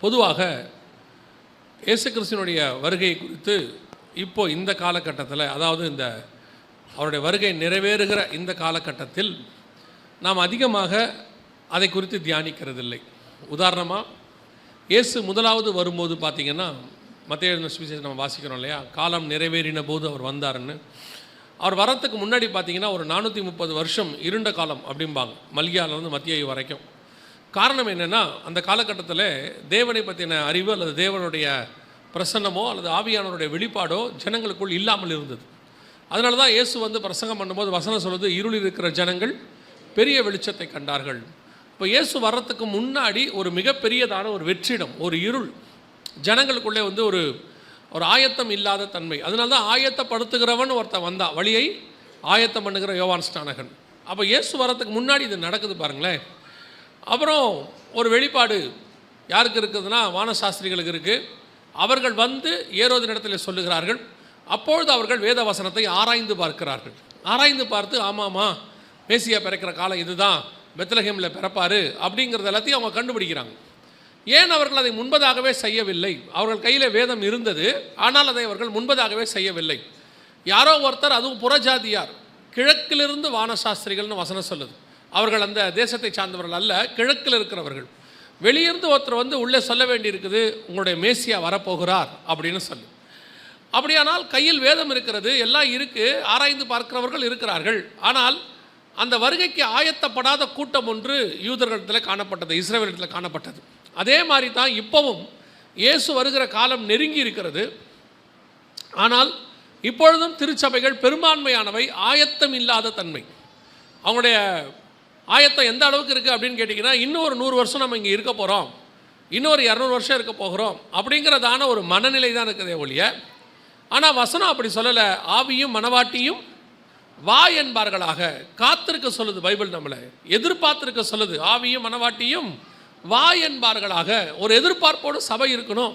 பொதுவாக இயேசு கிறிஸ்துவினுடைய வருகை குறித்து இப்போ இந்த காலகட்டத்தில், அதாவது இந்த அவருடைய வருகை நிறைவேறுகிற இந்த காலகட்டத்தில் நாம் அதிகமாக அதை குறித்து தியானிக்கிறதில்லை. உதாரணமாக இயேசு முதலாவது வரும்போது பார்த்திங்கன்னா, மத்தேயு சுவிசேஷம் நம்ம வாசிக்கிறோம் இல்லையா, காலம் நிறைவேறின போது அவர் வந்தாருன்னு. அவர் வரத்துக்கு முன்னாடி பார்த்திங்கன்னா ஒரு 430 வருஷம் இருண்ட காலம் அப்படிம்பாங்க, மல்கியாவிலேருந்து மத்திய வரைக்கும். காரணம் என்னென்னா, அந்த காலகட்டத்தில் தேவனை பற்றின அறிவு அல்லது தேவனுடைய பிரசன்னமோ அல்லது ஆவியானவருடைய வெளிப்பாடோ ஜனங்களுக்குள் இல்லாமல் இருந்தது. அதனால தான் இயேசு வந்து பிரசங்கம் பண்ணும்போது வசனம் சொல்லுது, இருள் இருக்கிற ஜனங்கள் பெரிய வெளிச்சத்தை கண்டார்கள். இப்போ இயேசு வர்றதுக்கு முன்னாடி ஒரு மிகப்பெரியதான ஒரு வெற்றிடம், ஒரு இருள் ஜனங்களுக்குள்ளே வந்து ஒரு ஆயத்தம் இல்லாத தன்மை. அதனால தான் ஆயத்தப்படுத்துகிறவன் ஒருத்தன் வந்தான், வழியை ஆயத்தம் பண்ணுகிற யோவான் ஸ்நானகன். அப்போ இயேசு வர்றதுக்கு முன்னாடி இது நடக்குது பாருங்களேன். அப்புறம் ஒரு வெளிப்பாடு யாருக்கு இருக்குதுன்னா, வானசாஸ்திரிகளுக்கு இருக்குது. அவர்கள் வந்து ஏரோதின் இடத்துல சொல்லுகிறார்கள். அப்பொழுது அவர்கள் வேத வசனத்தை ஆராய்ந்து பார்க்கிறார்கள். ஆராய்ந்து பார்த்து, ஆமாம்மா மேசியா பிறக்கிற காலம் இதுதான், பெத்லகேமில் பிறப்பார் அப்படிங்கிறது எல்லாத்தையும் அவங்க கண்டுபிடிக்கிறாங்க. ஏன் அவர்கள் அதை முன்பதாகவே செய்யவில்லை? அவர்கள் கையில் வேதம் இருந்தது, ஆனால் அதை அவர்கள் முன்பதாகவே செய்யவில்லை. யாரோ ஒருத்தர், அதுவும் புறஜாதியார், கிழக்கிலிருந்து வானசாஸ்திரிகள்னு வசனம் சொல்லுது. அவர்கள் அந்த தேசத்தை சார்ந்தவர்கள் அல்ல, கிழக்கில் இருக்கிறவர்கள். வெளியிருந்து ஒருத்தர் வந்து உள்ளே சொல்ல வேண்டியிருக்குது, உங்களுடைய மேசியா வரப்போகிறார் அப்படின்னு சொல்லி. அப்படியானால் கையில் வேதம் இருக்கிறது, எல்லாம் இருக்குது, ஆராய்ந்து பார்க்கிறவர்கள் இருக்கிறார்கள். ஆனால் அந்த வருகைக்கு ஆயத்தப்படாத கூட்டம் ஒன்று யூதர்களிடத்தில் காணப்பட்டது, இஸ்ரவேலிடத்தில் காணப்பட்டது. அதே மாதிரி தான் இப்போவும் இயேசு வருகிற காலம் நெருங்கி இருக்கிறது. ஆனால் இப்பொழுதும் திருச்சபைகள் பெரும்பான்மையானவை ஆயத்தம் இல்லாத தன்மை. அவங்களுடைய ஆயத்தம் எந்த அளவுக்கு இருக்குது அப்படின்னு கேட்டிங்கன்னா, இன்னும் ஒரு 100 வருஷம் நம்ம இங்கே இருக்க போகிறோம், இன்னொரு 200 வருஷம் இருக்க போகிறோம் அப்படிங்கிறதான ஒரு மனநிலை தான் இருக்குதே ஒழிய. ஆனால் வசனம் அப்படி சொல்லலை. ஆவியும் மனவாட்டியும் வா என்பார்களாக காத்திருக்க சொல்லுது பைபிள், நம்மளை எதிர்பார்த்திருக்க சொல்லுது. ஆவியும் மனவாட்டியும் வா என்பார்களாக ஒரு எதிர்பார்ப்போடு சபை இருக்கணும்.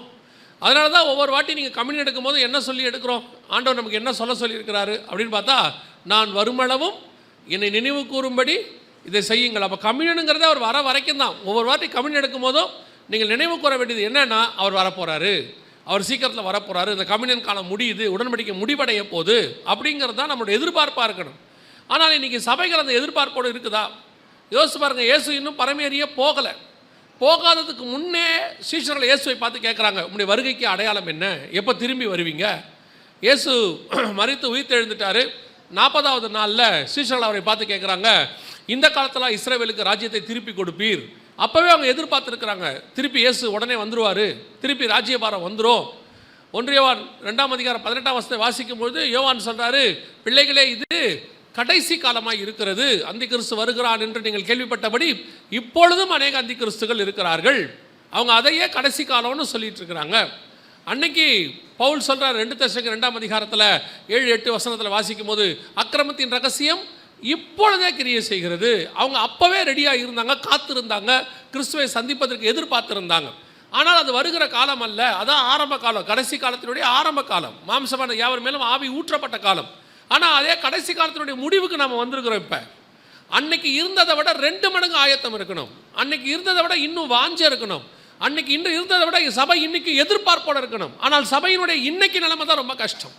அதனால தான் ஒவ்வொரு வாட்டி நீங்கள் கம்யூனியன் எடுக்கும் போது என்ன சொல்லி எடுக்கிறோம், ஆண்டவர் நமக்கு என்ன சொல்லியிருக்கிறாரு அப்படின்னு பார்த்தா, நான் வருமளவும் என்னை நினைவு கூறும்படி இதை செய்யுங்கள். அப்போ கம்யூனியனுங்கிறத அவர் வர வரைக்கும் தான். ஒவ்வொரு வாட்டி கம்யூனியன் எடுக்கும் போதும் நீங்கள் நினைவு கூற வேண்டியது என்னென்னா, அவர் வரப்போகிறாரு, அவர் சீக்கிரத்தில் வரப்போகிறாரு, இந்த கம்யூனியன் காலம் முடியுது, உடன்படிக்கை முடிவடைய போகுது அப்படிங்கிறது தான் நம்மளுடைய எதிர்பார்ப்பாக இருக்கணும். ஆனால் இன்றைக்கி சபைகள் அந்த எதிர்பார்ப்போடு இருக்குதா? யோசிச்சு பாருங்கள். இயேசு இன்னும் பரமேறிய போகலை. போகாததுக்கு முன்னே சீஷர்களை இயேசுவை பார்த்து கேட்குறாங்க, உங்களுடைய வருகைக்கு அடையாளம் என்ன, எப்போ திரும்பி வருவீங்க? இயேசு மரித்து உயிர்த்தெழுந்துட்டார். 40வது நாளில் சீஷர்கள் அவரை பார்த்து கேட்குறாங்க, இந்த காலத்தில் இஸ்ரவேலுக்கு ராஜ்யத்தை திருப்பி கொடுப்பீர். அப்போவே அவங்க எதிர்பார்த்துருக்குறாங்க, திருப்பி இயேசு உடனே வந்துடுவார், திருப்பி ராஜ்யபாரம் வந்துடும். 1 யோவான் 2ஆம் அதிகாரம் 18ஆம் வசனத்தை வாசிக்கும்போது யோவான் சொல்கிறாரு, பிள்ளைகளே இது கடைசி காலமாக இருக்கிறது, அந்தி கிறிஸ்து வருகிறான் என்று நீங்கள் கேள்விப்பட்டபடி இப்பொழுதும் அநேக அந்தி கிறிஸ்துகள் இருக்கிறார்கள். அவங்க அதையே கடைசி காலம்னு சொல்லிட்டு இருக்கிறாங்க. அன்னைக்கு பவுல் சொல்கிறார் 2 தெசலோனிக்கேயர் 2ஆம் அதிகாரத்தில் 7-8 வசனத்தில் வாசிக்கும் போது, அக்கிரமத்தின் ரகசியம் இப்பொழுதே கிரியை செய்கிறது. அவங்க அப்போவே ரெடியாக இருந்தாங்க, காத்திருந்தாங்க, கிறிஸ்துவை சந்திப்பதற்கு எதிர்பார்த்திருந்தாங்க. ஆனால் அது வருகிற காலம் அல்ல, அதான் ஆரம்ப காலம், கடைசி காலத்தினுடைய ஆரம்ப காலம், மாம்சமான யாவர் மேலும் ஆவி ஊற்றப்பட்ட காலம். ஆனால் அதே கடைசி காலத்தினுடைய முடிவுக்கு நம்ம வந்திருக்கிறோம். இப்போ அன்னைக்கு இருந்ததை விட 2 மடங்கு ஆயத்தம் இருக்கணும், அன்னைக்கு இருந்ததை விட இன்னும் வாஞ்ச இருக்கணும், அன்னைக்கு இன்று இருந்ததை விட சபை இன்னைக்கு எதிர்பார்ப்போடு இருக்கணும். ஆனால் சபையினுடைய இன்னைக்கு நிலைமை தான் ரொம்ப கஷ்டம்.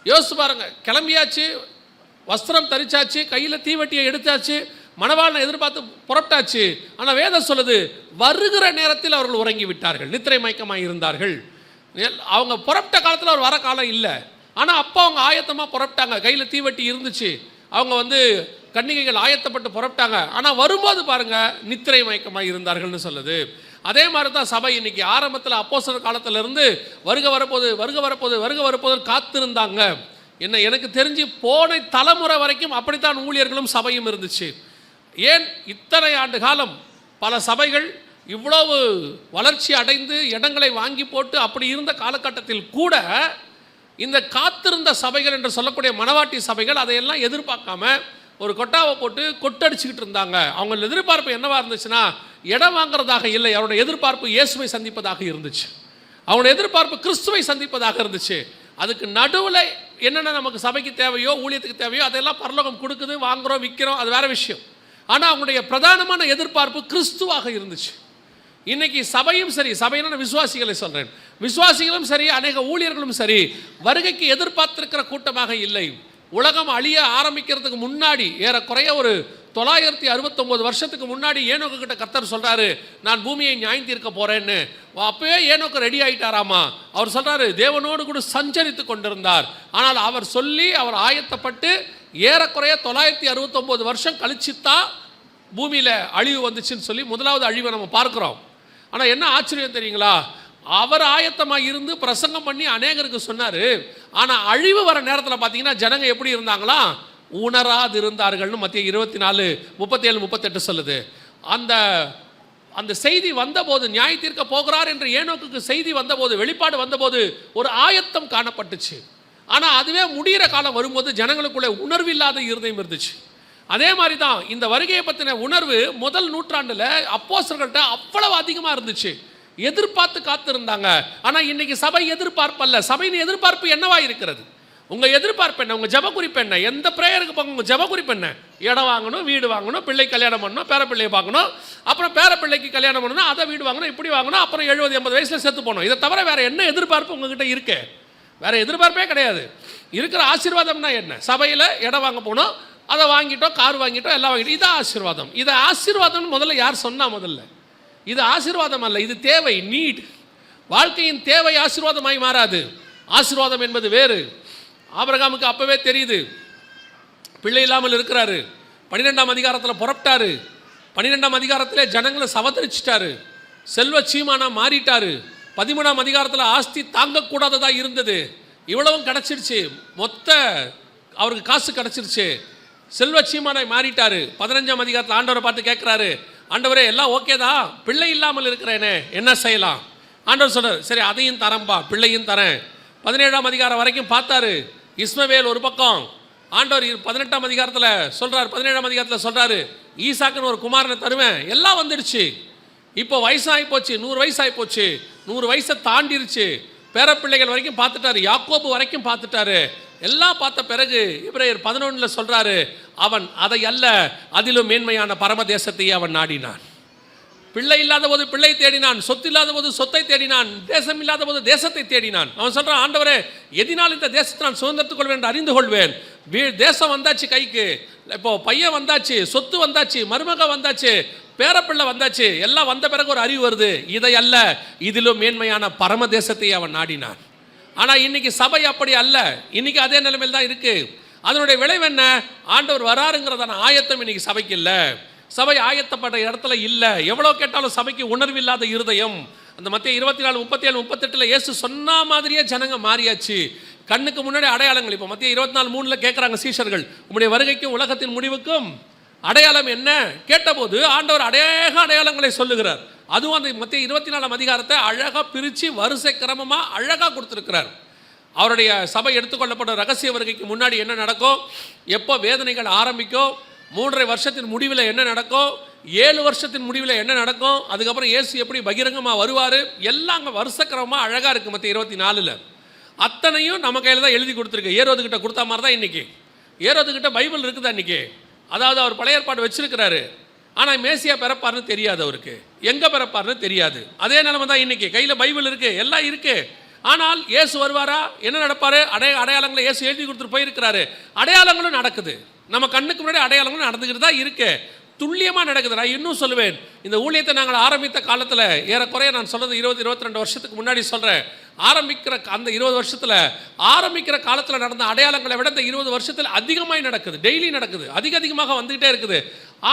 யோசிச்சு பாருங்க, கிளம்பியாச்சு, வஸ்திரம் தரிச்சாச்சு, கையில் தீவட்டியை எடுத்தாச்சு, மணவாளனை எதிர்பார்த்து புறப்பட்டாச்சு. ஆனால் வேதம் சொல்லுது, வருகிற நேரத்தில் அவர்கள் உறங்கி விட்டார்கள், நித்திரை மயக்கமாக இருந்தார்கள். அவங்க புறப்பட்ட காலத்தில் அவர் வர காலம் இல்லை. ஆனால் அப்போ அவங்க ஆயத்தமாக புறப்பட்டாங்க, கையில் தீவட்டி இருந்துச்சு, அவங்க வந்து கன்னிகைகள் ஆயத்தப்பட்டு புறப்பட்டாங்க. ஆனால் வரும்போது பாருங்கள், நித்திரை மயக்கமாக இருந்தார்கள்னு சொல்லுது. அதே மாதிரி தான் சபை இன்னைக்கு ஆரம்பத்தில் அப்போஸ்தலர் காலத்திலிருந்து வருக வரப்போது காத்திருந்தாங்க. எனக்கு தெரிஞ்சு போன தலைமுறை வரைக்கும் அப்படித்தான் ஊழியர்களும் சபையும் இருந்துச்சு. ஏன் இத்தனை ஆண்டு காலம் பல சபைகள் இவ்வளவு வளர்ச்சி அடைந்து இடங்களை வாங்கி போட்டு அப்படி இருந்த காலகட்டத்தில் கூட இந்த காத்திருந்த சபைகள் என்று சொல்லக்கூடிய மணவாட்டி சபைகள் அதையெல்லாம் எதிர்பார்க்காம ஒரு கொட்டாவை போட்டு கொட்டடிச்சுக்கிட்டு இருந்தாங்க. அவங்க எதிர்பார்ப்பு என்னவா இருந்துச்சுன்னா, இடம் வாங்குறதாக இல்லை, அவருடைய எதிர்பார்ப்பு இயேசுவை சந்திப்பதாக இருந்துச்சு, அவங்களுடைய எதிர்பார்ப்பு கிறிஸ்துவை சந்திப்பதாக இருந்துச்சு. அதுக்கு நடுவில் என்னென்ன நமக்கு சபைக்கு தேவையோ ஊழியத்துக்கு தேவையோ அதெல்லாம் பரலோகம் கொடுக்குது, வாங்குகிறோம், விற்கிறோம், அது வேறு விஷயம். ஆனால் அவங்களுடைய பிரதானமான எதிர்பார்ப்பு கிறிஸ்துவாக இருந்துச்சு. இன்னைக்கு சபையும் சரி, சபையின விசுவாசிகளை சொல்றேன், விசுவாசிகளும் சரி, அநேக ஊழியர்களும் சரி, வருகைக்கு எதிர்பார்த்திருக்கிற கூட்டமாக இல்லை. உலகம் அழிய ஆரம்பிக்கிறதுக்கு முன்னாடி ஏறக்குறைய ஒரு 969 வருஷத்துக்கு முன்னாடி ஏனோக்கு கிட்ட கர்த்தர் சொல்றாரு, நான் பூமியை நியாயம் தீர்க்க போறேன்னு. அப்பவே ஏனோக்கு ரெடி ஆயிட்டாராமா. அவர் சொல்றாரு, தேவனோடு கூட சஞ்சரித்து கொண்டிருந்தார். ஆனால் அவர் சொல்லி அவர் ஆயத்தப்பட்டு ஏறக்குறைய 969 வருஷம் கழிச்சுத்தான் பூமியில அழிவு வந்துச்சுன்னு சொல்லி முதலாவது அழிவை நம்ம பார்க்கிறோம். ஆனால் என்ன ஆச்சரியம் தெரியுங்களா, அவர் ஆயத்தமாக இருந்து பிரசங்கம் பண்ணி அநேகருக்கு சொன்னார். ஆனால் அழிவு வர நேரத்தில் பார்த்தீங்கன்னா ஜனங்க எப்படி இருந்தாங்களா, உணராது இருந்தார்கள்னு மத்திய 24:37-38 சொல்லுது. அந்த செய்தி வந்தபோது, நியாய தீர்க்க போகிறார் என்று ஏனோக்குக்கு செய்தி வந்தபோது, வெளிப்பாடு வந்தபோது ஒரு ஆயத்தம் காணப்பட்டுச்சு. ஆனால் அதுவே முடிகிற காலம் வரும்போது ஜனங்களுக்குள்ளே உணர்வு இல்லாத இருதயம் இருந்துச்சு. அதே மாதிரி தான் இந்த வருகையை பற்றின உணர்வு முதல் நூற்றாண்டில் அப்போஸ்தலர்கள்ட்ட அவ்வளவு அதிகமாக இருந்துச்சு. எதிர்பார்த்து காத்திருந்தாங்க. ஆனால் இன்னைக்கு சபை எதிர்பார்ப்பல்ல. சபையின் எதிர்பார்ப்பு என்னவா இருக்கிறது? உங்கள் எதிர்பார்ப்பு என்ன? உங்கள் ஜெப குறிப்பு என்ன? எந்த பிரேயருக்கு போங்க, உங்கள் ஜெப குறிப்பு என்ன? இடம் வாங்கணும், வீடு வாங்கணும், பிள்ளை கல்யாணம் பண்ணணும், பேரப்பிள்ளையை பார்க்கணும், அப்புறம் பேரப்பிள்ளைக்கு கல்யாணம் பண்ணணும், அதை வீடு வாங்கணும், இப்படி வாங்கணும், அப்புறம் 70-80 வயசில் செத்து போகணும். இதை தவிர வேறு என்ன எதிர்பார்ப்பு உங்ககிட்ட இருக்கு? வேறு எதிர்பார்ப்பே கிடையாது. இருக்கிற ஆசீர்வாதம்னா என்ன? சபையில் இடம் வாங்க போனோம், அதை வாங்கிட்டோம், கார் வாங்கிட்டோம், எல்லாம் வாங்கிட்டோம், இதான் ஆசீர்வாதம். இதை ஆசீர்வாதம்னு முதல்ல யார் சொன்னா? முதல்ல இது ஆசீர்வாதம் அல்ல, இது தேவை, நீட். வாழ்க்கையின் தேவை ஆசீர்வாதமாய் மாறாது. ஆசீர்வாதம் என்பது வேறு. ஆபிரகாமுக்கு அப்பவே தெரியுது, பிள்ளை இல்லாமல் இருக்கிறாரு. 12ஆம் அதிகாரத்தில் புறப்பட்டாரு. 12ஆம் அதிகாரத்தில் ஜனங்களை சவதரிச்சிட்டாரு. செல்வ சீமானா மாறிட்டாரு. 13ஆம் அதிகாரத்தில் ஆஸ்தி தாங்கக்கூடாததா இருந்தது. இவ்வளவும் கிடச்சிருச்சு. மொத்த அவருக்கு காசு கிடச்சிருச்சு. செல்வ சீமானாய் மாறிட்டாரு. 15ஆம் அதிகாரத்தில் ஆண்டவரை பார்த்து கேட்குறாரு, ஆண்டவரே எல்லாம் ஓகே தான், பிள்ளை இல்லாமல் இருக்கிறேனே, என்ன செய்யலாம்? ஆண்டவர் சொல்றாரு, சரி அதையும் தரேன்பா, பிள்ளையும் தரேன். 17ஆம் அதிகாரம் வரைக்கும் பார்த்தாரு. இஸ்மவேல் ஒரு பக்கம். ஆண்டவர் 18ஆம் அதிகாரத்தில் சொல்றாரு, 17ஆம் அதிகாரத்தில் சொல்றாரு, ஈசாக்குன்னு ஒரு குமாரனை தருவேன். எல்லாம் வந்துடுச்சு. இப்போ வயசாகி போச்சு, 100 வயசாகி போச்சு, 100 வயசை தாண்டிருச்சு. பேரப்பிள்ளைகள் வரைக்கும் பார்த்துட்டாரு, யாக்கோபு வரைக்கும் பார்த்துட்டாரு. எல்லாம் பார்த்த பிறகு எபிரேயர் 11 சொல்றாரு, அவன் அதை அல்ல, அதிலும் மேன்மையான பரமதேசத்தையே அவன் நாடினான். பிள்ளை இல்லாத போது பிள்ளை தேடினான், சொத்து இல்லாத போது சொத்தை தேடினான், தேசம் இல்லாத போது தேசத்தை தேடினான். அவன் சொல்றான், ஆண்டவரே எதினால் இந்த தேசத்தை நான் சுதந்திரத்துக் கொள்வேன் என்று அறிந்து கொள்வேன். தேசம் வந்தாச்சு கைக்கு, இப்போ பையன் வந்தாச்சு, சொத்து வந்தாச்சு, மருமக வந்தாச்சு, பேரப்பிள்ளை வந்தாச்சு, எல்லாம் வந்த பிறகு ஒரு அறிவு வருது, இதை அல்ல, இதிலும் மேன்மையான பரமதேசத்தை அவன் நாடினான். ஆனால் இன்னைக்கு சபை அப்படி அல்ல. இன்னைக்கு அதே நிலைமையில் தான் இருக்கு. அதனுடைய விளைவு என்ன? ஆண்டவர் வராருங்கிறதான ஆயத்தம் இன்னைக்கு சபைக்கு இல்லை. சபை ஆயத்தப்பட்ட இடத்துல இல்லை. எவ்வளோ கேட்டாலும் சபைக்கு உணர்வில்லாத இருதயம். அந்த மத்திய 24:37-38 இயேசு சொன்ன மாதிரியே ஜனங்க மாறியாச்சு. கண்ணுக்கு முன்னாடி அடையாளங்கள். இப்போ மத்திய 24:3 கேட்குறாங்க சீஷர்கள், உங்களுடைய வருகைக்கும் உலகத்தின் முடிவுக்கும் அடையாளம் என்ன கேட்டபோது ஆண்டவர் அநேக அடையாளங்களை சொல்லுகிறார். அதுவும் அந்த மத்திய 24ஆம் அதிகாரத்தை அழகாக பிரித்து வரிசை கிரமமாக அழகாக கொடுத்துருக்கிறார். அவருடைய சபை எடுத்துக்கொள்ளப்பட்ட ரகசிய வருகைக்கு முன்னாடி என்ன நடக்கும், எப்போ வேதனைகள் ஆரம்பிக்கும், 3.5 வருஷத்தின் முடிவில் என்ன நடக்கும், 7 வருஷத்தின் முடிவில் என்ன நடக்கும், அதுக்கப்புறம் இயேசு எப்படி பகிரங்கமாக வருவார், எல்லாம் அங்கே வருஷக்கிரமமாக அழகாக இருக்குது. மத்திய 24 அத்தனையும் நம்ம கையில் தான் எழுதி கொடுத்துருக்கு. ஏரோதுகிட்ட கொடுத்தா மாதிரி தான் இன்றைக்கி. ஏரோதுகிட்ட பைபிள் இருக்குதா இன்றைக்கி? அதாவது அவர் பழைய ஏற்பாடு வச்சிருக்கிறாரு. ஆனால் மேசியா பிறப்பார்னு தெரியாது, அவருக்கு எங்கே பிறப்பார்னு தெரியாது. அதே நிலைமை தான் இன்றைக்கி. கையில் பைபிள் இருக்குது, எல்லாம் இருக்குது. ஆனால் இயேசு வருவாரா, என்ன நடப்பார், அடையாளங்களை இயேசு எழுதி கொடுத்துட்டு போயிருக்கிறாரு. அடையாளங்களும் நடக்குது, நம்ம கண்ணுக்கு முன்னாடி அடையாளங்களும் நடந்துக்கிட்டு தான் இருக்கு. துல்லியமாக நடக்குது. நான் இன்னும் சொல்லுவேன், இந்த ஊழியத்தை நாங்கள் ஆரம்பித்த காலத்தில், ஏறக்குறைய நான் சொல்கிறது 20-22 வருஷத்துக்கு முன்னாடி சொல்கிறேன், ஆரம்பிக்கிற அந்த 20 வருஷத்தில் ஆரம்பிக்கிற காலத்தில் நடந்த அடையாளங்களை விட இந்த 20 வருஷத்தில் அதிகமாக நடக்குது. டெய்லி நடக்குது, அதிகமாக வந்துக்கிட்டே இருக்குது.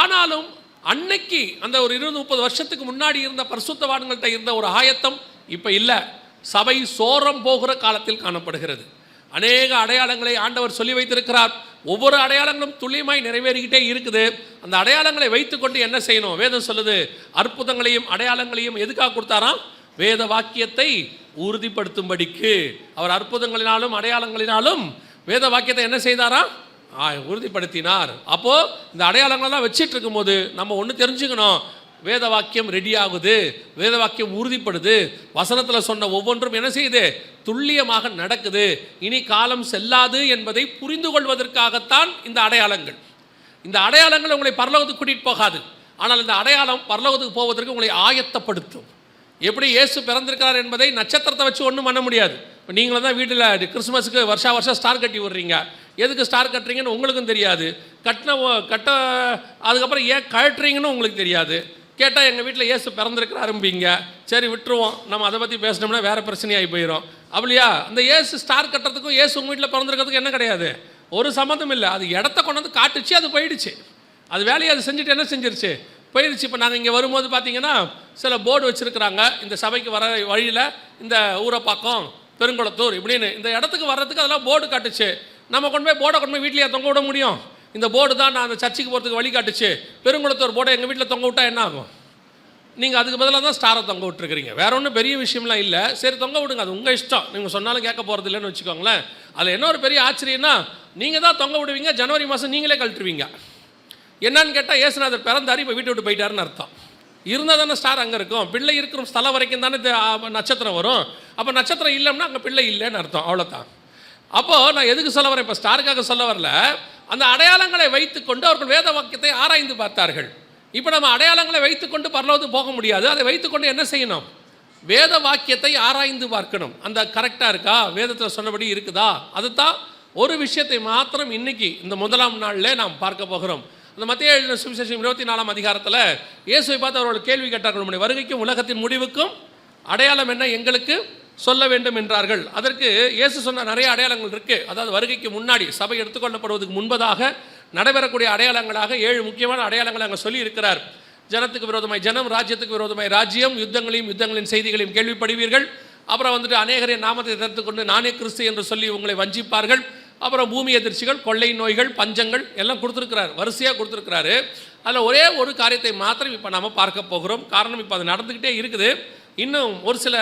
ஆனாலும் அன்னைக்கு அந்த ஒரு 20-30 வருஷத்துக்கு முன்னாடி இருந்த பரிசுத்தவான்கள்ட்ட இருந்த ஒரு ஆயத்தம் இப்போ இல்லை. சபை சோரம் போகிற காலத்தில் காணப்படுகிறது. அநேக அடையாளங்களை ஆண்டவர் சொல்லி வைத்திருக்கிறார். ஒவ்வொரு அடையாளங்களும் துல்லியமாய் நிறைவேறிக்கிட்டே இருக்குது. அந்த அடையாளங்களை வைத்துக்கொண்டு என்ன செய்யணும்? வேதம் சொல்லுது, அற்புதங்களையும் அடையாளங்களையும் எதுக்காக கொடுத்தாராம்? வேத வாக்கியத்தை உறுதிப்படுத்தும்படிக்கு. அவர் அற்புதங்களினாலும் அடையாளங்களினாலும் வேத வாக்கியத்தை என்ன செய்தாராம்? உறுதிப்படுத்தினார். அப்போது இந்த அடையாளங்களெல்லாம் வச்சிட்டு இருக்கும்போது நம்ம ஒன்று தெரிஞ்சுக்கணும், வேத வாக்கியம் ரெடி ஆகுது, வேத வாக்கியம் உறுதிப்படுது, வசனத்தில் சொன்ன ஒவ்வொன்றும் என்ன செய்யுது? துல்லியமாக நடக்குது. இனி காலம் செல்லாது என்பதை புரிந்து கொள்வதற்காகத்தான் இந்த அடையாளங்கள். இந்த அடையாளங்கள் உங்களை பரலோகத்துக்கு கூட்டிகிட்டு போகாது. ஆனால் இந்த அடையாளம் பரலோகத்துக்கு போவதற்கு உங்களை ஆயத்தப்படுத்தும். எப்படி இயேசு பிறந்திருக்கிறார் என்பதை நட்சத்திரத்தை வச்சு ஒன்றும் பண்ண முடியாது. இப்போ நீங்களும் தான் வீட்டில் கிறிஸ்துமஸுக்கு வருஷம் ஸ்டார் கட்டி விடுறீங்க. எதுக்கு ஸ்டார் கட்டுறீங்கன்னு உங்களுக்கும் தெரியாது. கட்ட அதுக்கப்புறம் ஏன் கழட்டுறீங்கன்னு உங்களுக்கு தெரியாது. கேட்டால் எங்கள் வீட்டில் இயேசு பிறந்திருக்கிறாரும்பீங்க. சரி விட்டுருவோம், நம்ம அதை பற்றி பேசினோம்னா வேறு பிரச்சனையாகி போயிடும். அப்படியா? அந்த இயேசு ஸ்டார் கட்டுறதுக்கும் இயேசு உங்கள் வீட்டில் பிறந்திருக்கிறதுக்கும் என்ன கிடையாது, ஒரு சம்மந்தம் இல்லை. அது இடத்த கொண்டு வந்து காட்டுச்சு, அது போயிடுச்சு. அது வேலையை அது செஞ்சுட்டு என்ன செஞ்சிருச்சு, போயிடுச்சு. இப்போ நாங்கள் இங்கே வரும்போது பார்த்தீங்கன்னா சில போர்டு வச்சுருக்குறாங்க, இந்த சபைக்கு வர வழியில் இந்த ஊரப்பாக்கம், பெருங்குளத்தூர் இப்படின்னு இந்த இடத்துக்கு வர்றதுக்கு அதெல்லாம் போர்டு காட்டுச்சு. நம்ம கொண்டு போய் போர்டை கொண்டு போய் வீட்லேயே தொங்க விட முடியும்? இந்த போர்டு தான் நான் அந்த சர்ச்சுக்கு போகிறதுக்கு வழி காட்டுச்சு. பெருங்குளத்தூர் போர்டை எங்கள் வீட்டில் தொங்க விட்டால் என்ன ஆகும்? நீங்கள் அதுக்கு பதிலாக தான் ஸ்டாரை தொங்க விட்டுருக்கிறீங்க. வேற ஒன்றும் பெரிய விஷயம்லாம் இல்லை. சரி தொங்க விடுங்க, அது உங்கள் இஷ்டம். நீங்கள் சொன்னாலும் கேட்க போகிறது இல்லைன்னு வச்சுக்கோங்களேன். அதில் என்ன ஒரு பெரிய ஆச்சரியம்னா, நீங்கள் தான் தொங்க விடுவீங்க, ஜனவரி மாதம் நீங்களே கழட்டுருவீங்க. என்னன்னு கேட்டால் இயேசுநாதர் பிறந்தார், இப்போ வீட்டை விட்டு போயிட்டாருன்னு அர்த்தம். இருந்தால் தானே ஸ்டார் அங்கே இருக்கும். பிள்ளை இருக்கிற ஸ்தலம் வரைக்கும் தானே நட்சத்திரம் வரும். அப்போ நட்சத்திரம் இல்லைன்னா அங்கே பிள்ளை இல்லைன்னு அர்த்தம். அவ்வளோதான். அப்போது நான் எதுக்கு சொல்ல வரேன், இப்போ ஸ்டாருக்காக சொல்ல வரல. அந்த அடையாளங்களை வைத்துக்கொண்டு அவர்கள் வேத வாக்கியத்தை ஆராய்ந்து பார்த்தார்கள். இப்போ நம்ம அடையாளங்களை வைத்துக்கொண்டு பரலோகத்துக்கு போக முடியாது. அதை வைத்துக்கொண்டு என்ன செய்யணும், வேத வாக்கியத்தை ஆராய்ந்து பார்க்கணும். அந்த கரெக்டாக இருக்கா, வேதத்தில் சொன்னபடி இருக்குதா. அதுதான் ஒரு விஷயத்தை மாத்திரம் இன்னைக்கு இந்த முதலாம் நாளில் நாம் பார்க்க போகிறோம். அந்த மத்தேயு எழுதின சுவிசேஷம் 24ஆம் அதிகாரத்தில் இயேசுவை பார்த்து அவர்கள் கேள்வி கேட்டார்கள், நம்முடைய வருகைக்கும் உலகத்தின் முடிவுக்கும் அடையாளம் என்ன எங்களுக்கு சொல்ல வேண்டும் என்றார்கள். அதற்கு இயேசு சொன்ன நிறைய அடையாளங்கள் இருக்குது. அதாவது வருகைக்கு முன்னாடி சபை எடுத்துக்கொள்ளப்படுவதற்கு முன்பதாக நடைபெறக்கூடிய அடையாளங்களாக 7 முக்கியமான அடையாளங்களை அங்கே சொல்லி இருக்கிறார். ஜனத்துக்கு விரோதமாய் ஜனம், ராஜ்யத்துக்கு விரோதமாய் ராஜ்யம், யுத்தங்களின் செய்திகளையும் கேள்விப்படுவீர்கள். அப்புறம் வந்துட்டு அநேகரின் நாமத்தை தெரிந்துக்கொண்டு நானே கிறிஸ்து என்று சொல்லி உங்களை வஞ்சிப்பார்கள். அப்புறம் பூமி எதிர்ச்சிகள், கொள்ளை நோய்கள், பஞ்சங்கள் எல்லாம் கொடுத்துருக்கிறார், வரிசையாக கொடுத்துருக்கிறாரு. அதில் ஒரே ஒரு காரியத்தை மாத்திரம் இப்போ நாம் பார்க்க போகிறோம். காரணம் இப்போ அது நடந்துக்கிட்டே இருக்குது. இன்னும் ஒரு சில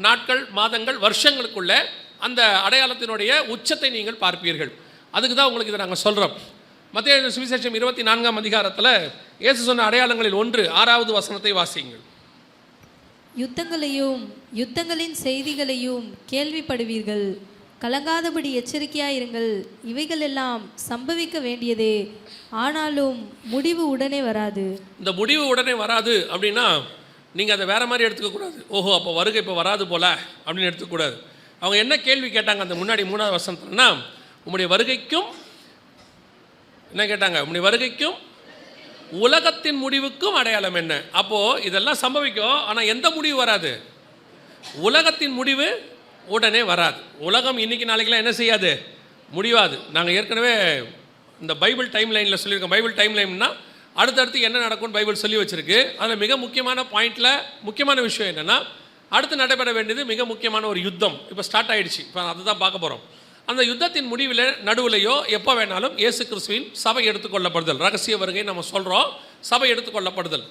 நாட்கள், மாதங்கள், வருஷங்களுக்குள்ள அந்த அடையாளத்தினுடைய உச்சத்தை நீங்கள் பார்ப்பீர்கள். அதுக்கு தான் உங்களுக்கு இதை நாங்கள் சொல்கிறோம். மத்தேயு சுவிசேஷம் 24ஆம் அதிகாரத்தில் இயேசு சொன்ன அடையாளங்களில் 1 6வது வசனத்தை வாசியுங்கள். யுத்தங்களின் செய்திகளையும் கேள்விப்படுவீர்கள். கலங்காதபடி எச்சரிக்கையாயிருங்கள். இவைகள் எல்லாம் சம்பவிக்க வேண்டியதே, ஆனாலும் முடிவு உடனே வராது. இந்த முடிவு உடனே வராது அப்படின்னா நீங்கள் அதை வேறு மாதிரி எடுத்துக்கக்கூடாது. ஓஹோ, அப்போ வருகை இப்போ வராது போல அப்படின்னு எடுத்துக்கூடாது. அவங்க என்ன கேள்வி கேட்டாங்க அந்த முன்னாடி 3வது வசனத்துலன்னா, உம்முடைய வருகைக்கும் என்ன கேட்டாங்க, உம்முடைய வருகைக்கும் உலகத்தின் முடிவுக்கும் அடையாளம் என்ன? அப்போது இதெல்லாம் சம்பவிக்கும், ஆனால் எந்த முடிவு வராது? உலகத்தின் முடிவு உடனே வராது. உலகம் இன்றைக்கி நாளைக்கெலாம் என்ன செய்யாது, முடிவாது. நாங்கள் ஏற்கனவே இந்த பைபிள் டைம் லைனில் சொல்லியிருக்கோம். பைபிள் டைம் லைன்னா அடுத்தடுத்து என்ன நடக்கும்னு பைபிள் சொல்லி வச்சுருக்கு. அதில் மிக முக்கியமான பாயிண்டில் முக்கியமான விஷயம் என்னென்னா, அடுத்து நடைபெற வேண்டியது மிக முக்கியமான ஒரு யுத்தம் இப்போ ஸ்டார்ட் ஆகிடுச்சு. இப்போ அதை தான் பார்க்க போகிறோம். அந்த யுத்தத்தின் முடிவில் நடுவிலையோ எப்போ வேணாலும் இயேசு கிறிஸ்துவின் சபை எடுத்துக்கொள்ளப்படுதல், ரகசிய வருகை நம்ம சொல்கிறோம், சபை எடுத்துக்கொள்ளப்படுதல்.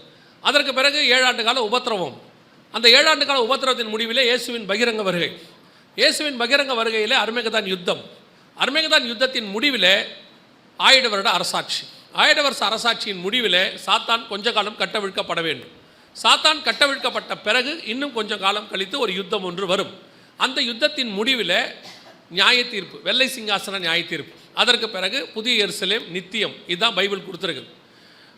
அதற்கு பிறகு 7 ஆண்டு கால உபத்திரவம். அந்த 7 ஆண்டு கால உபத்திரவத்தின் முடிவிலே இயேசுவின் பகிரங்க வருகை. இயேசுவின் பகிரங்க வருகையில் அர்மேகதான் யுத்தம். அர்மேகதான் யுத்தத்தின் முடிவிலே 1000 வருட அரசாட்சி. 1000 வருஷ அரசாட்சியின் முடிவில் சாத்தான் கொஞ்ச காலம் கட்டவிழ்க்கப்பட வேண்டும். சாத்தான் கட்டவிழ்க்கப்பட்ட பிறகு இன்னும் கொஞ்சம் காலம் கழித்து ஒரு யுத்தம் ஒன்று வரும். அந்த யுத்தத்தின் முடிவில் நியாய தீர்ப்பு, வெள்ளை சிங்காசன நியாய தீர்ப்பு. அதற்கு பிறகு புதிய எருசலேம், நித்தியம். இதுதான் பைபிள் கொடுத்துருக்கு.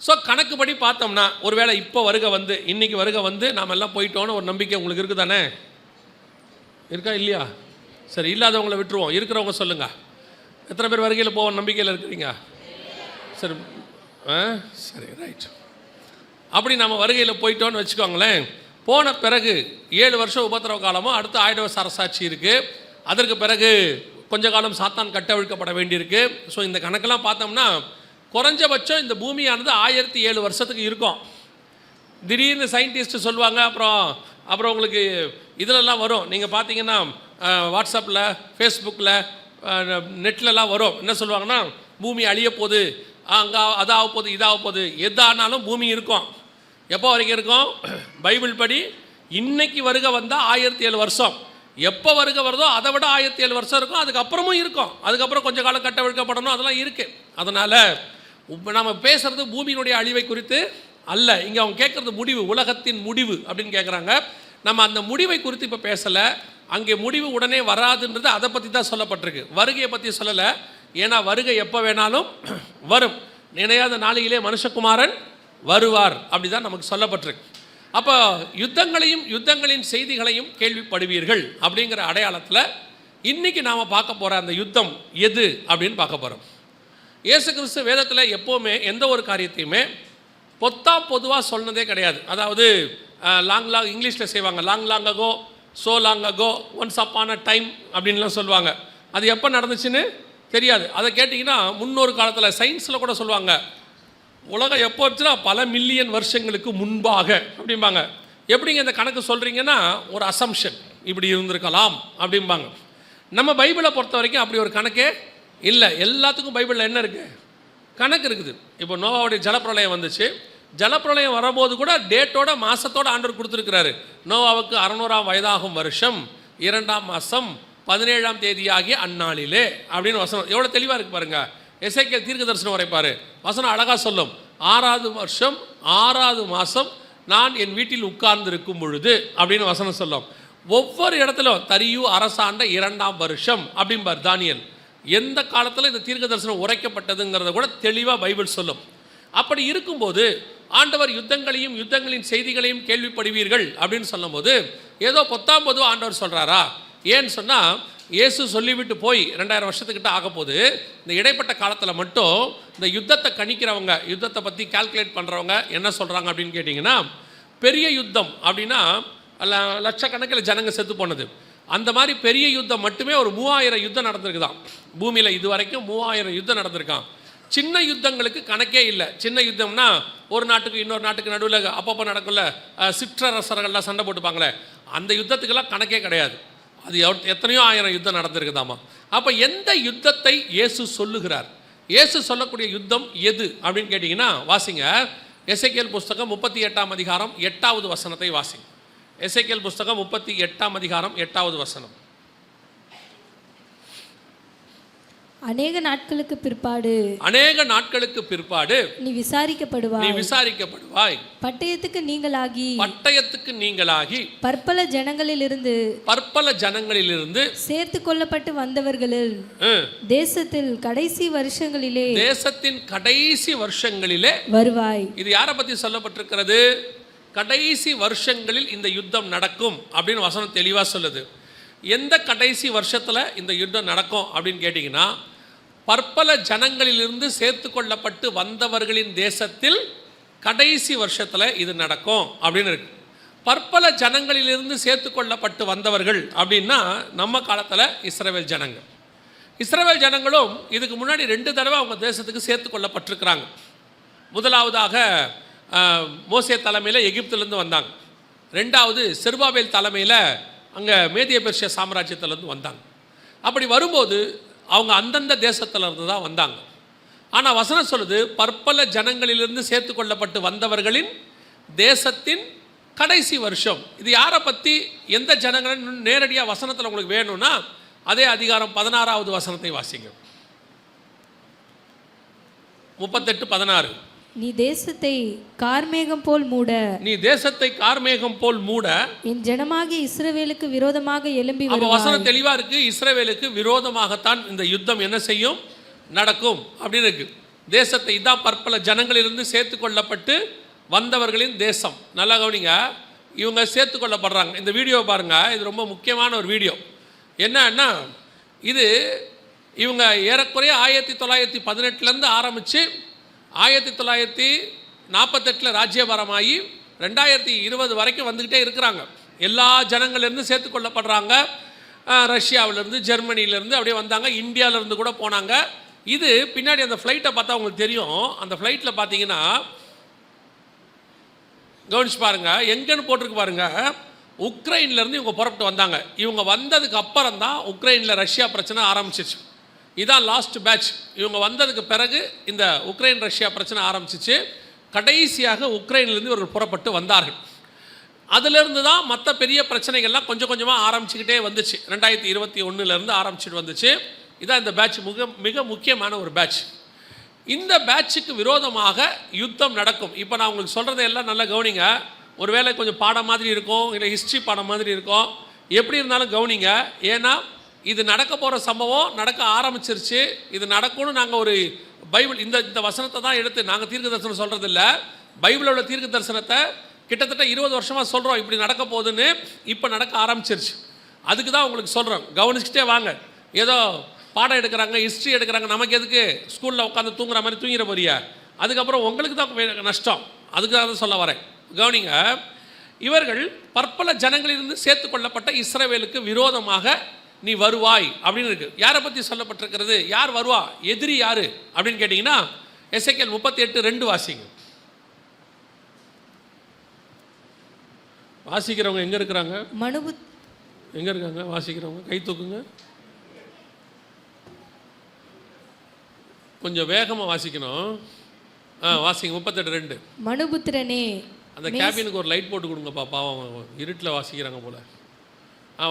ஸோ கணக்குப்படி பார்த்தோம்னா ஒருவேளை இப்போ வருகை வந்து இன்றைக்கி வருகை வந்து நாம் எல்லாம் போயிட்டோன்னு ஒரு நம்பிக்கை உங்களுக்கு இருக்குது தானே? இருக்கா இல்லையா? சரி, இல்லாதவங்களை விட்டுருவோம். இருக்கிறவங்க சொல்லுங்கள், எத்தனை பேர் வருகையில் போவோம் நம்பிக்கையில் இருக்கிறீங்க? சரி சரி ரைட். அப்படி நம்ம வருகையில் போயிட்டோன்னு வச்சுக்கோங்களேன். போன பிறகு 7 வருஷம் உபத்திரவ காலமும், அடுத்து 1000 வருஷ அரசாட்சி இருக்குது. அதற்கு பிறகு கொஞ்ச காலம் சாத்தான் கட்டவிழ்க்கப்பட வேண்டியிருக்கு. ஸோ இந்த கணக்கெல்லாம் பார்த்தோம்னா குறைஞ்சபட்சம் இந்த பூமியானது 1007 வருஷத்துக்கு இருக்கும். திடீர்னு சயின்டிஸ்ட்டு சொல்லுவாங்க. அப்புறம் உங்களுக்கு இதிலெல்லாம் வரும். நீங்கள் பார்த்தீங்கன்னா வாட்ஸ்அப்பில், ஃபேஸ்புக்கில், நெட்லலாம் வரும். என்ன சொல்லுவாங்கன்னா, பூமி அழிய போகுது, அங்கே அதாக போகுது, இதாக போகுது. எதானாலும் பூமி இருக்கும். எப்போ வரைக்கும் இருக்கும்? பைபிள் படி இன்னைக்கு வருகை வந்தால் 1007 வருஷம். எப்போ வருகை வருதோ அதை விட 1007 வருஷம் இருக்கும். அதுக்கப்புறமும் இருக்கும். அதுக்கப்புறம் கொஞ்சம் காலம் கட்டவிழ்க்கப்படணும், அதெல்லாம் இருக்குது. அதனால் நம்ம பேசுகிறது பூமியினுடைய அழிவை குறித்து அல்ல. இங்கே அவங்க கேட்குறது முடிவு, உலகத்தின் முடிவு அப்படின்னு கேட்குறாங்க. நம்ம அந்த முடிவை குறித்து இப்போ பேசலை. அங்கே முடிவு உடனே வராதுன்றது அதை பற்றி தான் சொல்லப்பட்டிருக்கு, வருகையை பற்றி சொல்லலை. ஏன்னா வருகை எப்போ வேணாலும் வரும். நினையாத நாளிலே மனுஷகுமாரன் வருவார். அப்படி தான் நமக்கு சொல்லப்பட்டிருக்கு. அப்போ யுத்தங்களின் செய்திகளையும் கேள்விப்படுவீர்கள் அப்படிங்கிற அடையாளத்தில் இன்றைக்கி நாம் பார்க்க போகிற அந்த யுத்தம் எது அப்படின்னு பார்க்க போகிறோம். இயேசு கிறிஸ்து வேதத்தில் எப்போவுமே எந்த ஒரு காரியத்தையுமே பொதுவாக சொன்னதே கிடையாது. அதாவது லாங் இங்கிலீஷில் செய்வாங்க, long ago, so long ago, once upon a time அப்படின்லாம் சொல்லுவாங்க. அது எப்போ நடந்துச்சுன்னு தெரியாது. அதை கேட்டிங்கன்னா முன்னொரு காலத்தில் சயின்ஸில் கூட சொல்லுவாங்க, உலகம் எப்போ வச்சுன்னா பல மில்லியன் வருஷங்களுக்கு முன்பாக அப்படிம்பாங்க. எப்படிங்க இந்த கணக்கு சொல்கிறீங்கன்னா, ஒரு அசம்ஷன் இப்படி இருந்திருக்கலாம் அப்படிம்பாங்க. நம்ம பைபிளை பொறுத்த வரைக்கும் அப்படி ஒரு கணக்கே இல்லை. எல்லாத்துக்கும் பைபிளில் என்ன இருக்குது? கணக்கு இருக்குது. இப்போ நோவாவுடைய ஜலப்பிரளயம் வந்துச்சு. ஜலப்பிரளயம் வரும்போது கூட டேட்டோட மாதத்தோட ஆண்டவர் கொடுத்துருக்கிறாரு. நோவாவுக்கு 600ஆம் வயதாகும் வருஷம் 2ஆம் மாதம் 17ஆம் தேதியாகிய அந்நாளிலே அப்படின்னு வசனம் எவ்வளோ தெளிவாக இருக்கு பாருங்க. எசேக்கியேல் தீர்க்க தரிசனம் வரைப்பார். வசனம் அழகாக சொல்லும், 6ஆவது வருஷம் 6ஆவது மாதம் நான் என் வீட்டில் உட்கார்ந்திருக்கும் பொழுது அப்படின்னு வசனம் சொல்லும். ஒவ்வொரு இடத்துலையும் தரியு அரசாண்ட 2ஆம் வருஷம் அப்படிம்பார் தானியேல். எந்த காலத்தில் இந்த தீர்க்க தரிசனம் உரைக்கப்பட்டதுங்கிறத கூட தெளிவாக பைபிள் சொல்லும். அப்படி இருக்கும்போது ஆண்டவர் யுத்தங்களின் செய்திகளையும் கேள்விப்படுவீர்கள் அப்படின்னு சொல்லும்போது ஏதோ பொதுவாக ஆண்டவர் சொல்கிறாரா? ஏன்னு சொன்னால், இயேசு சொல்லிவிட்டு போய் 2000 வருஷத்துக்கிட்ட ஆகப்போது. இந்த இடைப்பட்ட காலத்தில் மட்டும் இந்த யுத்தத்தை கணிக்கிறவங்க, யுத்தத்தை பற்றி கால்குலேட் பண்ணுறவங்க என்ன சொல்கிறாங்க அப்படின்னு கேட்டிங்கன்னா, பெரிய யுத்தம் அப்படின்னா லட்சக்கணக்கில் ஜனங்க செத்து போனது. அந்த மாதிரி பெரிய யுத்தம் மட்டுமே ஒரு 3000 யுத்தம் நடந்திருக்குதான். பூமியில் இது வரைக்கும் 3000 யுத்தம் நடந்திருக்கான். சின்ன யுத்தங்களுக்கு கணக்கே இல்லை. சின்ன யுத்தம்னா ஒரு நாட்டுக்கு இன்னொரு நாட்டுக்கு நடுவில் அப்பப்போ நடக்கும்ல, சிற்றரசர்கள்லாம் சண்டை போட்டுப்பாங்களே, அந்த யுத்தத்துக்கெல்லாம் கணக்கே கிடையாது. அது எத்தனையோ 1000 யுத்தம் நடந்திருக்குதாமா. அப்போ எந்த யுத்தத்தை இயேசு சொல்லுகிறார்? இயேசு சொல்லக்கூடிய யுத்தம் எது அப்படின்னு கேட்டிங்கன்னா, வாசிங்க எசேக்கியேல் புஸ்தகம் 38ஆம் அதிகாரம் 8வது வசனத்தை வாசிங்க. எசேக்கியேல் புஸ்தகம் 38ஆம் அதிகாரம் 8வது வசனம். அநேக நாட்களுக்கு பிற்பாடு நீ விசாரிக்கப்படுவாய். பட்டயத்துக்கு நீங்களாகி பற்பல ஜனங்களிலிருந்து சேர்த்து கொள்ளப்பட்டு வந்தவர்களில் தேசத்தின் கடைசி வருஷங்களிலே வருவாய். இது யாரை பத்தி சொல்லப்பட்டிருக்கிறது? கடைசி வருஷங்களில் இந்த யுத்தம் நடக்கும் அப்படின்னு வசனம் தெளிவாக சொல்லுது. எந்த கடைசி வருஷத்தில் இந்த யுத்தம் நடக்கும் அப்படின்னு கேட்டிங்கன்னா, பற்பல ஜனங்களிலிருந்து சேர்த்து கொள்ளப்பட்டு வந்தவர்களின் தேசத்தில் கடைசி வருஷத்தில் இது நடக்கும் அப்படின்னு இருக்கு. பற்பல ஜனங்களிலிருந்து சேர்த்து கொள்ளப்பட்டு வந்தவர்கள் அப்படின்னா நம்ம காலத்தில் இஸ்ரவேல் ஜனங்களும் இதுக்கு முன்னாடி 2 தடவை அவங்க தேசத்துக்கு சேர்த்து கொள்ளப்பட்டிருக்கிறாங்க. முதலாவதாக மோசே தலைமையில் எகிப்திலேருந்து வந்தாங்க. 2வது செருபாபேல் தலைமையில் அங்கே மேதிய பெர்ஷியா சாம்ராஜ்யத்திலேருந்து வந்தாங்க. அப்படி வரும்போது அவங்க அந்தந்த தேசத்திலிருந்து தான் வந்தாங்க. ஆனால் வசனம் சொல்லுது, பற்பல ஜனங்களிலிருந்து சேர்த்து கொள்ளப்பட்டு வந்தவர்களின் தேசத்தின் கடைசி வருஷம். இது யாரை பற்றி, எந்த ஜனங்கள் நேரடியாக வசனத்தில் உங்களுக்கு வேணும்னா அதே அதிகாரம் 16வது வசனத்தை வாசிங்க. 38:16. நீ தேசத்தை கார்மேகம் போல் மூட என் ஜனமாகிய இஸ்ரவேலுக்கு விரோதமாக எழும்பி வருவாய். அப்ப வசனம் தெளிவா இருக்கு. இஸ்ரவேலுக்கு விரோதமாகத்தான் இந்த யுத்தம் என்ன செய்யும், நடக்கும் அப்படின்னு இருக்கு. தேசத்தை இதான் பற்பல ஜனங்களிலிருந்து சேர்த்து கொள்ளப்பட்டு வந்தவர்களின் தேசம். நல்லா கவனிங்க, இவங்க சேர்த்து கொள்ளப்படுறாங்க. இந்த வீடியோ பாருங்க, இது ரொம்ப முக்கியமான ஒரு வீடியோ. என்னன்னா, இது இவங்க ஏறக்குறைய 1918 ஆரம்பித்து 1948 ராஜ்யபாரமாகி 2020 வரைக்கும் வந்துக்கிட்டே இருக்கிறாங்க. எல்லா ஜனங்கள்லேருந்து சேர்த்து கொள்ளப்படுறாங்க. ரஷ்யாவிலேருந்து, ஜெர்மனியிலேருந்து அப்படியே வந்தாங்க. இந்தியாவிலேருந்து கூட போனாங்க. இது பின்னாடி அந்த ஃப்ளைட்டை பார்த்தா உங்களுக்கு தெரியும். அந்த ஃப்ளைட்டில் பார்த்தீங்கன்னா கவனிச்சு பாருங்கள், எங்கன்னு போட்டிருக்கு பாருங்கள். உக்ரைன்லேருந்து இவங்க புறப்பட்டு வந்தாங்க. இவங்க வந்ததுக்கு அப்புறம் தான் உக்ரைனில் ரஷ்யா பிரச்சனை ஆரம்பிச்சிச்சு. இதான் லாஸ்ட் பேட்ச். இவங்க வந்ததுக்கு பிறகு இந்த உக்ரைன் ரஷ்யா பிரச்சனை ஆரம்பிச்சிச்சு. கடைசியாக உக்ரைன்லேருந்து இவர்கள் புறப்பட்டு வந்தார்கள். அதிலிருந்து தான் மற்ற பெரிய பிரச்சனைகள்லாம் கொஞ்சம் கொஞ்சமாக ஆரம்பிச்சுக்கிட்டே வந்துச்சு. 2021 ஆரம்பிச்சுட்டு வந்துச்சு. இதான் இந்த பேட்ச் மிக முக்கியமான ஒரு பேட்ச். இந்த பேட்சுக்கு விரோதமாக யுத்தம் நடக்கும். இப்போ நான் உங்களுக்கு சொல்கிறதையெல்லாம் நல்லா கவனிங்க. ஒருவேளை கொஞ்சம் பாடம் மாதிரி இருக்கும், இல்லை ஹிஸ்ட்ரி பாடம் மாதிரி இருக்கும். எப்படி இருந்தாலும் கவனிங்க. ஏன்னா இது நடக்க போகிற சம்பவம் நடக்க ஆரம்பிச்சிருச்சு. இது நடக்கும்னு நாங்கள் ஒரு பைபிள் இந்த வசனத்தை தான் எடுத்து நாங்கள் தீர்க்க தரிசனம் சொல்கிறது இல்லை. பைபிளில் உள்ள தீர்க்க தரிசனத்தை கிட்டத்தட்ட 20 வருஷமாக சொல்கிறோம் இப்படி நடக்க போகுதுன்னு. இப்போ நடக்க ஆரம்பிச்சிருச்சு. அதுக்கு தான் உங்களுக்கு சொல்கிறோம், கவனிச்சுட்டே வாங்க. ஏதோ பாடம் எடுக்கிறாங்க, ஹிஸ்ட்ரி எடுக்கிறாங்க, நமக்கு எதுக்கு ஸ்கூலில் உட்காந்து தூங்குற மாதிரி தூங்கிற போறியா? அதுக்கப்புறம் உங்களுக்கு தான் நஷ்டம். அதுக்கு தான் சொல்ல வரேன், கவனிங்க. இவர்கள் பற்பல ஜனங்களிலிருந்து சேர்த்து கொள்ளப்பட்ட இஸ்ரவேலுக்கு விரோதமாக நீ வருவாய் அப்படின்னு இருக்கு. யாரை பற்றி சொல்லப்பட்டிருக்கிறது? யார் வருவா? எதிரி யாரு அப்படின்னு கேட்டிங்கன்னா எசேக்கியேல் 38:2 வாசிங்க. வாசிக்கிறவங்க எங்கே இருக்கிறாங்க? எங்கே இருக்காங்க வாசிக்கிறவங்க? கை தூக்குங்க. கொஞ்சம் வேகமாக வாசிக்கணும். வாசிங்க 38:2. மனுபுத்திரனே, அந்த கேபினுக்கு ஒரு லைட் போட்டு கொடுங்கப்பா, பாவம் இருட்டில் வாசிக்கிறாங்க போல.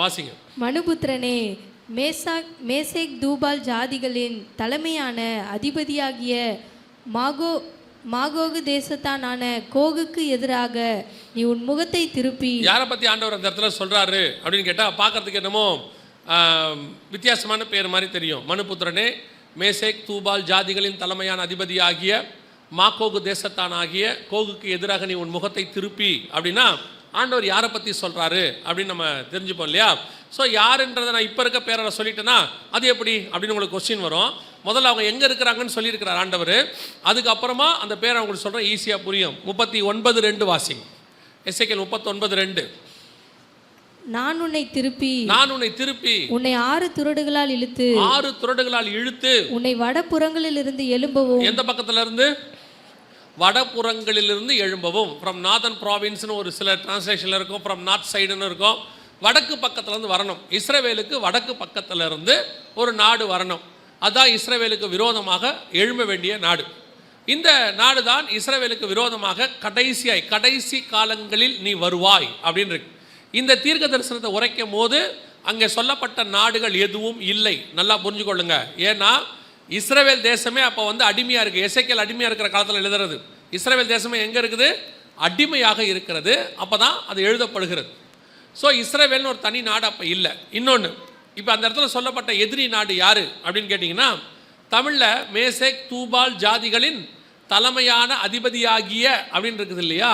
வாசிங்க. மனுபுத்திரனே, மேசேக் தூபால் ஜாதிகளின் தலைமையான அதிபதியாகிய மாகோகு தேசத்தானான கோகுக்கு எதிராக நீ உன் முகத்தை திருப்பி. யாரை பற்றி ஆண்டவர் அந்த இடத்துல சொல்கிறாரு அப்படின்னு கேட்டால் பார்க்கறதுக்கு என்னமோ வித்தியாசமான பேர் மாதிரி தெரியும். மனுபுத்திரனே, மேசேக் தூபால் ஜாதிகளின் தலைமையான அதிபதியாகிய மாகோகு தேசத்தானாகிய கோகுக்கு எதிராக நீ உன் முகத்தை திருப்பி அப்படின்னா ஆண்டவர் யாரை பற்றி சொல்கிறாரு அப்படின்னு நம்ம தெரிஞ்சுப்போம் இல்லையா? ஸோ யாருன்றதை நான் இப்போ இருக்க பேரை சொல்லிட்டேன்னா அது எப்படி அப்படின்னு உங்களுக்கு கொஸ்டின் வரும். முதல்ல அவங்க எங்கே இருக்கிறாங்கன்னு சொல்லியிருக்கிறார் ஆண்டவர். அதுக்கப்புறமா அந்த பேரை அவங்களுக்கு சொல்கிறேன், ஈஸியாக புரியும். 39:2 வாசிங்க. எசேக்கியேல் 39:2. நான் உன்னை திருப்பி உன்னை 6 துறடுகளால் இழுத்து உன்னை வடபுறங்களில் இருந்து எழும்பவும். எந்த பக்கத்துல இருந்து? வடபுறங்களிலிருந்து எழும்பவும். ஃப்ரம் நார்தன் ப்ராவின்ஸ்னு ஒரு சில டிரான்ஸ்லேஷன்ல இருக்கும், ஃப்ரம் நார்த் சைடுன்னு இருக்கும். வடக்கு பக்கத்துல இருந்து வரணும். இஸ்ரவேலுக்கு வடக்கு பக்கத்துல இருந்து ஒரு நாடு வரணும். அதான் இஸ்ரவேலுக்கு விரோதமாக எழும்ப வேண்டிய நாடு. இந்த நாடு தான் இஸ்ரவேலுக்கு விரோதமாக கடைசி காலங்களில் நீ வருவாய் அப்படின்னு இருக்கு. இந்த தீர்க்க தரிசனத்தை உரைக்கும் போது அங்கே சொல்லப்பட்ட நாடுகள் எதுவும் இல்லை. நல்லா புரிஞ்சுக்கொள்ளுங்க. ஏன்னா இஸ்ரவேல் தேசமே அப்போ அடிமையாக இருக்குது. எசேக்கியேல் அடிமையாக இருக்கிற காலத்தில் எழுதுறது. இஸ்ரவேல் தேசமே எங்கே இருக்குது? அடிமையாக இருக்கிறது. அப்போ தான் அது எழுதப்படுகிறது. ஸோ இஸ்ரவேல்னு ஒரு தனி நாடு அப்போ இல்லை. இன்னொன்று, இப்போ அந்த இடத்துல சொல்லப்பட்ட எதிரி நாடு யார் அப்படின்னு கேட்டிங்கன்னா தமிழில் மேசேக் தூபால் ஜாதிகளின் தலைமையான அதிபதியாகிய அப்படின்னு இருக்குது இல்லையா?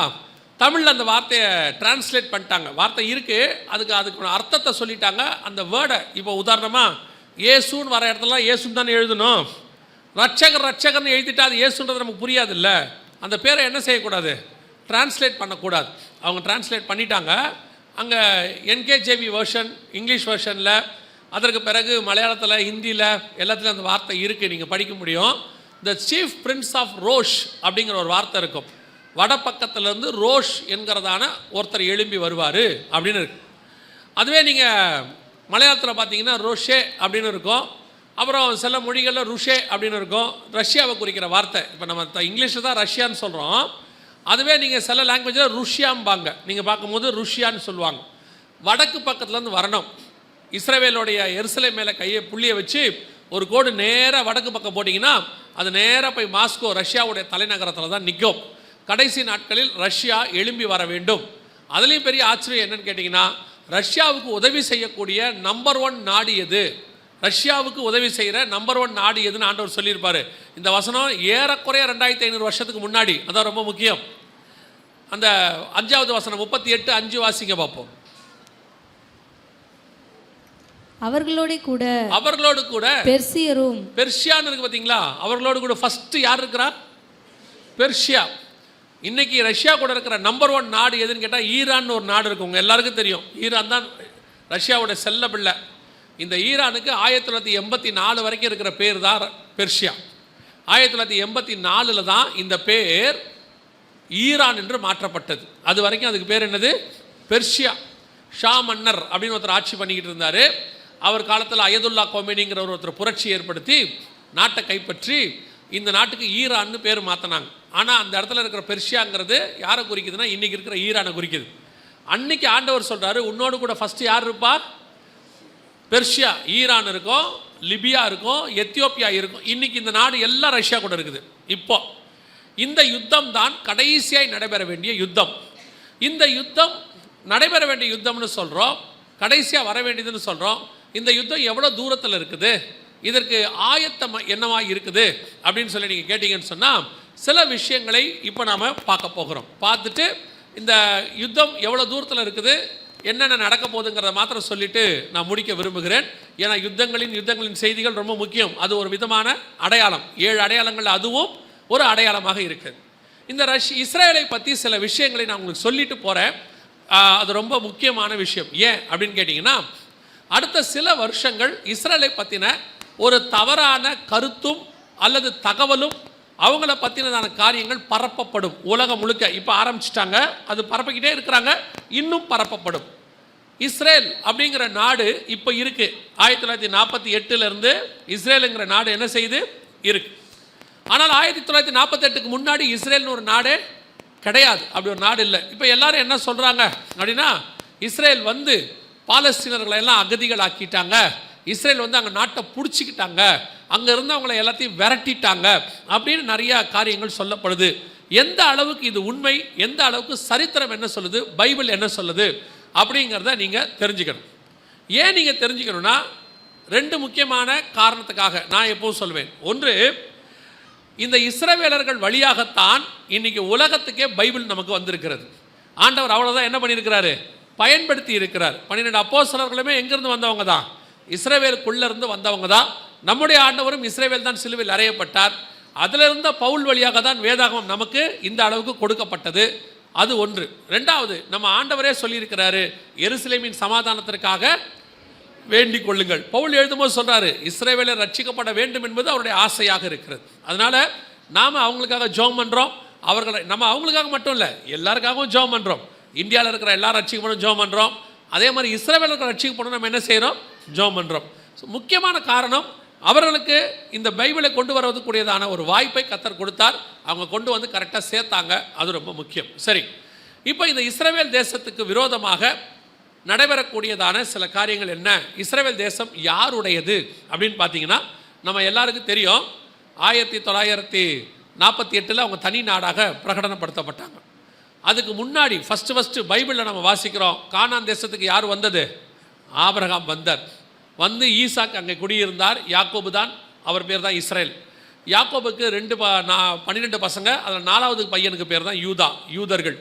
தமிழில் அந்த வார்த்தையை டிரான்ஸ்லேட் பண்ணிட்டாங்க. வார்த்தை இருக்குது, அதுக்கு அர்த்தத்தை சொல்லிட்டாங்க. அந்த வேர்டை இப்போ உதாரணமாக இயேசுன்னு வர இடத்துலலாம் இயேசுன்னு தானே எழுதணும். ரட்சகர்னு எழுதிட்டா அது இயேசுன்றது நமக்கு புரியாது இல்லை. அந்த பேரை என்ன செய்யக்கூடாது? டிரான்ஸ்லேட் பண்ணக்கூடாது. அவங்க டிரான்ஸ்லேட் பண்ணிட்டாங்க. அங்கே NKJV வெர்ஷன், இங்கிலீஷ் வெர்ஷனில், அதற்கு பிறகு மலையாளத்தில், ஹிந்தியில் எல்லாத்துலேயும் அந்த வார்த்தை இருக்குது, நீங்கள் படிக்க முடியும். த சீஃப் பிரின்ஸ் ஆஃப் ரோஷ் அப்படிங்கிற ஒரு வார்த்தை இருக்கும். வடப்பக்கத்திலேருந்து ரோஷ் என்கிறதான ஒருத்தர் எழும்பி வருவார் அப்படின்னு இருக்கு. அதுவே நீங்கள் மலையாளத்தில் பார்த்தீங்கன்னா ரோஷே அப்படின்னு இருக்கும். அப்புறம் சில மொழிகளில் ருஷே அப்படின்னு இருக்கும். ரஷ்யாவை குறிக்கிற வார்த்தை. இப்போ நம்ம இங்கிலீஷில் தான் ரஷ்யான்னு சொல்கிறோம். அதுவே நீங்கள் சில லாங்குவேஜில் ருஷ்யாம்பாங்க. நீங்கள் பார்க்கும்போது ருஷ்யான்னு சொல்லுவாங்க. வடக்கு பக்கத்துலேருந்து வரணும். இஸ்ரவேலோடைய எருசலேம் மேலே புள்ளியை வச்சு ஒரு கோடு நேராக வடக்கு பக்கம் போட்டிங்கன்னா அது நேராக போய் மாஸ்கோ, ரஷ்யாவுடைய தலைநகரத்தில் தான் நிற்கும். கடைசி நாட்களில் ரஷ்யா எழும்பி வர வேண்டும். அதுலேயும் பெரிய ஆச்சரியம் என்னன்னு கேட்டிங்கன்னா ரஷ்யாவுக்கு உதவி செய்யக்கூடிய நம்பர் 1 நாடு எது? ரஷ்யாவுக்கு உதவி செய்கிற நம்பர் 1 நாடு எதுன்னு ஆண்டவர் சொல்லியிருப்பார். இந்த வசனம் ஏறக்குறைய 2500 வருஷத்துக்கு முன்னாடி. அதான் ரொம்ப முக்கியம். அந்த 5வது வசனம் 38:5 வாசிங்க பார்ப்போம். அவர்களோடு கூட பெர்சியான்னு இருக்கு பார்த்தீங்களா? அவர்களோடு கூட ஃபர்ஸ்ட் யார் இருக்கிறா? பெர்ஷியா. இன்னைக்கு ரஷ்யா கூட இருக்கிற நம்பர் 1 நாடு எதுன்னு கேட்டால் ஈரான் ஒரு நாடு இருக்கு. உங்க எல்லாருக்கும் தெரியும். ஈரான் தான் ரஷ்யாவோட செல்ல பிள்ளை. இந்த ஈரானுக்கு 1984 வரைக்கும் இருக்கிற பேர் தான் பெர்ஷியா. 1984 தான் இந்த பேர் ஈரான் என்று மாற்றப்பட்டது. அது வரைக்கும் அதுக்கு பேர் என்னது? பெர்ஷியா. ஷா மன்னர் அப்படின்னு ஒருத்தர் ஆட்சி பண்ணிக்கிட்டு இருந்தார். அவர் காலத்தில் அயதுல்லா கொமேனிங்கிற ஒருத்தர் புரட்சி ஏற்படுத்தி நாட்டை கைப்பற்றி இந்த நாட்டுக்கு ஈரான்னு பேர் மாற்றினாங்க. ஆனால் அந்த இடத்துல இருக்கிற பெர்ஷியாங்கிறது யாரை குறிக்குதுன்னா இன்றைக்கி இருக்கிற ஈரானை குறிக்குது. அன்னைக்கு ஆண்டவர் சொல்கிறாரு, உன்னோடு கூட ஃபஸ்ட்டு யார் இருப்பா? பெர்ஷியா. ஈரான் இருக்கும், லிபியா இருக்கும், எத்தியோப்பியா இருக்கும். இன்றைக்கி இந்த நாடு எல்லாம் ரஷ்யா கூட இருக்குது. இப்போ இந்த யுத்தம் தான் கடைசியாய் நடைபெற வேண்டிய யுத்தம். இந்த யுத்தம் நடைபெற வேண்டிய யுத்தம்னு சொல்கிறோம், கடைசியாக வர வேண்டியதுன்னு சொல்கிறோம். இந்த யுத்தம் எவ்வளோ தூரத்தில் இருக்குது, இதற்கு ஆயத்தம் என்னவா இருக்குது அப்படின்னு சொல்லி நீங்கள் கேட்டிங்கன்னு சொன்னால் சில விஷயங்களை இப்போ நாம் பார்க்க போகிறோம். பார்த்துட்டு இந்த யுத்தம் எவ்வளோ தூரத்தில் இருக்குது, என்னென்ன நடக்க போகுதுங்கிறத மாத்திரம் சொல்லிவிட்டு நான் முடிக்க விரும்புகிறேன். ஏன்னா யுத்தங்களின் செய்திகள் ரொம்ப முக்கியம். அது ஒரு விதமான அடையாளம். 7 அடையாளங்கள் அதுவும் ஒரு அடையாளமாக இருக்குது. இந்த இஸ்ரேலை பற்றி சில விஷயங்களை நான் உங்களுக்கு சொல்லிட்டு போகிறேன். அது ரொம்ப முக்கியமான விஷயம். ஏன் அப்படின்னு கேட்டிங்கன்னா, அடுத்த சில வருஷங்கள் இஸ்ரேலை பற்றின ஒரு தவறான கருத்தும் அல்லது தகவலும் அவங்கள பற்றினதான காரியங்கள் பரப்பப்படும். உலகம் முழுக்க இப்போ ஆரம்பிச்சிட்டாங்க, அது பரப்பிக்கிட்டே இருக்கிறாங்க, இன்னும் பரப்பப்படும். இஸ்ரேல் அப்படிங்கிற நாடு இப்போ இருக்குது. 1948 இஸ்ரேலுங்கிற நாடு என்ன செய்யுது இருக்கு. ஆனால் 1948க்கு முன்னாடி இஸ்ரேல்னு ஒரு நாடே கிடையாது. அப்படி ஒரு நாடு இல்லை. இப்போ எல்லாரும் என்ன சொல்கிறாங்க அப்படின்னா, இஸ்ரேல் வந்து பாலஸ்தீனர்களை எல்லாம் அகதிகள் ஆக்கிட்டாங்க, இஸ்ரேல் வந்து அங்கே நாட்டை பிடிச்சிக்கிட்டாங்க, அங்கே இருந்து அவங்கள எல்லாத்தையும் விரட்டிட்டாங்க அப்படின்னு நிறையா காரியங்கள் சொல்லப்படுது. எந்த அளவுக்கு இது உண்மை, எந்த அளவுக்கு சரித்திரம் என்ன சொல்லுது, பைபிள் என்ன சொல்லுது அப்படிங்கிறத நீங்கள் தெரிஞ்சுக்கணும். ஏன் நீங்கள் தெரிஞ்சுக்கணும்னா, 2 முக்கியமான காரணத்துக்காக நான் எப்பவும் சொல்வேன். ஒன்று, இந்த இஸ்ரவேலர்கள் வழியாகத்தான் இன்னைக்கு உலகத்துக்கே பைபிள் நமக்கு வந்திருக்கிறது. ஆண்டவர் அவ்வளோதான் என்ன பண்ணியிருக்கிறாரு, பயன்படுத்தி இருக்கிறார். 12 அப்போஸ்தலர்களுமே எங்கேருந்து வந்தவங்க தான், இஸ்ரவேலுக்குள்ளேருந்து வந்தவங்க தான். நம்முடைய ஆண்டவரும் இஸ்ரவேல் தான் சிலுவையில் அறையப்பட்டார். அதில் இருந்த பவுல் வழியாக தான் வேதாகமம் நமக்கு இந்த அளவுக்கு கொடுக்கப்பட்டது. அது ஒன்று. 2வது, நம்ம ஆண்டவரே சொல்லியிருக்கிறாரு, எருசலேமின் சமாதானத்திற்காக வேண்டிக் கொள்ளுங்கள். பவுல் எழுதும்போது சொல்கிறாரு, இஸ்ரவேலர் ரட்சிக்கப்பட வேண்டும் என்பது அவருடைய ஆசையாக இருக்கிறது. அதனால் நாம் அவங்களுக்காக ஜெபம் பண்ணுறோம். நம்ம அவங்களுக்காக மட்டும் இல்லை, எல்லாருக்காகவும் ஜெபம் பண்ணுறோம். இந்தியாவில் இருக்கிற எல்லாரும் ரட்சிக்கப்படும் ஜெபம் பண்ணுறோம். அதே மாதிரி இஸ்ரவேலர்கள் ரட்சிக்கப்படும் நம்ம என்ன செய்கிறோம், ஜெபம் பண்ணுறோம். முக்கியமான காரணம், அவர்களுக்கு இந்த பைபிளை கொண்டு வருவதற்குரியதான ஒரு வாய்ப்பை கர்த்தர் கொடுத்தார். அவங்க கொண்டு வந்து கரெக்டாக சேர்த்தாங்க. அது ரொம்ப முக்கியம். சரி, இப்போ இந்த இஸ்ரவேல் தேசத்துக்கு விரோதமாக நடைபெறக்கூடியதான சில காரியங்கள் என்ன, இஸ்ரவேல் தேசம் யாருடையது அப்படின்னு பார்த்தீங்கன்னா, நம்ம எல்லாருக்கும் தெரியும், 1948 அவங்க தனி நாடாக பிரகடனப்படுத்தப்பட்டாங்க. அதுக்கு முன்னாடி ஃபஸ்ட்டு பைபிளில் நம்ம வாசிக்கிறோம், கானான் தேசத்துக்கு யார் வந்தது, ஆபிரகாம் வந்தார். வந்து ஈசாக்கு அங்கே குடியிருந்தார். யாக்கோபு தான் அவர் பேர் தான் இஸ்ரேல். யாக்கோபுக்கு 12 பசங்க, அதில் 4வது பையனுக்கு பேர் தான் யூதர்கள்.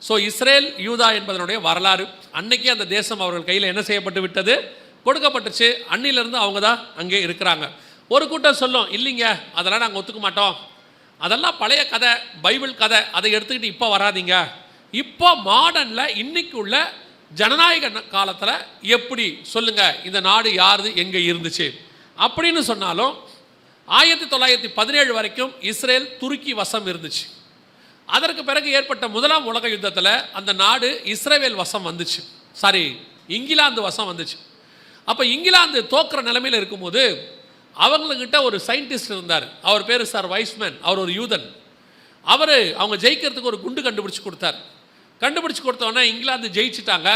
ஸோ இஸ்ரேல் யூதா என்பதனுடைய வரலாறு. அன்னைக்கே அந்த தேசம் அவர்கள் கையில் என்ன செய்யப்பட்டு விட்டது, கொடுக்கப்பட்டுச்சு. அன்னிலிருந்து அவங்க தான் அங்கே இருக்கிறாங்க. ஒரு கூட்டம் சொல்லும், இல்லைங்க அதெல்லாம் நாங்கள் ஒத்துக்க மாட்டோம், அதெல்லாம் பழைய கதை, பைபிள் கதை, அதை எடுத்துக்கிட்டு இப்போ வராதிங்க. இப்போ மாடர்னில் இன்னைக்கு உள்ள ஜனநாயக காலத்தில் எப்படி சொல்லுங்கள், இந்த நாடு யாரு எங்கே இருந்துச்சு அப்படின்னு சொன்னாலும் 1917 வரைக்கும் இஸ்ரேல் துருக்கி வசம் இருந்துச்சு. அதற்கு பிறகு ஏற்பட்ட முதலாம் உலக யுத்தத்தில் அந்த நாடு இஸ்ரேல் வசம் வந்துச்சு, இங்கிலாந்து வசம் வந்துச்சு. அப்போ இங்கிலாந்து தோக்குற நிலைமையில் இருக்கும்போது அவங்கக்கிட்ட ஒரு சயின்டிஸ்ட் இருந்தார். அவர் பேர் சார் வைஸ்மேன். அவர் ஒரு யூதன். அவங்க ஜெயிக்கிறதுக்கு ஒரு குண்டு கண்டுபிடிச்சி கொடுத்தோன்னே இங்கிலாந்து ஜெயிச்சிட்டாங்க.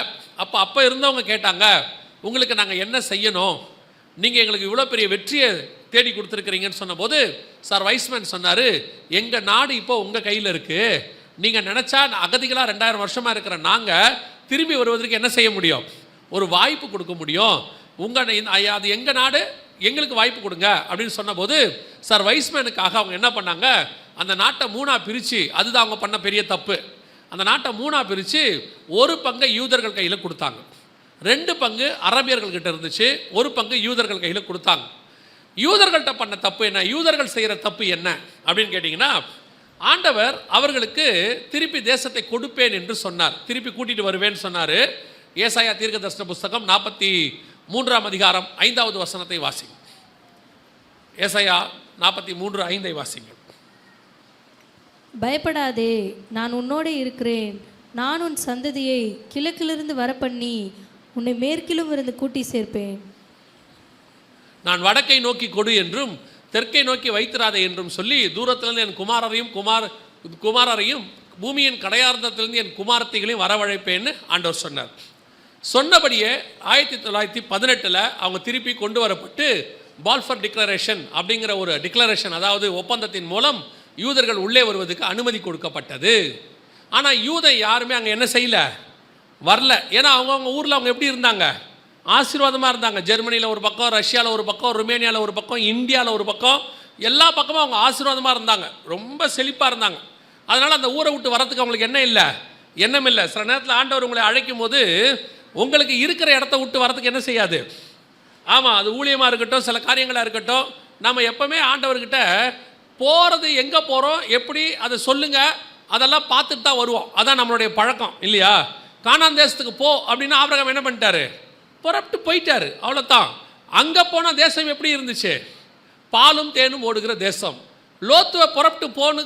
அப்போ இருந்தவங்க கேட்டாங்க, உங்களுக்கு நாங்கள் என்ன செய்யணும், நீங்கள் எங்களுக்கு இவ்வளோ பெரிய வெற்றியை தேடி கொடுத்துருக்குறீங்கன்னு சொன்னபோது சார் வைஸ்மேன் சொன்னார், எங்கள் நாடு இப்போ உங்கள் கையில் இருக்குது, நீங்கள் நினச்சா அகதிகளாக 2000 வருஷமாக இருக்கிற நாங்கள் திரும்பி வருவதற்கு என்ன செய்ய முடியும், ஒரு வாய்ப்பு கொடுக்க முடியும். அது எங்கள் நாடு, எங்களுக்கு வாய்ப்பு கொடுங்க அப்படின்னு சொன்னபோது சார் வைஸ்மேனுக்காக அவங்க என்ன பண்ணாங்க, அந்த நாட்டை 3ஆக பிரித்து, அதுதான் அவங்க பண்ண பெரிய தப்பு, அந்த நாட்டை 3ஆக பிரித்து 1 பங்கை யூதர்கள் கையில் கொடுத்தாங்க, 2 பங்கு அரபியர்கள்கிட்ட இருந்துச்சு, 1 பங்கு யூதர்கள் கையில் கொடுத்தாங்க. யூதர்கள்ட்ட பண்ண தப்பு என்ன, யூதர்கள் செய்கிற தப்பு என்ன அப்படின்னு கேட்டிங்கன்னா, ஆண்டவர் அவர்களுக்கு திருப்பி தேசத்தை கொடுப்பேன் என்று சொன்னார், திருப்பி கூட்டிகிட்டு வருவேன்னு சொன்னார். ஏசாயா தீர்க்கதரிசன புஸ்தகம் 43ஆம் அதிகாரம் 5வது வசனத்தை வாசிங்க. ஏசாயா 43:5 வாசிங்க. பயப்படாதே, நான் உன்னோடு இருக்கிறேன், நான் உன் சந்ததியை கிழக்கிலிருந்து வரப்பண்ணி உன்னை மேற்கிலும் இருந்து கூட்டி சேர்ப்பேன். நான் வடக்கை நோக்கி கொடு என்றும் தெற்கை நோக்கி வைத்திராதே என்றும் சொல்லி, தூரத்திலிருந்து என் குமாரரையும் பூமியின் கடையார்ந்தத்திலிருந்து என் குமாரத்திகளையும் வரவழைப்பேன்னு ஆண்டவர் சொன்னார். சொன்னபடியே 1918 அவங்க திருப்பி கொண்டு வரப்பட்டு பால்ஃபர் டிக்ளரேஷன் அப்படிங்கிற ஒரு டிக்ளரேஷன், அதாவது ஒப்பந்தத்தின் மூலம் யூதர்கள் உள்ளே வருவதற்கு அனுமதி கொடுக்கப்பட்டது. ஆனால் யூதை யாருமே அங்கே என்ன செய்யலை, வரல. ஏன்னா அவங்கவுங்க ஊரில் அவங்க எப்படி இருந்தாங்க, ஆசீர்வாதமாக இருந்தாங்க. ஜெர்மனியில் ஒரு பக்கம், ரஷ்யாவில் ஒரு பக்கம், ருமேனியாவில் ஒரு பக்கம், இந்தியாவில் ஒரு பக்கம், எல்லா பக்கமும் அவங்க ஆசீர்வாதமாக இருந்தாங்க, ரொம்ப செழிப்பாக இருந்தாங்க. அதனால் அந்த ஊரை விட்டு வரத்துக்கு அவங்களுக்கு என்ன இல்லை, எண்ணம் இல்லை. சில நேரத்தில் ஆண்டவர் உங்களை அழைக்கும் போது உங்களுக்கு இருக்கிற இடத்த விட்டு வரத்துக்கு என்ன செய்யாது. ஆமாம், அது ஊழியமாக இருக்கட்டும், சில காரியங்களாக இருக்கட்டும், நம்ம எப்போவுமே ஆண்டவர்கிட்ட போகிறது, எங்கே போகிறோம், எப்படி, அதை சொல்லுங்கள், அதெல்லாம் பார்த்துட்டு தான் வருவோம். அதான் நம்மளுடைய பழக்கம் இல்லையா. கானான் தேசத்துக்கு போ அப்படின்னா ஆபிரகாம் என்ன பண்ணிட்டாரு, புறப்பட்டு போயிட்டாரு, அவ்வளோதான். அங்கே போன தேசம் எப்படி இருந்துச்சு, பாலும் தேனும் ஓடுகிற தேசம். லோத்துவை புறப்பட்டு போன்னு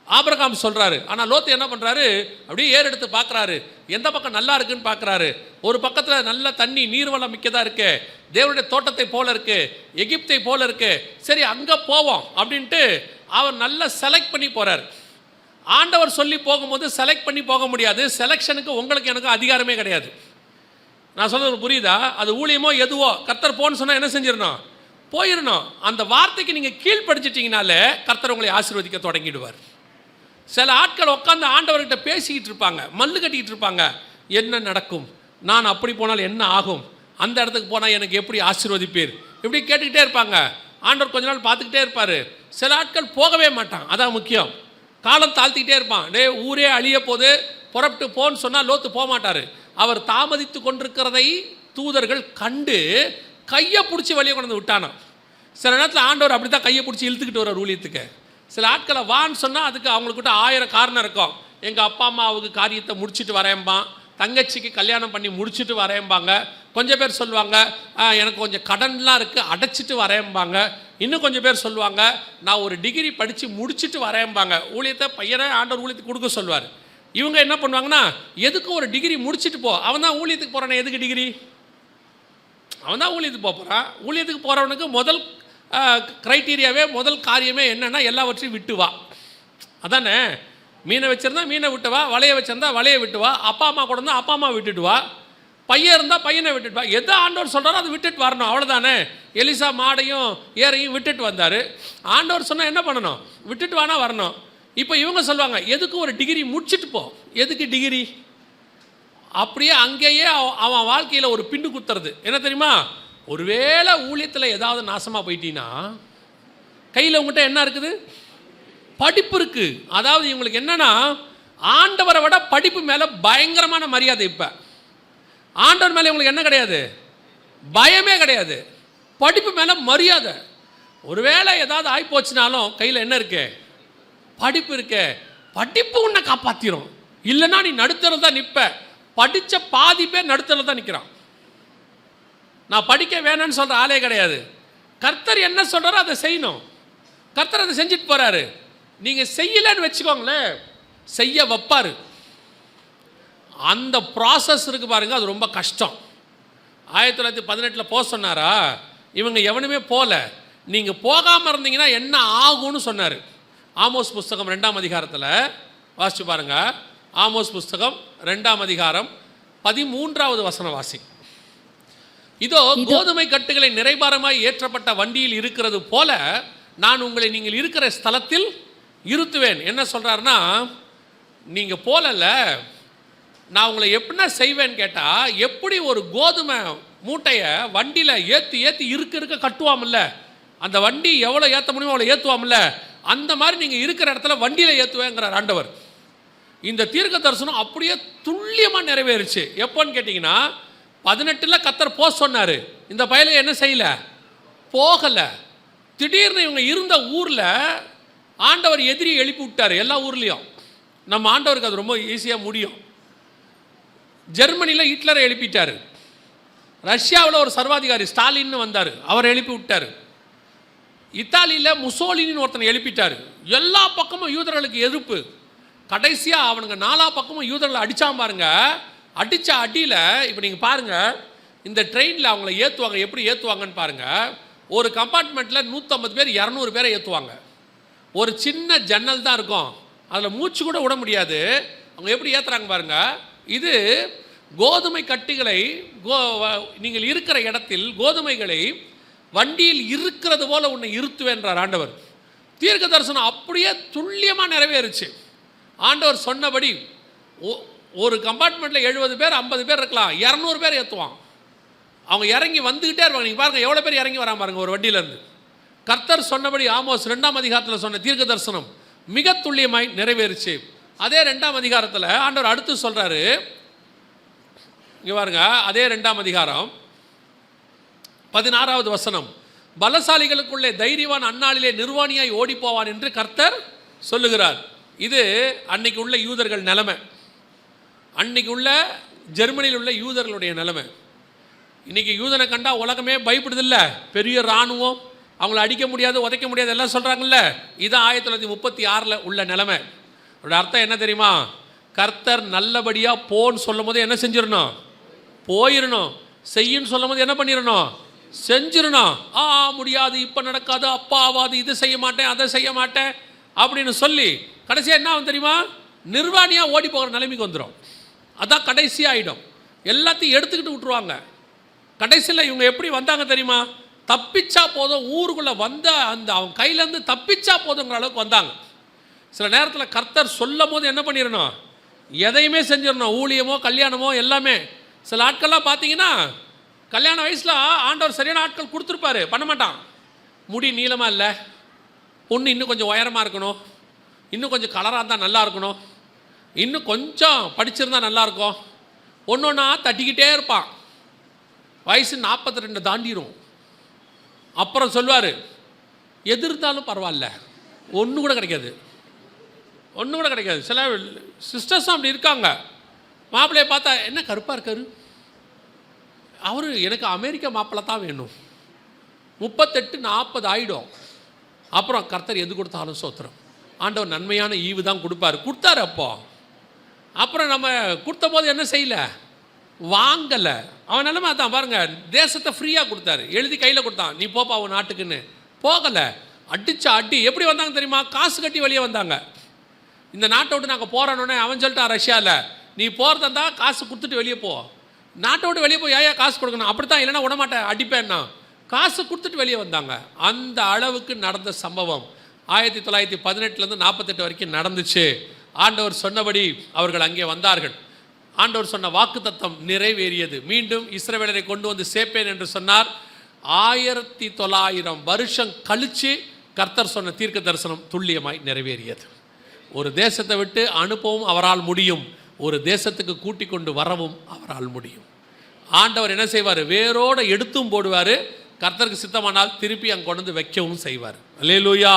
ஆபிரகாம் சொல்கிறாரு. ஆனால் லோத்து என்ன பண்ணுறாரு, அப்படியே ஏறெடுத்து பார்க்குறாரு, எந்த பக்கம் நல்லா இருக்குன்னு பார்க்குறாரு. ஒரு பக்கத்தில் நல்ல தண்ணி நீர்வளம் மிக்கதாக இருக்கு, தேவனுடைய தோட்டத்தை போல இருக்கு, எகிப்தை போல இருக்கு, சரி அங்கே போவோம் அப்படின்ட்டு அவர் நல்லா செலக்ட் பண்ணி போகிறார். ஆண்டவர் சொல்லி போகும்போது செலக்ட் பண்ணி போக முடியாது. செலெக்ஷனுக்கு உங்களுக்கு எனக்கு அதிகாரமே கிடையாது. நான் சொல்கிறது புரியுதா? அது ஊழியமோ எதுவோ, கர்த்தர் போன்னு சொன்னால் என்ன செஞ்சிடணும், போயிடணும். அந்த வார்த்தைக்கு நீங்கள் கீழ்படிச்சிட்டிங்கனாலே கர்த்தர் உங்களை ஆசீர்வதிக்க தொடங்கிடுவார். சில ஆட்கள் உட்காந்து ஆண்டவர்கிட்ட பேசிக்கிட்டு இருப்பாங்க, மல்லு கட்டிக்கிட்டு இருப்பாங்க, என்ன நடக்கும், நான் அப்படி போனால் என்ன ஆகும், அந்த இடத்துக்கு போனால் எனக்கு எப்படி ஆசீர்வதிப்பீர், இப்படி கேட்டுக்கிட்டே இருப்பாங்க. ஆண்டவர் கொஞ்ச நாள் பார்த்துக்கிட்டே இருப்பார். சில ஆட்கள் போகவே மாட்டான், அதான் முக்கியம். காலம் தாழ்த்திக்கிட்டே இருப்பான். டே ஊரே அழிய போது புறப்பட்டு போன்னு சொன்னால் லோத்து போக மாட்டார். அவர் தாமதித்து கொண்டிருக்கிறதை தூதர்கள் கண்டு கையை பிடிச்சி வழியை கொண்டு வந்து விட்டானா. சில நேரத்தில் ஆண்டவர் அப்படி தான் கையை பிடிச்சி இழுத்துக்கிட்டு வர்றார் ஊழியத்துக்கு. சில ஆட்களை வான்னு சொன்னால் அதுக்கு அவங்களுக்கிட்ட 1000 காரணம் இருக்கும். எங்கள் அப்பா அம்மாவுக்கு காரியத்தை முடிச்சுட்டு வரேன்பான், தங்கச்சிக்கு கல்யாணம் பண்ணி முடிச்சுட்டு வரேன்பாங்க, கொஞ்சம் பேர் சொல்லுவாங்க எனக்கு கொஞ்சம் கடன்லாம் இருக்குது அடைச்சிட்டு வரேன்பாங்க, இன்னும் கொஞ்சம் பேர் சொல்லுவாங்க நான் ஒரு டிகிரி படித்து முடிச்சுட்டு வரேன்பாங்க. ஊழியத்தை பையனை ஆண்டவர் ஊழியத்துக்கு கொடுக்க சொல்லுவார். இவங்க என்ன பண்ணுவாங்கன்னா, எதுக்கு ஒரு டிகிரி முடிச்சுட்டு போ, அவன் தான் ஊழியத்துக்கு போகிறானே, எதுக்கு டிகிரி, அவன் தான் ஊழியத்துக்கு போகிறான். ஊழியத்துக்கு போகிறவனுக்கு முதல் க்ரைட்டீரியாவே, முதல் காரியமே என்னென்னா எல்லாவற்றையும் விட்டு வா. அதானே, மீனை வச்சுருந்தா மீனை விட்டு வா, வலையை வச்சுருந்தா வலையை விட்டு வா, அப்பா அம்மா கூட இருந்தால் அப்பா அம்மா விட்டுட்டு வா, பையன் இருந்தால் பையனை விட்டுட்டு வா. எதை ஆண்டவர் சொல்கிறாரோ அதை விட்டுட்டு வரணும், அவ்வளோதானே. எலிசா மாடையும் ஏறையும் விட்டுட்டு வந்தார். ஆண்டவர் சொன்னால் என்ன பண்ணணும், விட்டுட்டு வானா வரணும். இப்போ இவங்க சொல்லுவாங்க எதுக்கு ஒரு டிகிரி முடிச்சுட்டு போ, எதுக்கு டிகிரி, அப்படியே அங்கேயே அவன் வாழ்க்கையில் ஒரு பிண்டு குத்துறது. என்ன தெரியுமா, ஒருவேளை ஊழியத்தில் ஏதாவது நாசமாக போயிட்டீங்கன்னா கையில் உங்கள்கிட்ட என்ன இருக்குது, படிப்பு இருக்குது. அதாவது இவங்களுக்கு என்னென்னா, ஆண்டவரை விட படிப்பு மேலே பயங்கரமான மரியாதை. இப்போ ஆண்டவர் மேலே இவங்களுக்கு என்ன கிடையாது, பயமே கிடையாது, படிப்பு மேலே மரியாதை. ஒருவேளை ஏதாவது ஆகிப்போச்சுனாலும் கையில் என்ன இருக்கு, படிப்பு இருக்கு. படிப்பு உன்னை காப்பாற்றிடும், இல்லைன்னா நீ நடுத்தரம் தான் நிற்ப. படித்த பாதி பேர் நடுத்தரம் தான் நிற்கிறான். நான் படிக்க வேணும்னு சொல்கிற ஆளே கிடையாது. கர்த்தர் என்ன சொல்கிறாரோ அதை செய்யணும். கர்த்தர் அதை செஞ்சுட்டு போகிறாரு. நீங்கள் செய்யலைன்னு வச்சுக்கோங்களேன், செய்ய வைப்பார். அந்த ப்ராசஸ் இருக்குது பாருங்கள், அது ரொம்ப கஷ்டம். 1918 போக சொன்னாரா, இவங்க எவனுமே போகல. நீங்கள் போகாமல் இருந்தீங்கன்னா என்ன ஆகும்னு சொன்னார். ஆமோஸ் புஸ்தகம் 2ஆம் அதிகாரத்தில் வாசிச்சு பாருங்கள். ஆமோஸ் புஸ்தகம் 2ஆம் அதிகாரம் 13வது வசனம் வாசி. இதோ கோதுமை கட்டுகளை நிறைபாரமாய் ஏற்றப்பட்ட வண்டியில் இருக்கிறது போல நான் உங்களை நீங்கள் இருக்கிற ஸ்தலத்தில் இருத்துவேன். என்ன சொல்கிறாருன்னா, நீங்கள் போகல, நான் உங்களை எப்படின்னா செய்வேன்னு கேட்டால், எப்படி ஒரு கோதுமை மூட்டையை வண்டியில் ஏற்றி ஏற்றி இருக்க கட்டுவாமில்ல, அந்த வண்டி எவ்வளோ ஏற்ற முடியுமோ அவ்வளோ ஏற்றுவாமில்ல, அந்த மாதிரி நீங்கள் இருக்கிற இடத்துல வண்டியில் ஏற்றுவேங்கிறார் ஆண்டவர். இந்த தீர்க்க தரிசனம் அப்படியே துல்லியமாக நிறைவேறுச்சு. எப்போன்னு கேட்டிங்கன்னா, 18 கர்த்தர் போக சொன்னார். இந்த பயலுக்கு என்ன செய்யலை, போகலை. திடீர்னு இவங்க இருந்த ஊரில் ஆண்டவர் எதிரியை எழுப்பி விட்டார். எல்லா ஊர்லேயும் நம்ம ஆண்டவருக்கு அது ரொம்ப ஈஸியாக முடியும். ஜெர்மனியில் ஹிட்லரை எழுப்பிட்டார். ரஷ்யாவில் ஒரு சர்வாதிகாரி ஸ்டாலின்னு வந்தார், அவரை எழுப்பி விட்டார். இத்தாலியில் முசோலினின்னு ஒருத்தனை எழுப்பிட்டார். எல்லா பக்கமும் யூதர்களுக்கு எதிர்ப்பு. கடைசியாக அவனுங்க 4 பக்கமும் யூதர்களை அடித்தான் பாருங்க. அடித்த அடியில் இப்போ நீங்கள் பாருங்கள், இந்த ட்ரெயினில் அவங்கள ஏற்றுவாங்க, எப்படி ஏற்றுவாங்கன்னு பாருங்கள். ஒரு கம்பார்ட்மெண்ட்டில் 150 பேர் 200 பேரை ஏற்றுவாங்க. ஒரு சின்ன ஜன்னல் தான் இருக்கும், அதில் மூச்சு கூட விட முடியாது. அவங்க எப்படி ஏற்றுறாங்க பாருங்கள். இது கோதுமை கட்டுகளை நீங்கள் இருக்கிற இடத்தில் கோதுமைகளை வண்டியில் இருக்கிறது போல உன்னை இருத்துவேன்றார் ஆண்டவர். தீர்க்க தரிசனம் அப்படியே துல்லியமாக நிறைவேறுச்சு. ஆண்டவர் சொன்னபடி ஒரு கம்பார்ட்மெண்ட்டில் 70 பேர் 50 பேர் இருக்கலாம், 200 பேர் ஏற்றுவான். அவங்க இறங்கி வந்துக்கிட்டே இருப்பாங்க. நீங்கள் பாருங்கள் எவ்வளோ பேர் இறங்கி வராம பாருங்கள் ஒரு வண்டியிலேருந்து. கர்த்தர் சொன்னபடி ஆமோஸ் 2ஆம் அதிகாரத்தில் சொன்ன தீர்க்க தரிசனம் மிக துல்லியமாய் நிறைவேறுச்சு. அதே 2ஆம் அதிகாரத்தில் ஆண்டவர் அடுத்து சொல்கிறாரு, இங்கே பாருங்க, அதே 2ஆம் அதிகாரம் 16வது வசனம், பலசாலிகளுக்குள்ளே தைரியவான் அந்நாளிலே நிர்வாணியாய் ஓடி போவான் என்று கர்த்தர் சொல்லுகிறார். இது அன்னைக்கு உள்ள யூதர்கள் நிலைமை, அன்னைக்கு உள்ள ஜெர்மனியில் உள்ள யூதர்களுடைய நிலைமை. இன்றைக்கி யூதனை கண்டா உலகமே பயப்படுதில்ல, பெரிய இராணுவம், அவங்கள அடிக்க முடியாது உதைக்க முடியாது எல்லாம் சொல்கிறாங்கல்ல. இதான் 1936 உள்ள நிலைமை. அதோட அர்த்தம் என்ன தெரியுமா? கர்த்தர் நல்லபடியாக போன்னு சொல்லும் போது என்ன செஞ்சிடணும்? போயிடணும். செய்யுன்னு சொல்லும் போது என்ன பண்ணிடணும்? செஞ்சிடணும். முடியாது, இப்போ நடக்காது, அப்பா ஆவாது, இது செய்ய மாட்டேன், அதை செய்ய மாட்டேன் அப்படின்னு சொல்லி கடைசியாக என்ன ஆகும் தெரியுமா? நிர்வாணியாக ஓடி போகிற நிலைமைக்கு வந்துடும். அதான் கடைசியாக ஆகிடும். எல்லாத்தையும் எடுத்துக்கிட்டு விட்டுருவாங்க. கடைசியில் இவங்க எப்படி வந்தாங்க தெரியுமா? தப்பிச்சா போதும், ஊருக்குள்ளே வந்த அந்த அவங்க கையிலேருந்து தப்பிச்சா போதுங்கிற அளவுக்கு வந்தாங்க. சில நேரத்தில் கர்த்தர் சொல்லும் போது என்ன பண்ணிடணும்? எதையுமே செஞ்சிடணும். ஊழியமோ கல்யாணமோ எல்லாமே. சில ஆட்கள்லாம் பார்த்தீங்கன்னா கல்யாண வயசில் ஆண்டவர் சரியான ஆட்கள் கொடுத்துருப்பாரு, பண்ண மாட்டான். முடி நீளமாக இல்லை, பொண்ணு இன்னும் கொஞ்சம் உயரமாக இருக்கணும், இன்னும் கொஞ்சம் கலராக இருந்தால் நல்லா இருக்கணும், இன்னும் கொஞ்சம் படிச்சிருந்தா நல்லாயிருக்கும், ஒன்று ஒன்றா தட்டிக்கிட்டே இருப்பான். வயசு 42 தாண்டிடும். அப்புறம் சொல்லுவார், எதிர்த்தாலும் பரவாயில்ல, ஒன்று கூட கிடைக்காது, ஒன்று கூட கிடைக்காது. சில சிஸ்டர்ஸும் அப்படி இருக்காங்க. மாப்பிள்ளையை பார்த்தா என்ன கருப்பாக இருக்காரு, அவர் எனக்கு அமெரிக்கா மாப்பிள்ளை தான் வேணும். 38-40 ஆகிடும். அப்புறம் கர்த்தர் எது கொடுத்தாலும் சோத்திரம். ஆண்டவர் நன்மையான ஈவு தான் கொடுப்பார், கொடுத்தாரு. அப்புறம் நம்ம கொடுத்த போது என்ன செய்யலை? வாங்கலை. அவன் நிலைமை தான் பாருங்க. தேசத்தை ஃப்ரீயாக கொடுத்தாரு, எழுதி கையில் கொடுத்தான், நீ போப்பா அவன் நாட்டுக்குன்னு. போகலை, அடிச்சா அடி. எப்படி வந்தாங்க தெரியுமா? காசு கட்டி வெளியே வந்தாங்க. இந்த நாட்டை விட்டு நாங்கள் போகிறோன்னே அவன் சொல்லிட்டான் ரஷ்யாவில், நீ போகிறதா காசு கொடுத்துட்டு வெளியே போ. நாட்டை விட்டு வெளியே போய் ஏன் காசு கொடுக்கணும்? அப்படித்தான், இல்லைன்னா விடமாட்டேன், அடிப்பேன்னா. காசு கொடுத்துட்டு வெளியே வந்தாங்க. அந்த அளவுக்கு நடந்த சம்பவம் 1918 48 வரைக்கும் நடந்துச்சு. ஆண்டவர் சொன்னபடி அவர்கள் அங்கே வந்தார்கள். ஆண்டவர் சொன்ன வாக்குத்தத்தம் நிறைவேறியது. மீண்டும் இஸ்ரவேலரை கொண்டு வந்து சேர்ப்பேன் என்று சொன்னார். 1900 வருஷம் கழித்து கர்த்தர் சொன்ன தீர்க்க தரிசனம் துல்லியமாய் நிறைவேறியது. ஒரு தேசத்தை விட்டு அனுப்பவும் அவரால் முடியும், ஒரு தேசத்துக்கு கூட்டி கொண்டு வரவும் அவரால் முடியும். ஆண்டவர் என்ன செய்வார்? வேரோடு எடுத்தும் போடுவார். கர்த்தருக்கு சித்தமானால் திருப்பி அங்கே கொண்டு வந்து வைக்கவும் செய்வார். அல்லேலூயா.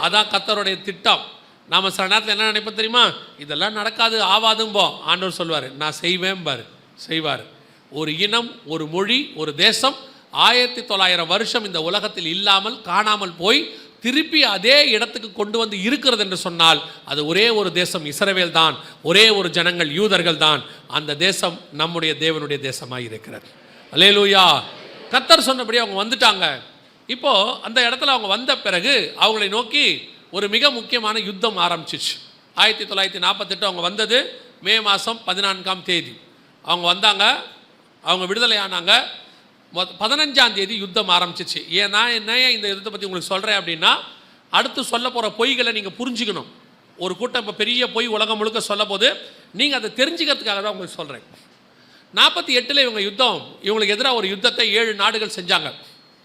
அதான் கர்த்தருடைய திட்டம். நாம் சில நேரத்தில் என்ன நினைப்போம் தெரியுமா? இதெல்லாம் நடக்காது, ஆவாதும்போ. ஆண்டவர் சொல்வார், நான் செய்வேன் பாரு, செய்வார். ஒரு இனம், ஒரு மொழி, ஒரு தேசம் 1900 வருஷம் இந்த உலகத்தில் இல்லாமல் காணாமல் போய் திருப்பி அதே இடத்துக்கு கொண்டு வந்து இருக்கிறது என்று சொன்னால் அது ஒரே ஒரு தேசம், இஸ்ரவேல் தான். ஒரே ஒரு ஜனங்கள், யூதர்கள் தான். அந்த தேசம் நம்முடைய தேவனுடைய தேசமாக இருக்கிறது. அல்லேலூயா. கர்த்தர் சொன்னபடி அவங்க வந்துட்டாங்க. இப்போது அந்த இடத்துல அவங்க வந்த பிறகு அவங்களை நோக்கி ஒரு மிக முக்கியமான யுத்தம் ஆரம்பிச்சிச்சு. 1948 அவங்க வந்தது மே மாதம் 14ஆம் தேதி அவங்க வந்தாங்க. அவங்க விடுதலை ஆனாங்க. 15ஆம் தேதி யுத்தம் ஆரம்பிச்சிச்சு. ஏன்னா என்ன இந்த யுத்தத்தை பற்றி உங்களுக்கு சொல்கிறேன் அப்படின்னா, அடுத்து சொல்ல போகிற பொய்களை நீங்கள் புரிஞ்சுக்கணும். ஒரு கூட்டம் இப்போ பெரிய பொய் உலகம் முழுக்க சொல்ல போது நீங்கள் அதை தெரிஞ்சுக்கிறதுக்காக தான் உங்களுக்கு சொல்கிறேன். 48 இவங்க யுத்தம், இவங்களுக்கு எதிராக ஒரு யுத்தத்தை 7 நாடுகள் செஞ்சாங்க.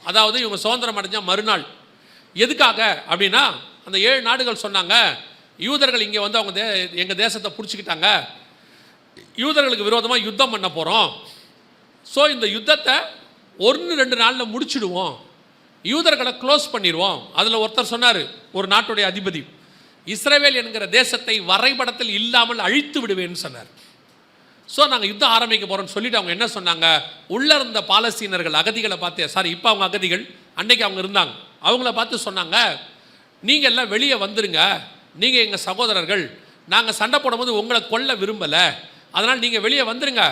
அதாவது இவங்க சுதந்திரம் அடைஞ்ச மறுநாள். எதுக்காக அப்படின்னா, அந்த 7 நாடுகள் சொன்னாங்க, யூதர்கள் இங்கே வந்து அவங்க எங்கள் தேசத்தை பிடிச்சிக்கிட்டாங்க, யூதர்களுக்கு விரோதமாக யுத்தம் பண்ண போகிறோம். ஸோ இந்த யுத்தத்தை 1-2 நாளில் முடிச்சுடுவோம், யூதர்களை க்ளோஸ் பண்ணிடுவோம். அதில் ஒருத்தர் சொன்னார், ஒரு நாட்டுடைய அதிபதி, இஸ்ரவேல் என்கிற தேசத்தை வரைபடத்தில் இல்லாமல் அழித்து விடுவேன்னு சொன்னார். ஸோ நாங்கள் யுத்தம் ஆரம்பிக்க போகிறோம்னு சொல்லிட்டு அவங்க என்ன சொன்னாங்க, உள்ளே இருந்த பாலஸ்தீனர்கள் அகதிகளை பார்த்து, சாரி இப்போ அவங்க அகதிகள், அன்னைக்கு அவங்க இருந்தாங்க, அவங்கள பார்த்து சொன்னாங்க, நீங்கள் எல்லாம் வெளியே வந்துருங்க, நீங்கள் எங்கள் சகோதரர்கள், நாங்கள் சண்டை போடும்போது உங்களை கொல்ல விரும்பலை, அதனால் நீங்கள் வெளியே வந்துருங்க,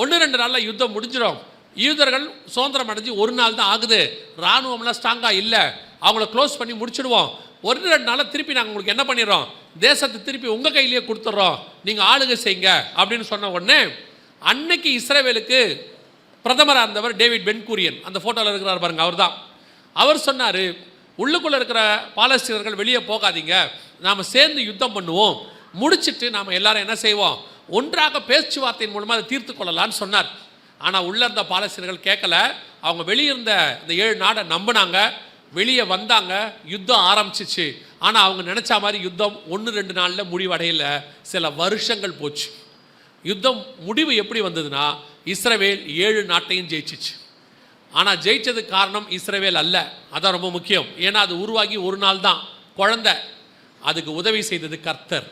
1-2 நாளில் யுத்தம் முடிஞ்சிடும், யூதர்கள் சுதந்திரம் அடைஞ்சு 1 நாள் தான் ஆகுது, இராணுவம்லாம் ஸ்ட்ராங்காக இல்லை, அவங்கள க்ளோஸ் பண்ணி முடிச்சிடுவோம், 1-2 நாளில் திருப்பி நாங்கள் உங்களுக்கு என்ன பண்ணிடுறோம், தேசத்தை திருப்பி உங்கள் கையிலேயே கொடுத்துட்றோம், நீங்கள் ஆளுகை செய்யுங்க அப்படின்னு சொன்ன உடனே அன்னைக்கு இஸ்ரவேலுக்கு பிரதமராக இருந்தவர் டேவிட் பென் கூரியன், அந்த ஃபோட்டோவில் இருக்கிறார் பாருங்க, அவர் தான். அவர் சொன்னார், உள்ளுக்குள்ளே இருக்கிற பாலஸ்தீனர்கள் வெளியே போகாதீங்க, நாம் சேர்ந்து யுத்தம் பண்ணுவோம், முடிச்சுட்டு நாம் எல்லாரும் என்ன செய்வோம், ஒன்றாக பேச்சுவார்த்தையின் மூலமாக அதை தீர்த்து கொள்ளலான்னு சொன்னார். ஆனால் உள்ளே இருந்த பாலஸ்தீனர்கள் கேட்கல. அவங்க வெளியிருந்த இந்த 7 நாடை நம்பினாங்க. வெளியே வந்தாங்க, யுத்தம் ஆரம்பிச்சிச்சு. ஆனால் அவங்க நினச்ச மாதிரி யுத்தம் 1-2 நாளில் முடிவடையல, சில வருஷங்கள் போச்சு. யுத்தம் முடிவு எப்படி வந்ததுன்னா, இஸ்ரவேல் 7 நாட்டையும் ஜெயிச்சிச்சு. ஆனால் ஜெயிச்சதுக்கு காரணம் இஸ்ரவேல் அல்ல, அதான் ரொம்ப முக்கியம். ஏன்னா அது உருவாகி 1 நாள் தான் குழந்தை. அதுக்கு உதவி செய்தது கர்த்தர்.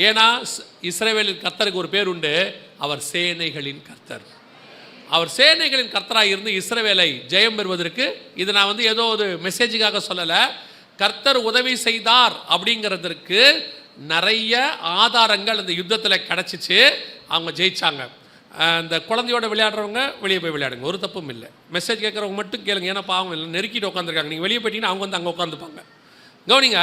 ஏன்னா இஸ்ரவேலின் கர்த்தருக்கு ஒரு பேர் உண்டு, அவர் சேனைகளின் கர்த்தர். அவர் சேனைகளின் கர்த்தராக இருந்து இஸ்ரவேலை ஜெயம் பெறுவதற்கு, இது நான் ஏதோ ஒரு மெசேஜுக்காக சொல்லலை, கர்த்தர் உதவி செய்தார் அப்படிங்கிறதுக்கு நிறைய ஆதாரங்கள் அந்த யுத்தத்தில் கிடச்சிச்சு. அவங்க ஜெயிச்சாங்க. இந்த குழந்தையோட விளையாடுறவங்க வெளியே போய் விளையாடுங்க, ஒரு தப்பும் இல்லை. மெசேஜ் கேட்குறவங்க மட்டும் கேளுங்க, ஏன்னா பாவம் இல்லை, நெருக்கிட்டு உட்காந்துருக்காங்க. நீங்கள் வெளியே போயிட்டீங்கன்னா அவங்க அங்கே உட்காந்துப்பாங்க. கவனிங்க,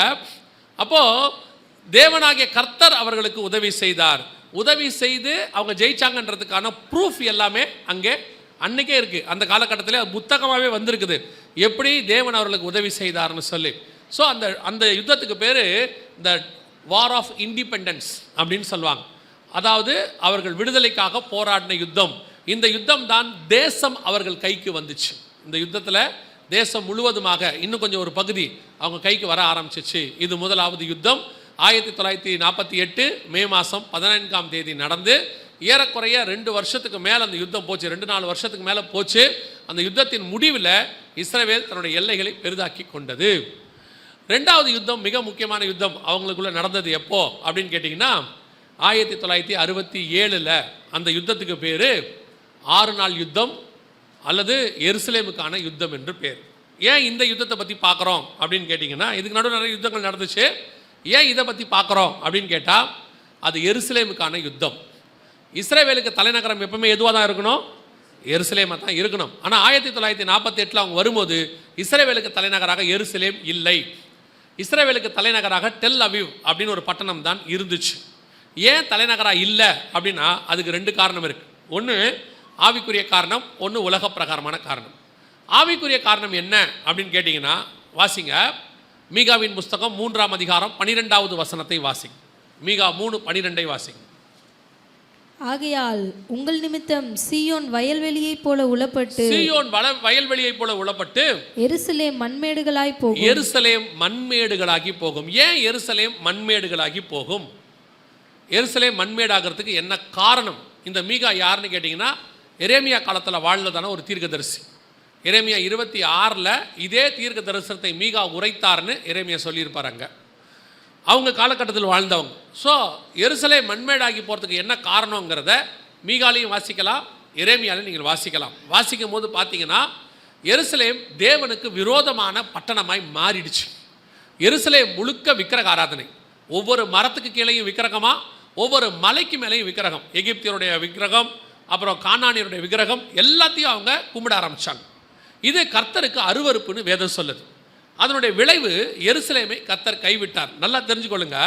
அப்போது தேவனாகிய கர்த்தர் அவர்களுக்கு உதவி செய்தார். உதவி செய்து அவங்க ஜெயிச்சாங்கன்றதுக்கான ப்ரூஃப் எல்லாமே அங்கே அன்னைக்கே இருக்குது. அந்த காலகட்டத்தில் அது புத்தகமாகவே வந்திருக்குது, எப்படி தேவன் அவர்களுக்கு உதவி செய்தார்னு சொல்லி. ஸோ அந்த யுத்தத்துக்கு பேர் இந்த வார் ஆஃப் இண்டிபெண்டன்ஸ் அப்படின்னு சொல்லுவாங்க. அதாவது அவர்கள் விடுதலைக்காக போராடின யுத்தம். இந்த யுத்தம் தான் தேசம் அவர்கள் கைக்கு வந்துச்சு. இந்த யுத்தத்தில் தேசம் முழுவதுமாக இன்னும் கொஞ்சம் ஒரு பகுதி அவங்க கைக்கு வர ஆரம்பிச்சிச்சு. இது முதலாவது யுத்தம் 1948 மே மாதம் 14ஆம் தேதி நடந்து ஏறக்குறைய 2 வருஷத்துக்கு மேலே அந்த யுத்தம் போச்சு. 2-4 வருஷத்துக்கு மேலே போச்சு. அந்த யுத்தத்தின் முடிவில் இஸ்ரவேல் தன்னுடைய எல்லைகளை பெரிதாக்கி கொண்டது. 2வது யுத்தம் மிக முக்கியமான யுத்தம் அவங்களுக்குள்ள நடந்தது எப்போ அப்படின்னு கேட்டிங்கன்னா, 1967 அந்த யுத்தத்துக்கு பேர் 6 நாள் யுத்தம் அல்லது எருசலேமுக்கான யுத்தம் என்று பேர். ஏன் இந்த யுத்தத்தை பற்றி பார்க்குறோம் அப்படின்னு கேட்டிங்கன்னா, இதுக்கு நடுவில் நிறைய யுத்தங்கள் நடந்துச்சு. ஏன் இதை பற்றி பார்க்குறோம் அப்படின்னு கேட்டால், அது எருசலேமுக்கான யுத்தம். இஸ்ரவேலுக்கு தலைநகரம் எப்பவுமே எதுவாக தான் இருக்கணும், எருசலேமாக தான் இருக்கணும். ஆனால் 1948 அவங்க வரும்போது இஸ்ரவேலுக்கு தலைநகராக எருசலேம் இல்லை. இஸ்ரவேலுக்கு தலைநகராக டெல் அவிவ் அப்படின்னு ஒரு பட்டணம் தான் இருந்துச்சு. ஏன் தலைநகராக இல்லை அப்படின்னா, அதுக்கு 2 காரணம் இருக்குது. ஒன்று ஆவிக்குரிய காரணம், ஒன்று உலக பிரகாரமான காரணம். ஆவிக்குரிய காரணம் என்ன அப்படின்னு கேட்டிங்கன்னா, வாசிங்க மீகாவின் புஸ்தகம் 3ஆம் அதிகாரம் 12வது வசனத்தை வாசிங்க. மீகா 3:12 வாசிங்க. ஆகையால் உங்கள் நிமித்தம் சீயோன் வயல்வெளியைப் போல உளப்பட்டு, சீயோன் வயல்வெளியைப் போல உளப்பட்டு எருசலேம் மண்மேடுகளாய் போகும். எருசலேம் மண்மேடுகளாகி போகும். ஏன் எருசலேம் மண்மேடுகளாகி போகும்? எருசலேம் மண்மேடாகிறதுக்கு என்ன காரணம்? இந்த மீகா யாருன்னு கேட்டிங்கன்னா, எரேமியா காலத்தில் வாழ்ந்ததான ஒரு தீர்க்கதரிசி. எரேமியா 26 இதே தீர்க்க தரிசனத்தை மீகா உரைத்தார்னு எரேமியா சொல்லியிருப்பாருங்க. அவங்க காலகட்டத்தில் வாழ்ந்தவங்க. ஸோ எருசலேம் மண்மேடாகி போகிறதுக்கு என்ன காரணங்கிறத மீகாலையும் வாசிக்கலாம், எரேமியாலையும் நீங்கள் வாசிக்கலாம். வாசிக்கும் போது பார்த்தீங்கன்னா, எருசலேம் தேவனுக்கு விரோதமான பட்டணமாய் மாறிடுச்சு. எருசலேம் முழுக்க விக்கிரக ஆராதனை. ஒவ்வொரு மரத்துக்கு கீழேயும் விக்கிரகமா, ஒவ்வொரு மலைக்கு மேலேயும் விக்கிரகம். எகிப்தியருடைய விக்கிரகம், அப்புறம் கானானியருடைய விக்கிரகம், எல்லாத்தையும் அவங்க கும்பிட ஆரம்பித்தாங்க. இது கர்த்தருக்கு அருவருப்புன்னு வேதம் சொல்லுது. அதனுடைய விளைவு எருசலேமை கர்த்தர் கைவிட்டார். நல்லா தெரிஞ்சுக்கொள்ளுங்க,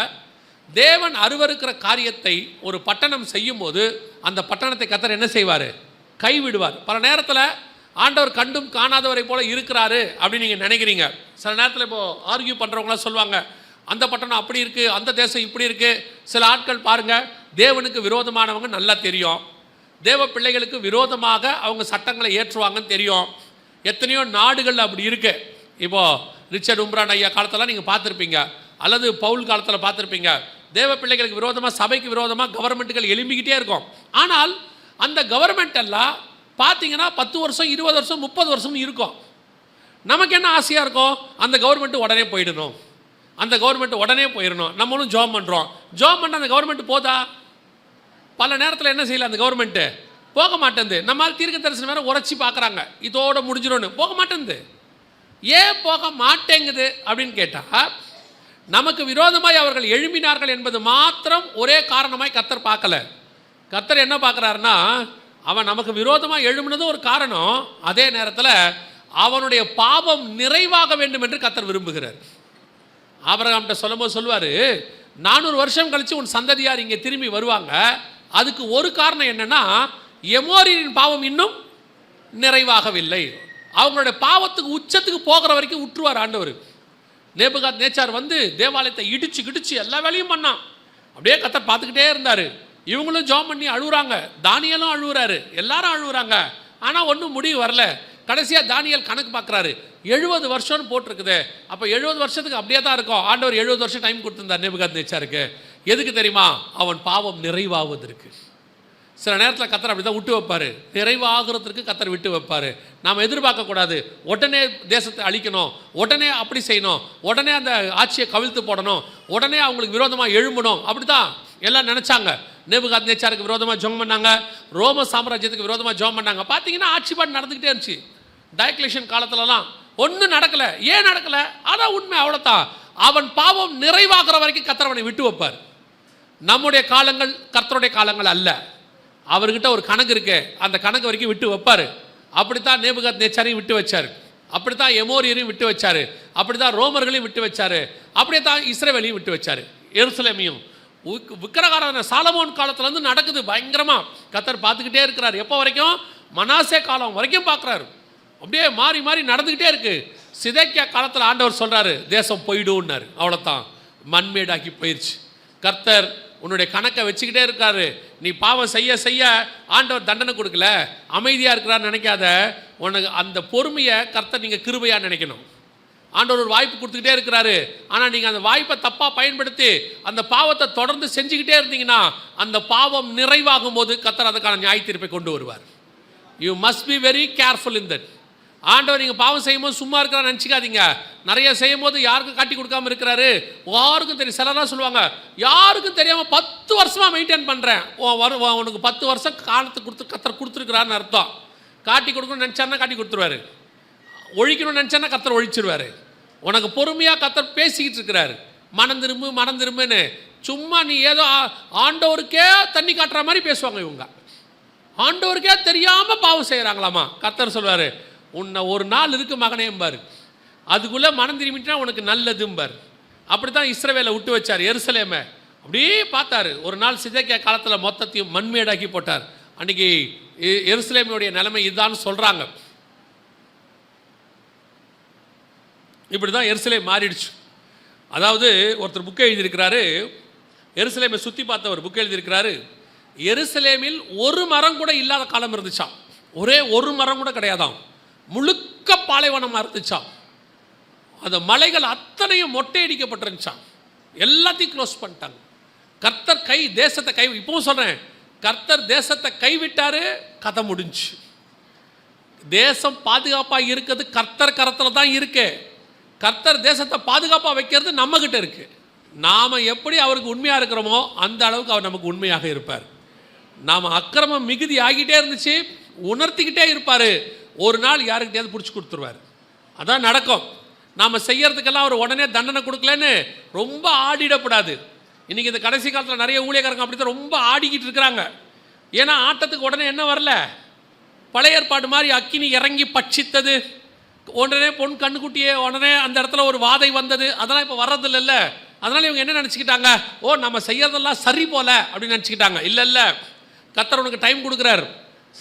தேவன் அருவருக்கிற காரியத்தை ஒரு பட்டணம் செய்யும் போது அந்த பட்டணத்தை கர்த்தர் என்ன செய்வார்? கைவிடுவார். பல நேரத்தில் ஆண்டவர் கண்டும் காணாதவரை போல இருக்கிறாரு அப்படின்னு நீங்கள் நினைக்கிறீங்க. சில நேரத்தில் இப்போது ஆர்கியூ பண்ணுறவங்களாம் சொல்லுவாங்க, அந்த பட்டணம் அப்படி இருக்குது, அந்த தேசம் இப்படி இருக்குது. சில ஆட்கள் பாருங்கள், தேவனுக்கு விரோதமானவங்க நல்லா தெரியும், தேவ பிள்ளைகளுக்கு விரோதமாக அவங்க சட்டங்களை ஏற்றுவாங்கன்னு தெரியும். எத்தனையோ நாடுகள் அப்படி இருக்கு. இப்போது ரிச்சர்ட் உம்ரான் ஐயா காலத்தில் நீங்கள் பார்த்துருப்பீங்க, அல்லது பவுல் காலத்தில் பார்த்துருப்பீங்க. தேவ பிள்ளைகளுக்கு விரோதமாக, சபைக்கு விரோதமாக கவர்மெண்ட்டுகள் எழும்பிக்கிட்டே இருக்கும். ஆனால் அந்த கவர்மெண்ட் எல்லாம் பார்த்தீங்கன்னா 10 வருஷம் 20 வருஷம் 30 வருஷம் இருக்கும். நமக்கு என்ன ஆசையாக இருக்கும்? அந்த கவர்மெண்ட்டு உடனே போயிடணும், அந்த கவர்மெண்ட் உடனே போயிடணும். நம்மளும் ஜாப் பண்ணுறோம். ஜாப் பண்ண அந்த கவர்மெண்ட் போதா? பல நேரத்தில் என்ன செய்யல, அந்த கவர்மெண்ட்டு போக மாட்டேங்குது. நம்மால் தீர்க்க தரிசனம் வேறு உரைச்சி பார்க்குறாங்க, இதோட முடிஞ்சிடும்னு. போக மாட்டேங்குது. ஏன் போக மாட்டேங்குது அப்படின்னு கேட்டால், நமக்கு விரோதமாய் அவர்கள் எழும்பினார்கள் என்பது மாத்திரம் ஒரே காரணமாய் கர்த்தர் பார்க்கல. கர்த்தர் என்ன பார்க்குறாருன்னா, அவன் நமக்கு விரோதமாக எழும்பினது ஒரு காரணம், அதே நேரத்தில் அவனுடைய பாவம் நிறைவாக வேண்டும் என்று கர்த்தர் விரும்புகிறார். ஆபிரகாம்கிட்ட சொல்லும்போது சொல்லுவார், 400 வருஷம் கழித்து உன் சந்ததியார் இங்கே திரும்பி வருவாங்க. அதுக்கு ஒரு காரணம் என்னென்னா, எமோரியரின் பாவம் இன்னும் நிறைவாகவில்லை. அவங்களுடைய பாவத்துக்கு உச்சத்துக்கு போகிற வரைக்கும் விட்டுருவார் ஆண்டவர். நேபுகாத் நேச்சார் வந்து தேவாலயத்தை இடிச்சு கிடிச்சு எல்லா வேலையும் பண்ணான். அப்படியே கர்த்தர் பார்த்துக்கிட்டே இருந்தார். இவங்களும் ஜாம் பண்ணி அழுகுறாங்க, தானியலும் அழுகுறாரு, எல்லாரும் அழுகுறாங்க. ஆனால் ஒன்றும் முடிவு வரல. கடைசியாக தானியேல் கணக்கு பார்க்குறாரு, 70 வருஷம்னு போட்டிருக்குது. அப்போ 70 வருஷத்துக்கு அப்படியே தான் இருக்கும். ஆண்டவர் 70 வருஷம் டைம் கொடுத்துருந்தார் நேபுகாத்நேச்சாருக்கு. எதுக்கு தெரியுமா? அவன் பாவம் நிறைவாவதற்கு. சில நேரத்தில் கர்த்தர் அப்படி தான் விட்டு வைப்பார், நிறைவாகிறதுக்கு கர்த்தர் விட்டு வைப்பார். நாம் எதிர்பார்க்கக்கூடாது உடனே தேசத்தை அழிக்கணும், உடனே அப்படி செய்யணும், உடனே அந்த ஆட்சியை கவிழ்த்து போடணும், உடனே அவங்களுக்கு விரோதமாக எழும்பணும். அப்படி தான் எல்லாம் நினச்சாங்க. நேபுகாத்நேச்சாருக்கு விரோதமாக ஜெபம் பண்ணாங்க, ரோம சாம்ராஜ்யத்துக்கு விரோதமாக ஜெபம் பண்ணாங்க. பார்த்தீங்கன்னா ஆட்சிப்பாடு நடந்துக்கிட்டே இருந்துச்சு. டயக்லேஷன் காலத்துலலாம் ஒன்றும் நடக்கலை. ஏன் நடக்கலை? அதான் உண்மை, அவ்வளோதான். அவன் பாவம் நிறைவாகிற வரைக்கும் கர்த்தர் அவனை விட்டு வைப்பார். நம்முடைய காலங்கள் கர்த்தருடைய காலங்கள் அல்ல. அவர்கிட்ட ஒரு கணக்கு இருக்கு, அந்த கணக்கு வரைக்கும் விட்டு வைப்பார். அப்படித்தான் நேபுகாத்நேச்சாரையும் விட்டு வச்சார், அப்படித்தான் எமோரியரையும் விட்டு வச்சார், அப்படித்தான் ரோமர்களையும் விட்டு வச்சார், அப்படியே தான் இஸ்ரவேலையும் விட்டு வச்சார். எருசலேமையும் விக்கிரகாராதனை சாலமோன் காலத்துலேருந்து நடக்குது பயங்கரமாக. கர்த்தர் பார்த்துக்கிட்டே இருக்கிறார். எப்போ வரைக்கும்? மனாசே காலம் வரைக்கும் பார்க்குறாரு. அப்படியே மாறி மாறி நடந்துக்கிட்டே இருக்கு. சிதேக்கியா காலத்தில் ஆண்டவர் சொல்கிறாரு, தேசம் போயிடுன்னாரு. அவ்வளோதான், மண்மேடாக்கி போயிடுச்சு. கர்த்தர் உன்னுடைய கணக்கை வச்சுக்கிட்டே இருக்காரு. நீ பாவம் செய்ய செய்ய ஆண்டவர் தண்டனை கொடுக்கல, அமைதியாக இருக்கிறான்னு நினைக்காத. உனக்கு அந்த பொறுமையை கர்த்தர் நீங்கள் கிருபையாக நினைக்கணும். ஆண்டவர் ஒரு வாய்ப்பு கொடுத்துக்கிட்டே இருக்கிறாரு. ஆனால் நீங்கள் அந்த வாய்ப்பை தப்பாக பயன்படுத்தி அந்த பாவத்தை தொடர்ந்து செஞ்சுக்கிட்டே இருந்தீங்கன்னா அந்த பாவம் நிறைவாகும் போது கர்த்தர் அதுக்கான நியாய தீர்ப்பை கொண்டு வருவார். You must be very careful in that. ஆண்டவர் நீங்கள் பாவம் செய்யும்போது சும்மா இருக்கிறான்னு நினச்சிக்காதீங்க. நிறைய செய்யும் போது யாருக்கும் காட்டி கொடுக்காம இருக்கிறாரு. யாருக்கும் தெரியும். சிலராக சொல்லுவாங்க, யாருக்கும் தெரியாமல் 10 வருஷமாக மெயின்டைன் பண்ணுறேன். உனக்கு 10 வருஷம் காலத்துக்கு கர்த்தர் கொடுத்துருக்கிறான்னு அர்த்தம். காட்டி கொடுக்கணும்னு நினச்சாருன்னா காட்டி கொடுத்துருவாரு, ஒழிக்கணும்னு நினச்சான்னா கர்த்தர் ஒழிச்சிருவாரு. உனக்கு பொறுமையாக கர்த்தர் பேசிக்கிட்டு இருக்கிறாரு, மனம் திரும்பு மனம் திரும்புன்னு. சும்மா நீ ஏதோ ஆண்டவருக்கே தண்ணி காட்டுற மாதிரி பேசுவாங்க இவங்க. ஆண்டவருக்கே தெரியாமல் பாவம் செய்கிறாங்களாமா. கர்த்தர் சொல்வார், உன்னை ஒரு நாள் இருக்கு மகனேம்பார், அதுக்குள்ளே மனம் திரும்பிட்டா உனக்கு நல்லதும்பார். அப்படி தான் இஸ்ரவேலை விட்டு வச்சார், எருசலேமை அப்படியே பார்த்தாரு. ஒரு நாள் சிதேக்கியா காலத்தில் மொத்தத்தையும் மண்மேடாக்கி போட்டார். அன்றைக்கி எருசலேமுடைய நிலைமை இதுதான் சொல்கிறாங்க. இப்படி தான் எருசலேம் மாறிடுச்சு. அதாவது ஒருத்தர் புக்கை எழுதியிருக்கிறாரு, எருசலேமை சுற்றி பார்த்தவர் புக்கை எழுதியிருக்கிறாரு. எருசலேமில் ஒரு மரம் கூட இல்லாத காலம் இருந்துச்சாம். ஒரே ஒரு மரம் கூட கிடையாதாம். முழுக்க பாலைவனமாக இருந்துச்சாம். அந்த மலைகள் அத்தனையும் மொட்டையடிக்கப்பட்டிருந்துச்சாம். எல்லாத்தையும் க்ளோஸ் பண்ணிட்டாங்க. கர்த்தர் தேசத்தை இப்பவும் சொல்கிறேன், கர்த்தர் தேசத்தை கைவிட்டாரு, கதை முடிஞ்சு. தேசம் பாதுகாப்பாக இருக்கிறது கர்த்தர் கரத்தில் தான் இருக்கு. கர்த்தர் தேசத்தை பாதுகாப்பாக வைக்கிறது நம்மக்கிட்ட இருக்கு. நாம் எப்படி அவருக்கு உண்மையாக இருக்கிறோமோ அந்த அளவுக்கு அவர் நமக்கு உண்மையாக இருப்பார். நாம் அக்கிரமம் மிகுதி ஆகிட்டே இருந்துச்சு, உணர்த்திக்கிட்டே இருப்பார். ஒரு நாள் யாருக்கிட்டையாவது பிடிச்சி கொடுத்துருவார். அதான் நடக்கும். நாம் செய்யறதுக்கெல்லாம் அவர் உடனே தண்டனை கொடுக்கலன்னு ரொம்ப ஆடிடப்படாது. இன்றைக்கி இந்த கடைசி காலத்தில் நிறைய ஊழியக்காரங்க அப்படி தான் ரொம்ப ஆடிக்கிட்டு இருக்கிறாங்க. ஏன்னா ஆட்டத்துக்கு உடனே என்ன வரல, பழைய ஏற்பாடு மாதிரி அக்கினி இறங்கி பட்சித்தது, உடனே பொன் கண்ணுக்குட்டியே உடனே அந்த இடத்துல ஒரு வாதை வந்தது, அதெல்லாம் இப்போ வர்றதில்ல. இல்லை, அதனால் இவங்க என்ன நினச்சிக்கிட்டாங்க, ஓ நம்ம செய்யறதெல்லாம் சரி போல அப்படின்னு நினச்சிக்கிட்டாங்க. இல்லை, கர்த்தர் உனக்கு டைம் கொடுக்குறாரு,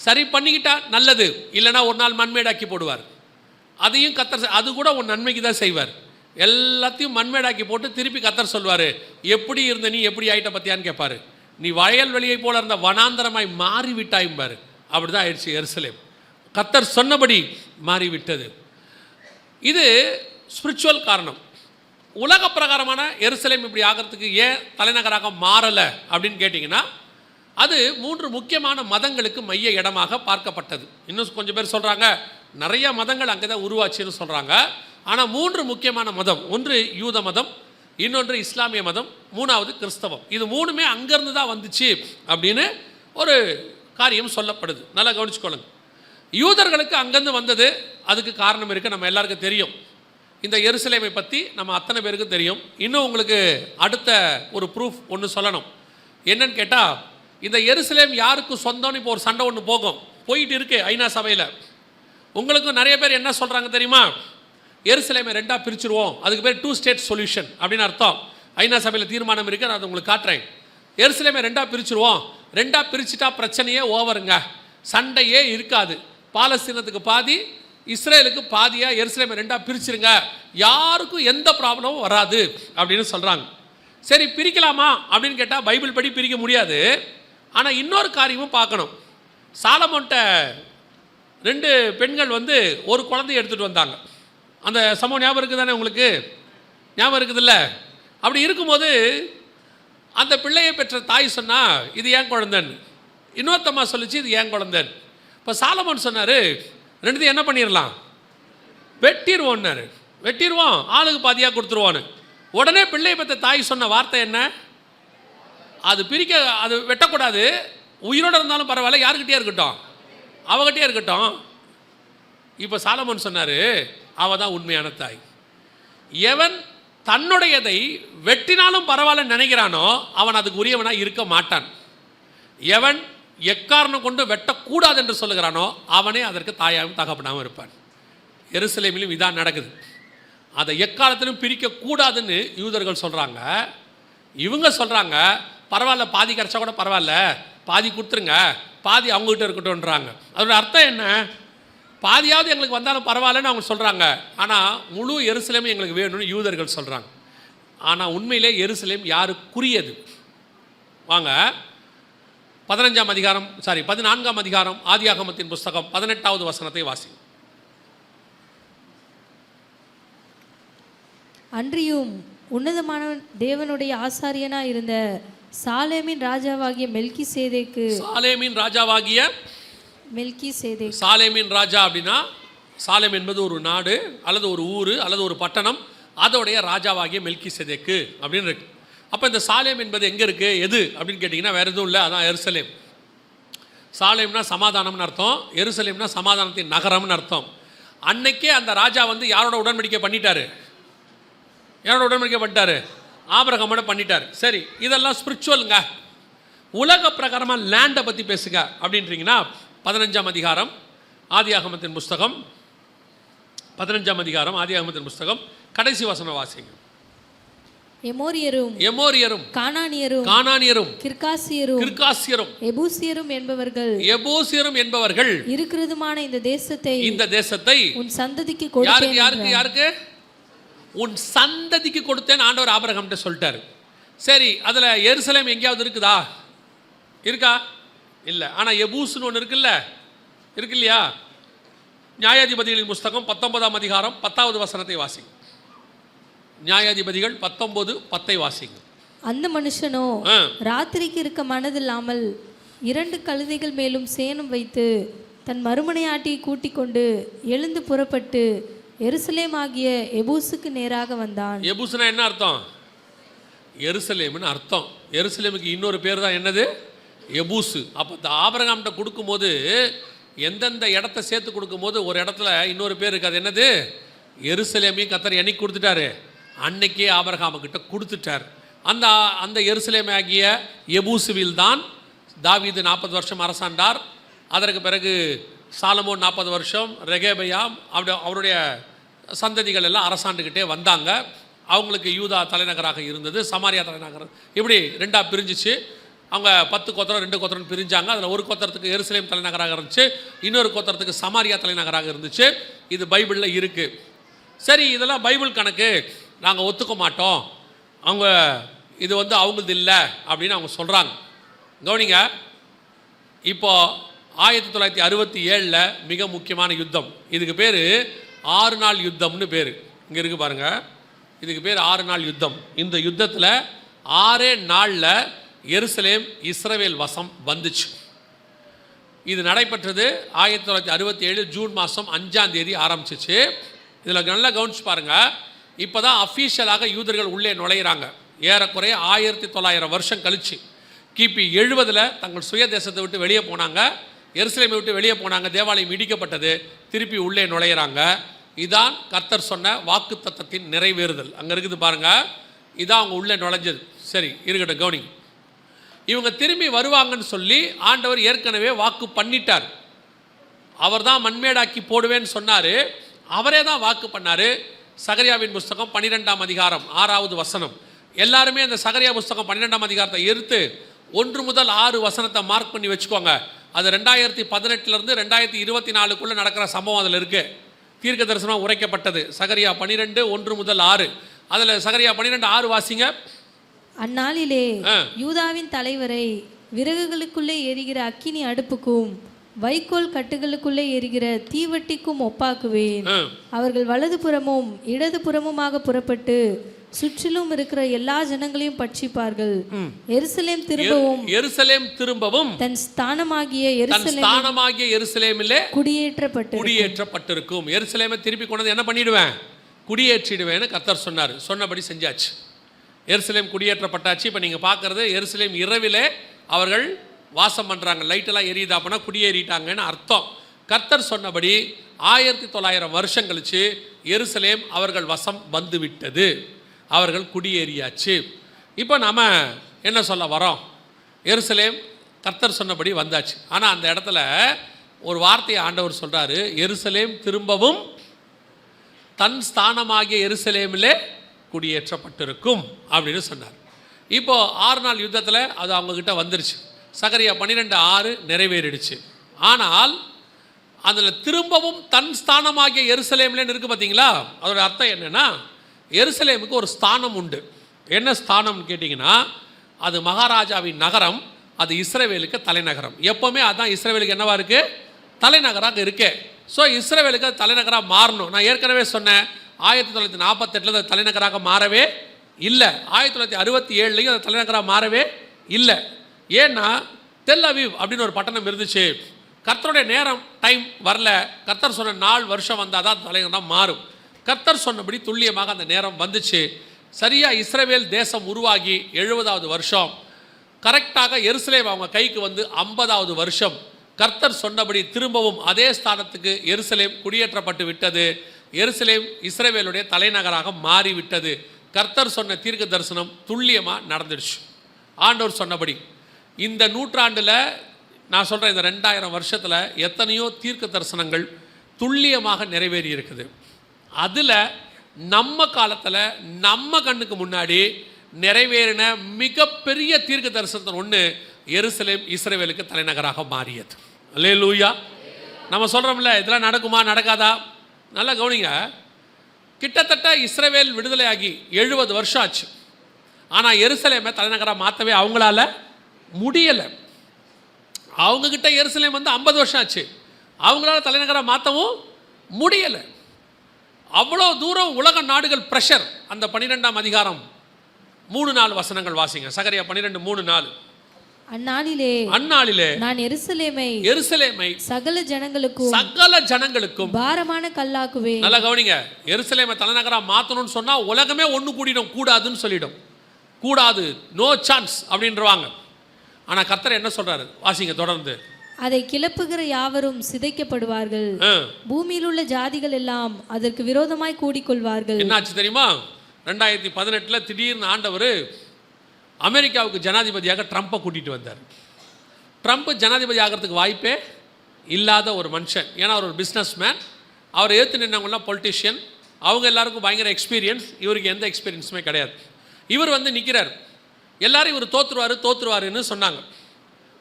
சரி பண்ணிக்கிட்டா நல்லது, இல்லைனா ஒரு நாள் மண்மேடாக்கி போடுவார். அதையும் கர்த்தர் அது கூட உன் நன்மைக்கு தான் செய்வார். எல்லாத்தையும் மண்மேடாக்கி போட்டு திருப்பி கர்த்தர் சொல்வார், எப்படி இருந்த நீ எப்படி ஆகிட்ட பற்றியான்னு கேட்பார். நீ வயல்வெளியை போல இருந்த வனாந்தரமாய் மாறிவிட்டாயும்பார். அப்படி தான் ஆயிடுச்சு எருசலேம். கர்த்தர் சொன்னபடி மாறிவிட்டது. இது ஸ்பிரிச்சுவல் காரணம். உலக பிரகாரமான எருசலேம் இப்படி ஆகிறதுக்கு ஏன் தலைநகராக மாறலை அப்படின்னு கேட்டிங்கன்னா, அது 3 முக்கியமான மதங்களுக்கு மைய இடமாக பார்க்கப்பட்டது. இன்னும் கொஞ்சம் பேர் சொல்கிறாங்க நிறைய மதங்கள் அங்கே தான் உருவாச்சுன்னு சொல்கிறாங்க. ஆனால் 3 முக்கியமான மதம், ஒன்று யூத மதம், இன்னொன்று இஸ்லாமிய மதம், 3வது கிறிஸ்தவம். இது 3மே அங்கேருந்து தான் வந்துச்சு அப்படின்னு ஒரு காரியம் சொல்லப்படுது. நல்லா கவனிச்சுக்கொள்ளுங்க. யூதர்களுக்கு அங்கேருந்து வந்தது, அதுக்கு காரணம் இருக்குது, நம்ம எல்லாருக்கும் தெரியும். இந்த எருசலேமை பற்றி நம்ம அத்தனை பேருக்கு தெரியும். இன்னும் உங்களுக்கு அடுத்த ஒரு ப்ரூஃப் ஒன்று சொல்லணும். என்னன்னு கேட்டால், இந்த எருசலேம் யாருக்கு சொந்தம்னு இப்போ ஒரு சண்டை ஒன்று போயிட்டு இருக்கு ஐநா சபையில். உங்களுக்கும் நிறைய பேர் என்ன சொல்கிறாங்க தெரியுமா, எருசலேமை 2ஆக பிரிச்சுருவோம், அதுக்கு பேர் 2 ஸ்டேட் சொல்யூஷன் அப்படின்னு அர்த்தம். ஐநா சபையில் தீர்மானம் இருக்குது, நான் அதை உங்களுக்கு காட்டுறேன். எருசலேமை 2ஆக பிரிச்சுருவோம், 2ஆக பிரிச்சுட்டா பிரச்சனையே ஓவருங்க, சண்டையே இருக்காது, பாலஸ்தீனத்துக்கு பாதி இஸ்ரேலுக்கு பாதியாக எருசலேமை 2ஆக பிரிச்சுருங்க, யாருக்கும் எந்த ப்ராப்ளமும் வராது அப்படின்னு சொல்கிறாங்க. சரி பிரிக்கலாமா அப்படின்னு கேட்டால் பைபிள் படி பிரிக்க முடியாது. ஆனால் இன்னொரு காரியமும் பார்க்கணும். சாலமோன்ட்ட 2 பெண்கள் வந்து ஒரு குழந்தைய எடுத்துகிட்டு வந்தாங்க. அந்த சம்பவம் ஞாபகம் இருக்குது தானே உங்களுக்கு? ஞாபகம் இருக்குதுல்ல? அப்படி இருக்கும்போது அந்த பிள்ளையை பெற்ற தாய் சொன்னா இது ஏன் குழந்தைன்னு. இன்னொருத்தம்மா சொல்லிச்சு இது ஏன் குழந்தைன்னு. இப்போ சாலமோன் சொன்னார் ரெண்டுத்தையும் என்ன பண்ணிடலாம், வெட்டிடுவோன்னாரு. வெட்டிடுவோம், ஆளுக்கு பாதியாக கொடுத்துருவோன்னு. உடனே பிள்ளையை பெற்ற தாய் சொன்ன வார்த்தை என்ன, அது பிரிக்க, அது வெட்டக்கூடாது, உயிரோடு இருந்தாலும் பரவாயில்ல, யாருக்கிட்டே இருக்கட்டும், அவகிட்டே இருக்கட்டும். இப்போ சாலமோன் சொன்னார் அவள் தான் உண்மையான தாய். எவன் தன்னுடையதை வெட்டினாலும் பரவாயில்ல நினைக்கிறானோ அவன் அதுக்கு உரியவனாக இருக்க மாட்டான். எவன் எக்காரணம் கொண்டு வெட்டக்கூடாது என்று சொல்லுகிறானோ அவனே அதற்கு தாயாகவும் தகப்பனாகவும் இருப்பான். எருசலேமிலும் இதான் நடக்குது. அதை எக்காலத்திலும் பிரிக்கக்கூடாதுன்னு யூதர்கள் சொல்கிறாங்க. இவங்க சொல்கிறாங்க பரவாயில்ல, பாதி கிடச்சா கூட பரவாயில்ல, பாதி கொடுத்துருங்க, பாதி அவங்ககிட்ட இருக்கட்டும்ன்றாங்க. அதோட அர்த்தம் என்ன, பாதியாவது எங்களுக்கு வந்தாலும் பரவாயில்லன்னு அவங்க சொல்கிறாங்க. ஆனால் முழு எருசலேமும் எங்களுக்கு வேணும்னு யூதர்கள் சொல்கிறாங்க. ஆனால் உண்மையிலே எருசலேம் யாருக்குரியது? வாங்க 14ஆம் அதிகாரம் ஆதியாகமத்தின் புஸ்தகம் 18வது வசனத்தை வாசி. அன்றியும் உன்னதமான தேவனுடைய ஆசாரியனா இருந்த சாலேமின் ராஜாவாகிய மெல்கிசேதேக்கு. சாலேமின் ராஜாவாகிய மெல்கிசேதேக். சாலேமின் ராஜா அப்படின்னா, சாலேம் என்பது ஒரு நாடு அல்லது ஒரு ஊர் அல்லது ஒரு பட்டணம், அதோடைய ராஜாவாகிய மெல்கிசேதேக்கு அப்படின்னு இருக்கு. அப்போ இந்த சாலேம் என்பது எங்கே இருக்குது, எது அப்படின்னு கேட்டிங்கன்னா வேறு எதுவும் இல்லை, அதான் எருசலேம். சாலேம்னா சமாதானம்னு அர்த்தம், எருசலேம்னா சமாதானத்தின் நகரம்னு அர்த்தம். அன்னைக்கே அந்த ராஜா வந்து யாரோட உடன்படிக்கை பண்ணிட்டாரு, யாரோட உடன்படிக்கை பண்ணிட்டாரு, ஆபிரகாமோட பண்ணிட்டார். சரி, இதெல்லாம் ஸ்பிரிச்சுவலுங்க. உலக பிரகாரமாக லேண்டை பற்றி பேசுங்க அப்படின்றீங்கன்னா 15ஆம் அதிகாரம் ஆதியாகமத்தின் புஸ்தகம் 15ஆம் அதிகாரம் ஆதியாகமத்தின் புஸ்தகம் கடைசி வசனம் வாசிங்க. எமோரியரும் கானானியரும் கிர்காசியரும் எபூசியரும் என்பவர்கள் இருக்கிறதுமான இந்த தேசத்தை உன் சந்ததிக்கு கொடுத்தேன். யாருக்கு உன் சந்ததிக்கு கொடுத்தேன் ஆண்டவர் ஆபிரகாம்கிட்ட சொல்லிட்டாரு. சரி, அதில் எருசலேம் எங்கேயாவது இருக்குதா? இருக்கா? இல்லை. ஆனால் எபூஸ்னு ஒன்று இருக்குல்ல, இருக்கு இல்லையா? நியாயாதிபதிகளின் புஸ்தகம் 19ஆம் அதிகாரம் 10வது வசனத்தை வாசிங்க. நியாயாதிபதிகள் 19:10 வாசிங்க. அந்த மனுஷனோ ராத்திரிக்கு இருக்க மனதில்லாமல் 2 கழுதைகள் மேலும் சேணம் வைத்து தன் மறுமனையாட்டியை கூட்டிக் கொண்டு எழுந்து புறப்பட்டு எருசலேம் ஆகிய எபூசுக்கு நேராக வந்தான். எபூசுனா என்ன அர்த்தம்? எருசலேம்னு அர்த்தம். எருசலேமுக்கு இன்னொரு பேர் தான் என்னது? எபூசு. அப்போ இந்த ஆபிரகாம்கிட்ட கொடுக்கும்போது எந்தெந்த இடத்த சேர்த்து கொடுக்கும்போது ஒரு இடத்துல இன்னொரு பேர் இருக்குது, அது என்னது? எருசலேமையும் கர்த்தர் என்னைக்கு கொடுத்துட்டாரு? அன்னைக்கே ஆபிரகாமுக்கிட்ட கொடுத்துட்டார். அந்த எருசலேம் ஆகிய எபூசுவில் தான் தாவீது 40 வருஷம் அரசாண்டார். அதற்கு பிறகு சாலமோன் 40 வருஷம், ரெகேபயாம் அவருடைய சந்ததிகள் எல்லாம் அரசாண்டுக்கிட்டே வந்தாங்க. அவங்களுக்கு யூதா தலைநகராக இருந்தது, சமாரியா தலைநகரம். இப்படி 2ஆக பிரிஞ்சிச்சு. அவங்க 10 கோத்திரம் 2 கோத்திரம் பிரிஞ்சாங்க. அதில் ஒரு கோத்திரத்துக்கு எருசலேம் தலைநகராக இருந்துச்சு, இன்னொரு கோத்திரத்துக்கு சமாரியா தலைநகராக இருந்துச்சு. இது பைபிளில் இருக்குது. சரி, இதெல்லாம் பைபிள் கணக்கு, நாங்கள் ஒத்துக்க மாட்டோம், அவங்க இது வந்து அவங்களது இல்லை அப்படின்னு அவங்க சொல்கிறாங்க. கவனிங்க, இப்போ 1967 மிக முக்கியமான யுத்தம். இதுக்கு பேர் 6 நாள் யுத்தம்னு பேர். இங்கே இருக்குது பாருங்கள், இதுக்கு பேர் 6 நாள் யுத்தம். இந்த யுத்தத்தில் 6 நாளில் எருசலேம் இஸ்ரவேல் வசம் வந்துச்சு. இது நடைபெற்றது 1967 ஜூன் மாதம் 5ஆம் தேதி ஆரம்பிச்சிச்சு. இதில் நல்லா கவனிச்சு பாருங்கள், இப்போ தான் அஃபீஷியலாக யூதர்கள் உள்ளே நுழையிறாங்க. ஏறக்குறைய 1900 வருஷம் கழிச்சு கிபி 70 தங்கள் சுய தேசத்தை விட்டு வெளியே போனாங்க, எருசலேமை விட்டு வெளியே போனாங்க, தேவாலயம் இடிக்கப்பட்டது, திருப்பி உள்ளே நுழையிறாங்க. இதான் கர்த்தர் சொன்ன வாக்கு தத்தத்தின் நிறைவேறுதல். அங்கே இருக்குது பாருங்கள், இதான் அவங்க உள்ளே நுழைஞ்சது. சரி, இருக்கட்டும், கவனி. இவங்க திரும்பி வருவாங்கன்னு சொல்லி ஆண்டவர் ஏற்கனவே வாக்கு பண்ணிட்டார். அவர் தான் மண்மேடாக்கி போடுவேன்னு சொன்னார், அவரே தான் வாக்கு பண்ணார். சகரியாவின் புஸ்தகம் 12ஆம் அதிகாரம் 6வது வசனம். எல்லாருமே அந்த சகரியா புஸ்தகம் 12ஆம் அதிகாரத்தை எடுத்து 1 முதல் 6 வசனத்தை மார்க் பண்ணி வச்சுக்கோங்க. அது 2018 2024 நடக்கிற சம்பவம் அதில் இருக்குது. தீர்க்க தரிசனம் உரைக்கப்பட்டது. சகரியா 12 1 முதல் 6. அதில் சகரியா 12 6 வாசிங்க. அந்நாளிலே யூதாவின் தலைவரை விறகுகளுக்குள்ளே எரிகிற அக்கினி அடுப்புக்கும் வைக்கோல் கட்டுகளுக்குள்ளே எரிகிற தீவட்டிக்கும் ஒப்பாக்குவேன். அவர்கள் வலதுபுறமும் இடதுபுறமுமாக புறப்பட்டு சுற்றிலும் இருக்கிற எல்லா ஜனங்களையும் பட்சிப்பார்கள். எருசலேம் திரும்பவும் தன் ஸ்தானமாகிய எருசலேமிலே குடியேற்றப்பட்டிருக்கும். எருசலேமை திருப்பி கொண்டு என்ன பண்ணிடுவேன்? குடியேற்றிடுவேன்னு கர்த்தர் சொன்னார். சொன்னபடி செஞ்சாச்சு. எருசலேம் குடியேற்றப்பட்டாச்சு. இப்போ நீங்கள் பார்க்குறது எருசலேம் இரவிலே அவர்கள் வாசம் பண்ணுறாங்க. லைட்டெல்லாம் எரியுதா அப்படின்னா குடியேறிட்டாங்கன்னு அர்த்தம். கர்த்தர் சொன்னபடி 1900 வருஷம் கழிச்சு எருசலேம் அவர்கள் வசம் வந்து விட்டது. அவர்கள் குடியேறியாச்சு. இப்போ நாம் என்ன சொல்ல வரோம்? எருசலேம் கர்த்தர் சொன்னபடி வந்தாச்சு. ஆனால் அந்த இடத்துல ஒரு வார்த்தையை ஆண்டவர் சொல்கிறாரு, எருசலேம் திரும்பவும் தன் ஸ்தானமாகிய எருசலேமிலே குடியேற்றப்பட்டிருக்கும் அப்படின்னு சொன்னார். இப்போது 6 நாள் யுத்தத்தில் அது அவங்கக்கிட்ட வந்துருச்சு. சகரியா 12:6 நிறைவேறிடுச்சு. ஆனால் அதில் திரும்பவும் தன் ஸ்தானமாகிய எருசலேம்லேன்னு இருக்குது பார்த்தீங்களா? அதோட அர்த்தம் என்னென்னா, எருசலேமுக்கு ஒரு ஸ்தானம் உண்டு. என்ன ஸ்தானம்னு கேட்டிங்கன்னா, அது மகாராஜாவின் நகரம், அது இஸ்ரவேலுக்கு தலைநகரம். எப்போவுமே அதுதான் இஸ்ரவேலுக்கு என்னவா இருக்குது? தலைநகராக இருக்கே. ஸோ இஸ்ரவேலுக்கு அது தலைநகராக மாறணும். நான் ஏற்கனவே சொன்னேன், 1948 அது தலைநகராக மாறவே இல்லை. 1967 அது தலைநகராக மாறவே இல்லை. ஏன்னா தெல் அவீவ் அப்படின்னு ஒரு பட்டணம் இருந்துச்சு. கர்த்தருடைய நேரம் டைம் வரல. கர்த்தர் சொன்ன நாள் வருஷம் வந்தால் தான் தலைநகரம் மாறும். கர்த்தர் சொன்னபடி துல்லியமாக அந்த நேரம் வந்துச்சு. சரியாக இஸ்ரவேல் தேசம் உருவாகி 70வது வருஷம், கரெக்டாக எருசலேம் அவங்க கைக்கு வந்து 50வது வருஷம், கர்த்தர் சொன்னபடி திரும்பவும் அதே ஸ்தானத்துக்கு எருசலேம் குடியேற்றப்பட்டு விட்டது. எருசலேம் இஸ்ரவேலுடைய தலைநகராக மாறிவிட்டது. கர்த்தர் சொன்ன தீர்க்க தரிசனம் துல்லியமாக நடந்துடுச்சு. ஆண்டவர் சொன்னபடி இந்த நூற்றாண்டில் நான் சொல்கிறேன், இந்த 2000 வருஷத்தில் எத்தனையோ தீர்க்க தரிசனங்கள் துல்லியமாக நிறைவேறி இருக்குது. அதில் நம்ம காலத்தில் நம்ம கண்ணுக்கு முன்னாடி நிறைவேறின மிகப்பெரிய தீர்க்க தரிசனத்தின் ஒன்று எருசலேம் இஸ்ரவேலுக்கு தலைநகராக மாறியது. அல்லேலூயா. நம்ம சொல்கிறோம்ல, இதெல்லாம் நடக்குமா நடக்காதா? நல்லா கவனிங்க. கிட்டத்தட்ட இஸ்ரவேல் விடுதலையாகி 70 வருஷம் ஆச்சு. ஆனால் எருசலேமை தலைநகராக மாற்றவே அவங்களால முடியலை. அவங்கக்கிட்ட எருசலேம் வந்து 50 வருஷம் ஆச்சு. அவங்களால தலைநகராக மாற்றவும் முடியலை. அவ்வளோ தூரம் உலக நாடுகள் ப்ரெஷர். அந்த 12ஆம் அதிகாரம் 3-4 வசனங்கள் வாசிங்க. சகரியா 12:3-4. அந்நாளிலே நான் எருசலேமை சகல ஜனங்களுக்கும் பாரமான கல்லாக்குவேன். நல்லா கவனிங்க. எருசலேமை தலைநகரா மாத்தணும்னு சொன்னா உலகமே ஒண்ணு கூடிடும். கூடாதுன்னு சொல்லிடும். கூடாது, நோ சான்ஸ் அப்படின்றவாங்க. ஆனா கர்த்தர் என்ன சொல்றாரு? வாசிங்க தொடர்ந்து. அதை கிளப்புகிற யாவரும் சிதைக்கப்படுவார்கள், பூமியில் உள்ள ஜாதிகள் எல்லாம் அதற்கு விரோதமாய் கூடிக்கொள்வார்கள். என்னாச்சு தெரியுமா? 2018 திடீர்னு ஆண்டவர் அமெரிக்காவுக்கு ஜனாதிபதியாக ட்ரம்ப்பை கூட்டிகிட்டு வந்தார். ட்ரம்ப் ஜனாதிபதி ஆகிறதுக்கு வாய்ப்பே இல்லாத ஒரு மனுஷன். ஏன்னா அவர் ஒரு பிஸ்னஸ் மேன். அவர் ஏற்று நின்றவங்களாம் பொலிட்டிஷியன். அவங்க எல்லாருக்கும் பயங்கர எக்ஸ்பீரியன்ஸ். இவருக்கு எந்த எக்ஸ்பீரியன்ஸுமே கிடையாது. இவர் வந்து நிற்கிறார். எல்லாரும் இவர் தோற்றுருவாருன்னு சொன்னாங்க.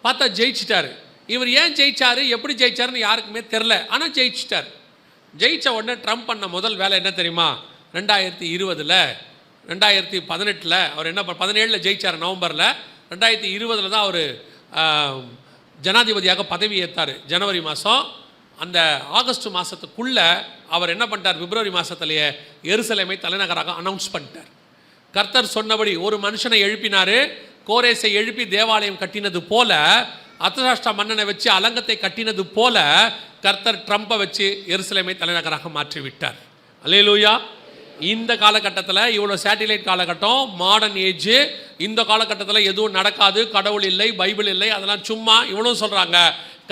பார்த்தா ஜெயிச்சிட்டாரு. இவர் ஏன் ஜெயிச்சாரு, எப்படி ஜெயிச்சாருன்னு யாருக்குமே தெரில. ஆனால் ஜெயிச்சிட்டார். ஜெயித்த உடனே ட்ரம்ப் பண்ண முதல் வேலை என்ன தெரியுமா? 2018 அவர் என்ன 17 ஜெயிச்சார் நவம்பரில். 2020 தான் அவர் ஜனாதிபதியாக பதவி ஏற்றார் ஜனவரி மாதம். அந்த ஆகஸ்ட் மாதத்துக்குள்ளே அவர் என்ன பண்ணிட்டார்? பிப்ரவரி மாதத்துலேயே எருசலேமை தலைநகராக அனௌன்ஸ் பண்ணிட்டார். கர்த்தர் சொன்னபடி ஒரு மனுஷனை எழுப்பினார். கோரேசை எழுப்பி தேவாலயம் கட்டினது போல, அர்தசாஷ்டா மன்னனை வச்சு அலங்கத்தை கட்டினது போல கர்த்தர் ட்ரம்பை வச்சு எருசலேமை தலைநகராக மாற்றிவிட்டார். அல்லேலூயா. இந்த காலகட்டத்தில் இவ்வளோ சேட்டிலைட் காலகட்டம், மாடர்ன் ஏஜ், இந்த காலகட்டத்தில் எதுவும் நடக்காது, கடவுள் இல்லை, பைபிள் இல்லை, அதெல்லாம் சும்மா இவ்வளோ சொல்கிறாங்க.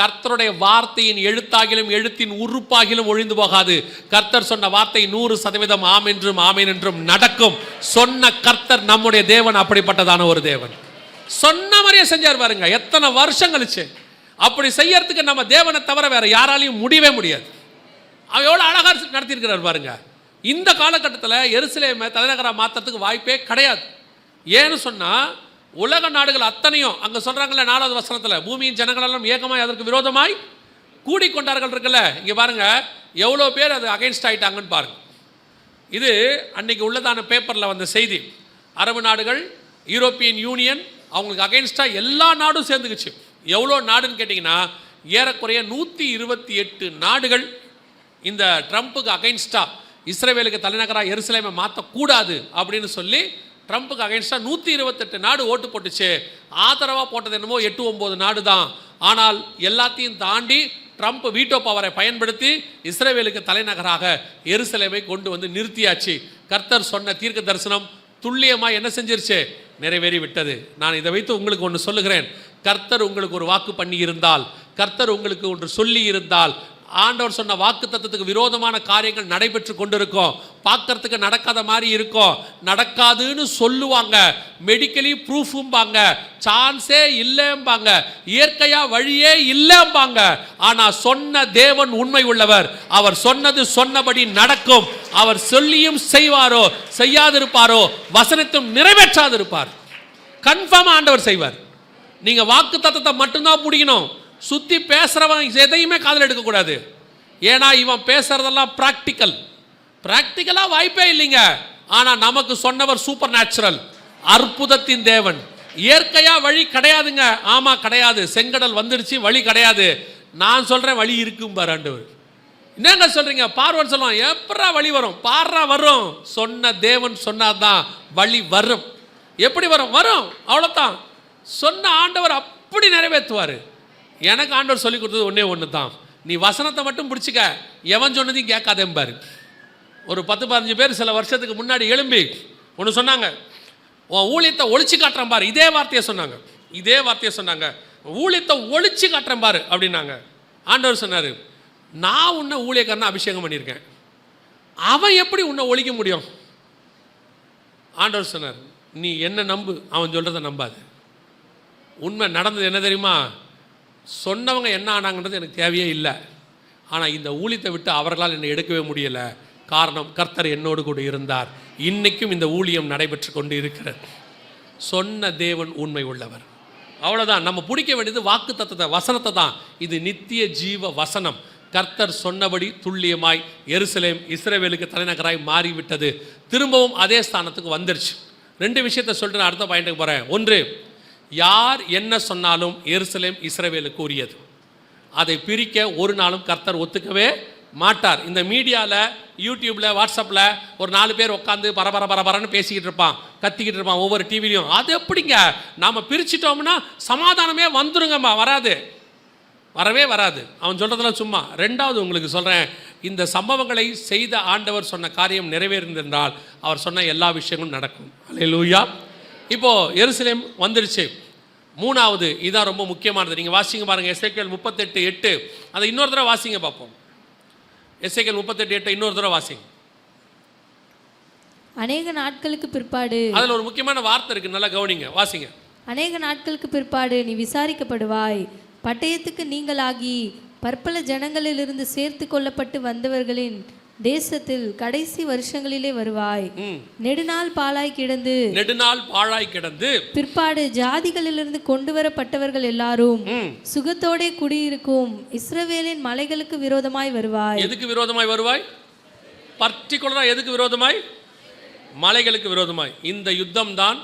கர்த்தருடைய வார்த்தையின் எழுத்தாகிலும் எழுத்தின் உறுப்பாகிலும் ஒழிந்து போகாது. கர்த்தர் சொன்ன வார்த்தை 100% ஆம் என்றும் ஆமேன் என்றும் நடக்கும். சொன்ன கர்த்தர் நம்முடைய தேவன் அப்படிப்பட்டதான ஒரு தேவன். சொன்ன மாதிரியே செஞ்சார் பாருங்க. எத்தனை வருஷம் கழிச்சு. அப்படி செய்யறதுக்கு நம்ம தேவனை தவிர வேற யாராலையும் முடியவே முடியாது. அவர் எவ்வளோ அழகாக நடத்தியிருக்கிறார் பாருங்க. இந்த காலகட்டத்தில் எருசலேமை தலைநகராக மாற்றுறதுக்கு வாய்ப்பே கிடையாது. ஏன்னு சொன்னால் உலக நாடுகள் அத்தனையும் அங்கே சொல்கிறாங்கல்ல 4வது வசனத்தில், பூமியின் ஜனங்களெல்லாம் ஏகமாய் அதற்கு விரோதமாய் கூடிக்கொண்டார்கள் இருக்குல்ல. இங்கே பாருங்கள் எவ்வளோ பேர் அது அகைன்ஸ்ட் ஆகிட்டாங்கன்னு பாருங்கள். இது அன்றைக்கி உள்ளதான பேப்பரில் வந்த செய்தி. அரபு நாடுகள், யூரோப்பியன் யூனியன் அவங்களுக்கு அகைன்ஸ்டாக எல்லா நாடும் சேர்ந்துக்குச்சு. எவ்வளோ நாடுன்னு கேட்டிங்கன்னா ஏறக்குறைய 128 நாடுகள் இந்த ட்ரம்ப்புக்கு அகைன்ஸ்டா இஸ்ரேவேலுக்கு தலைநகராக எருசலேமை மாற்றக்கூடாது அப்படின்னு சொல்லி ட்ரம்ப்புக்கு அகைன்ஸ்டா 128 நாடு ஓட்டு போட்டுச்சு. ஆதரவாக போட்டது என்னமோ 8-9 நாடு தான். ஆனால் எல்லாத்தையும் தாண்டி ட்ரம்ப் வீட்டோ பவரை பயன்படுத்தி இஸ்ரேவேலுக்கு தலைநகராக எருசலேமை கொண்டு வந்து நிறுத்தியாச்சு. கர்த்தர் சொன்ன தீர்க்க தரிசனம் துல்லியமாக என்ன செஞ்சிருச்சு? நிறைவேறி விட்டது. நான் இதை வைத்து உங்களுக்கு ஒன்று சொல்லுகிறேன். கர்த்தர் உங்களுக்கு ஒரு வாக்கு பண்ணி இருந்தால், கர்த்தர் உங்களுக்கு ஒன்று சொல்லி இருந்தால், ஆண்டவர் சொன்ன வாக்கு தத்துவத்துக்கு விரோதமான காரியங்கள் நடைபெற்று கொண்டிருக்கும். பார்க்கறதுக்கு நடக்காத மாதிரி இருக்கும். நடக்காதுன்னு சொல்லுவாங்க, மெடிக்கலி ப்ரூஃபும்பாங்க, சான்ஸே இல்லைம்பாங்க, இயற்கையா வழியே இல்லைம்பாங்க. ஆனா சொன்ன தேவன் உண்மை உள்ளவர். அவர் சொன்னது சொன்னபடி நடக்கும். அவர் சொல்லியும் செய்வாரோ செய்யாதிருப்பாரோ, வசனத்தும் நிறைவேற்றாதிருப்பார். கன்ஃபார்மா ஆண்டவர் செய்வார். நீங்க வாக்கு தத்தத்தை மட்டும்தான் பிடிக்கணும். சுற்றி பேசுகிறவன் எதையுமே காதில் எடுக்கக்கூடாது. ஏன்னா இவன் பேசுகிறதெல்லாம் ப்ராக்டிக்கலாக வாய்ப்பே இல்லைங்க. ஆனால் நமக்கு சொன்னவர் சூப்பர் நேச்சுரல், அற்புதத்தின் தேவன். இயற்கையாக வழி கிடையாதுங்க. ஆமாம் கிடையாது. செங்கடல் வந்துடுச்சு, வழி கிடையாது. நான் சொல்கிறேன் வழி இருக்கும் பாரு ஆண்டவர். என்னங்க சொல்கிறீங்க? பார்வன் சொல்லுவான், எப்படா வழி வரும்? பாடுறா வரும். சொன்ன தேவன் சொன்னாதான் வழி வரும். எப்படி வரும்? வரும், அவ்வளோதான். சொன்ன ஆண்டவர் அப்படி நிறைவேற்றுவார். எனக்கு ஆண்டவர் சொல்லி கொடுத்தது ஒன்று தான். நீ வசனத்தை மட்டும் பிடிச்சிக்க, எவன் சொன்னதையும் கேட்காதேம்பாரு. ஒரு 10-15 பேர் சில வருஷத்துக்கு முன்னாடி எழும்பி ஒன்று சொன்னாங்க, உன் ஊழியத்தை ஒழிச்சு காட்டுறேன் பாரு. இதே வார்த்தையை சொன்னாங்க. ஊழியத்தை ஒழிச்சு காட்டுறேன் பாரு அப்படின்னாங்க. ஆண்டவர் சொன்னார், நான் உன்னை ஊழியக்காரனை அபிஷேகம் பண்ணியிருக்கேன், அவன் எப்படி உன்னை ஒழிக்க முடியும்? ஆண்டவர் சொன்னார், நீ என்ன நம்பு, அவன் சொல்கிறத நம்பாது. உண்மை நடந்தது என்ன தெரியுமா? சொன்னவங்க என்ன ஆனாங்கன்றது எனக்கு தேவையே இல்லை. ஆனால் இந்த ஊழியத்தை விட்டு அவர்களால் என்னை எடுக்கவே முடியலை. காரணம், கர்த்தர் என்னோடு கூட இருந்தார். இன்றைக்கும் இந்த ஊழியம் நடைபெற்று கொண்டு இருக்கிறது. சொன்ன தேவன் உண்மை உள்ளவர். அவ்வளோதான். நம்ம பிடிக்க வேண்டியது வாக்கு தத்தத்தை, வசனத்தை தான். இது நித்திய ஜீவ வசனம். கர்த்தர் சொன்னபடி துல்லியமாய் எருசலேம் இஸ்ரவேலுக்கு தலைநகராய் மாறிவிட்டது. திரும்பவும் அதே ஸ்தானத்துக்கு வந்துருச்சு. 2 விஷயத்தை சொல்லிட்டு நான் அடுத்த பாயிண்ட்டுக்கு போகிறேன். ஒன்று, யார் என்ன சொன்னாலும் எருசலேம் இஸ்ரவேலுக்கு உரியது. அதை பிரிக்க ஒரு நாளும் கர்த்தர் ஒத்துக்கவே மாட்டார். இந்த மீடியாவில், யூடியூப்பில், வாட்ஸ்அப்பில் ஒரு 4 பேர் உட்காந்து பரபரன்னு பேசிக்கிட்டு இருப்பான், கத்திக்கிட்டு இருப்பான் ஒவ்வொரு டிவிலையும். அது எப்படிங்க? நாம் பிரிச்சிட்டோம்னா சமாதானமே வந்துருங்கம்மா. வரவே வராது. அவன் சொல்கிறதெல்லாம் சும்மா. 2வது உங்களுக்கு சொல்கிறேன், இந்த சம்பவங்களை செய்த ஆண்டவர் சொன்ன காரியம் நிறைவேறினால் அவர் சொன்ன எல்லா விஷயங்களும் நடக்கும். அல்லேலூயா. இப்போது எருசலேம் வந்துடுச்சு. 3வது, இதான் ரொம்ப முக்கியமானது. நீங்கள் வாசிங்க பாருங்கள், எசேக்கியேல் 38:8. அதை இன்னொரு தடவை வாசிங்க பார்ப்போம். எசேக்கியேல் 38:8 இன்னொரு தடவை வாசிங்க. அநேக நாட்களுக்கு பிற்பாடு, அதில் ஒரு முக்கியமான வார்த்தை இருக்குது, நல்லா கவனிங்க, வாசிங்க. அநேக நாட்களுக்கு பிற்பாடு நீ விசாரிக்கப்படுவாய், பட்டயத்துக்கு நீங்களாகி பற்பல ஜனங்களிலிருந்து சேர்த்து கொள்ளப்பட்டு வந்தவர்களின் தேசத்தில் கடைசி வருஷங்களிலே வருவாய். நெடுநாள் பாழாய் கிடந்து பிற்பாடு ஜாதிகளிலிருந்து கொண்டு வரப்பட்டவர்கள் எல்லாரும் சுகத்தோட குடியிருக்கும் இஸ்ரவேலின் மலைகளுக்கு விரோதமாய் வருவாய். எதுக்கு விரோதமாய் வருவாய்? பர்டிகுலரா எதுக்கு விரோதமாய்? மலைகளுக்கு விரோதமாய். இந்த யுத்தம் தான்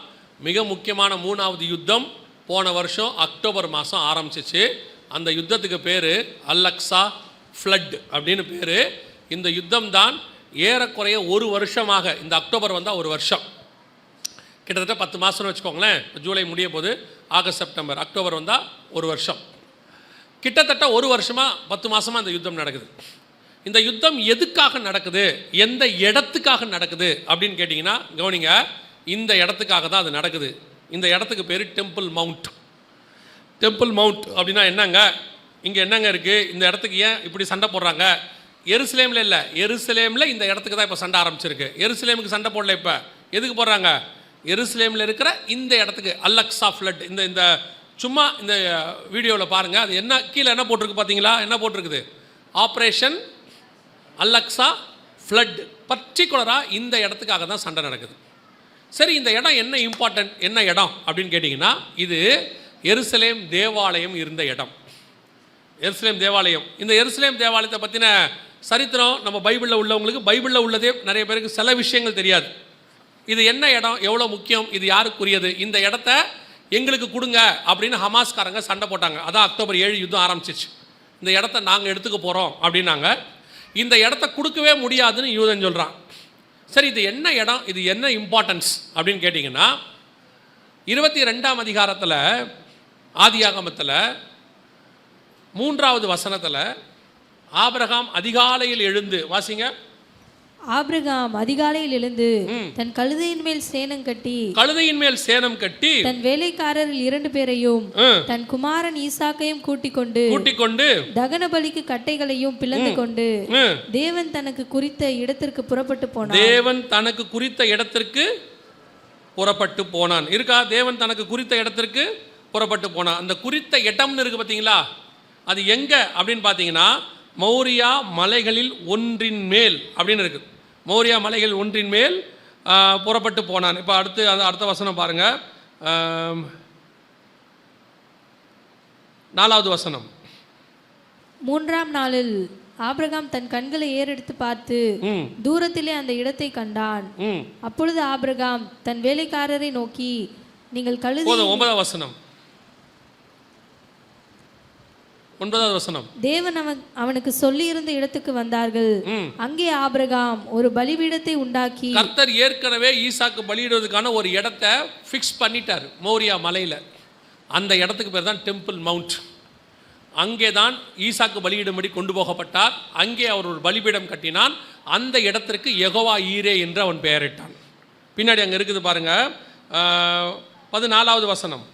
மிக முக்கியமான 3வது யுத்தம். போன வருஷம் அக்டோபர் மாதம் ஆரம்பிச்சிச்சு. அந்த யுத்தத்துக்கு பேர் அல்-அக்ஸா ஃப்ளட் அப்படின்னு பேர். இந்த யுத்தம் தான் ஏறக்குறைய 1 வருஷமாக, இந்த அக்டோபர் வந்தால் 1 வருஷம், கிட்டத்தட்ட 10 மாதம்னு வச்சுக்கோங்களேன். ஜூலை முடிய போது, ஆகஸ்ட், செப்டம்பர், அக்டோபர் வந்தால் 1 வருஷம். கிட்டத்தட்ட 1 வருஷமாக 10 மாதமாக இந்த யுத்தம் நடக்குது. இந்த யுத்தம் எதுக்காக நடக்குது, எந்த இடத்துக்காக நடக்குது அப்படின்னு கேட்டிங்கன்னா கவனிங்க, இந்த இடத்துக்காக தான் அது நடக்குது. இந்த இடத்துக்கு பேர் டெம்பிள் மவுண்ட். டெம்பிள் மவுண்ட் அப்படின்னா என்னங்க, இங்கே என்னங்க இருக்குது, இந்த இடத்துக்கு ஏன் இப்படி சண்டை போடுறாங்க? எருசலேமில் இல்லை, எருசலேமில் இந்த இடத்துக்கு தான் இப்போ சண்டை ஆரம்பிச்சிருக்கு. எருசலேமுக்கு சண்டை போடல. இப்போ எதுக்கு போடுறாங்க? எருசலேமில் இருக்கிற இந்த இடத்துக்கு அல்-அக்ஸா ஃப்ளட். இந்த சும்மா இந்த வீடியோவில் பாருங்கள், அது என்ன கீழே என்ன போட்டிருக்கு பார்த்தீங்களா? என்ன போட்டிருக்குது? Operation Al-Aqsa flood. பர்டிகுலராக இந்த இடத்துக்காக தான் சண்டை நடக்குது. சரி, இந்த இடம் என்ன இம்பார்ட்டன்ட், என்ன இடம் அப்படின்னு கேட்டிங்கன்னா, இது எருசலேம் தேவாலயம் இருந்த இடம். எருசலேம் தேவாலயம். இந்த எருசலேம் தேவாலயத்தை பற்றின சரித்திரம் நம்ம பைபிளில் உள்ளவங்களுக்கு, பைபிளில் உள்ளதே நிறைய பேருக்கு சில விஷயங்கள் தெரியாது. இது என்ன இடம், எவ்வளோ முக்கியம், இது யாருக்குரியது, இந்த இடத்த எங்களுக்கு கொடுங்க அப்படின்னு ஹமாஸ்காரங்க சண்டை போட்டாங்க. அதான் அக்டோபர் 7 யுத்தம் ஆரம்பிச்சிச்சு. இந்த இடத்த நாங்கள் எடுத்துக்க போகிறோம் அப்படின்னாங்க. இந்த இடத்த கொடுக்கவே முடியாதுன்னு யூதன் சொல்கிறான். சரி, இது என்ன இடம், இது என்ன இம்பார்ட்டன்ஸ் அப்படின்னு கேட்டிங்கன்னா, 22ஆம் அதிகாரத்தில் ஆதியாகமத்தில் 3வது வசனத்தில் ஆபிரகாம் அதிகாலையில் எழுந்து, வாசிங்க. ஆபிரகாம் அதிகாலையில் எழுந்து தன் கழுதையின் மேல் சேணம் கட்டி தன் வேலைக்காரரில் 2 பேரையும் தன் குமாரன் ஈசாக்கையும் கூட்டிக் கொண்டு தகன பலிக்கு கட்டைகளையும் பிளந்து கொண்டு தேவன் தனக்கு குறித்த இடத்திற்கு புறப்பட்டு போனான். இருக்கா? தேவன் தனக்கு குறித்த இடத்திற்கு புறப்பட்டு போனான். அந்த குறித்த இடம்னு இருக்கு பார்த்தீங்களா, அது எங்க அப்படின்னு பார்த்தீங்கன்னா, மோரியா மலைகளில் ஒன்றின் மேல் அப்படின்னு இருக்கு. மோரியா மலைகள் ஒன்றின் மேல் புறப்பட்டு போனான். இப்போ அடுத்த வசனம் பாருங்க, 4வது வசனம். 3ஆம் நாளில் ஆபிரகாம் தன் கண்களை ஏறெடுத்து பார்த்து தூரத்திலே அந்த இடத்தை கண்டான். அப்பொழுது ஆபிரகாம் தன் வேலைக்காரரை நோக்கி, நீங்கள் கழுதை. 9வது வசனம். 9வது வசனம். தேவன் அவனுக்கு சொல்லி இருந்த இடத்துக்கு வந்தார்கள். அங்கே ஆபிரகாம் ஒரு பலிபீடத்தை உண்டாக்கி, கர்த்தர் ஏற்கனவே ஈசாக்கு பலியிடுவதற்கான ஒரு இடத்தை ஃபிக்ஸ் பண்ணிட்டார் மோரியா மலையில. அந்த இடத்துக்கு பேர் தான் டெம்பிள் மவுண்ட். அங்கே தான் ஈசாக்கு பலியிடும்படி கொண்டு போகப்பட்டார். அங்கே அவர் ஒரு பலிபீடம் கட்டினான். அந்த இடத்திற்கு யெகோவா ஈரே என்று அவன் பெயரிட்டான். பின்னாடி அங்கே இருக்குது பாருங்க, 14வது வசனம்.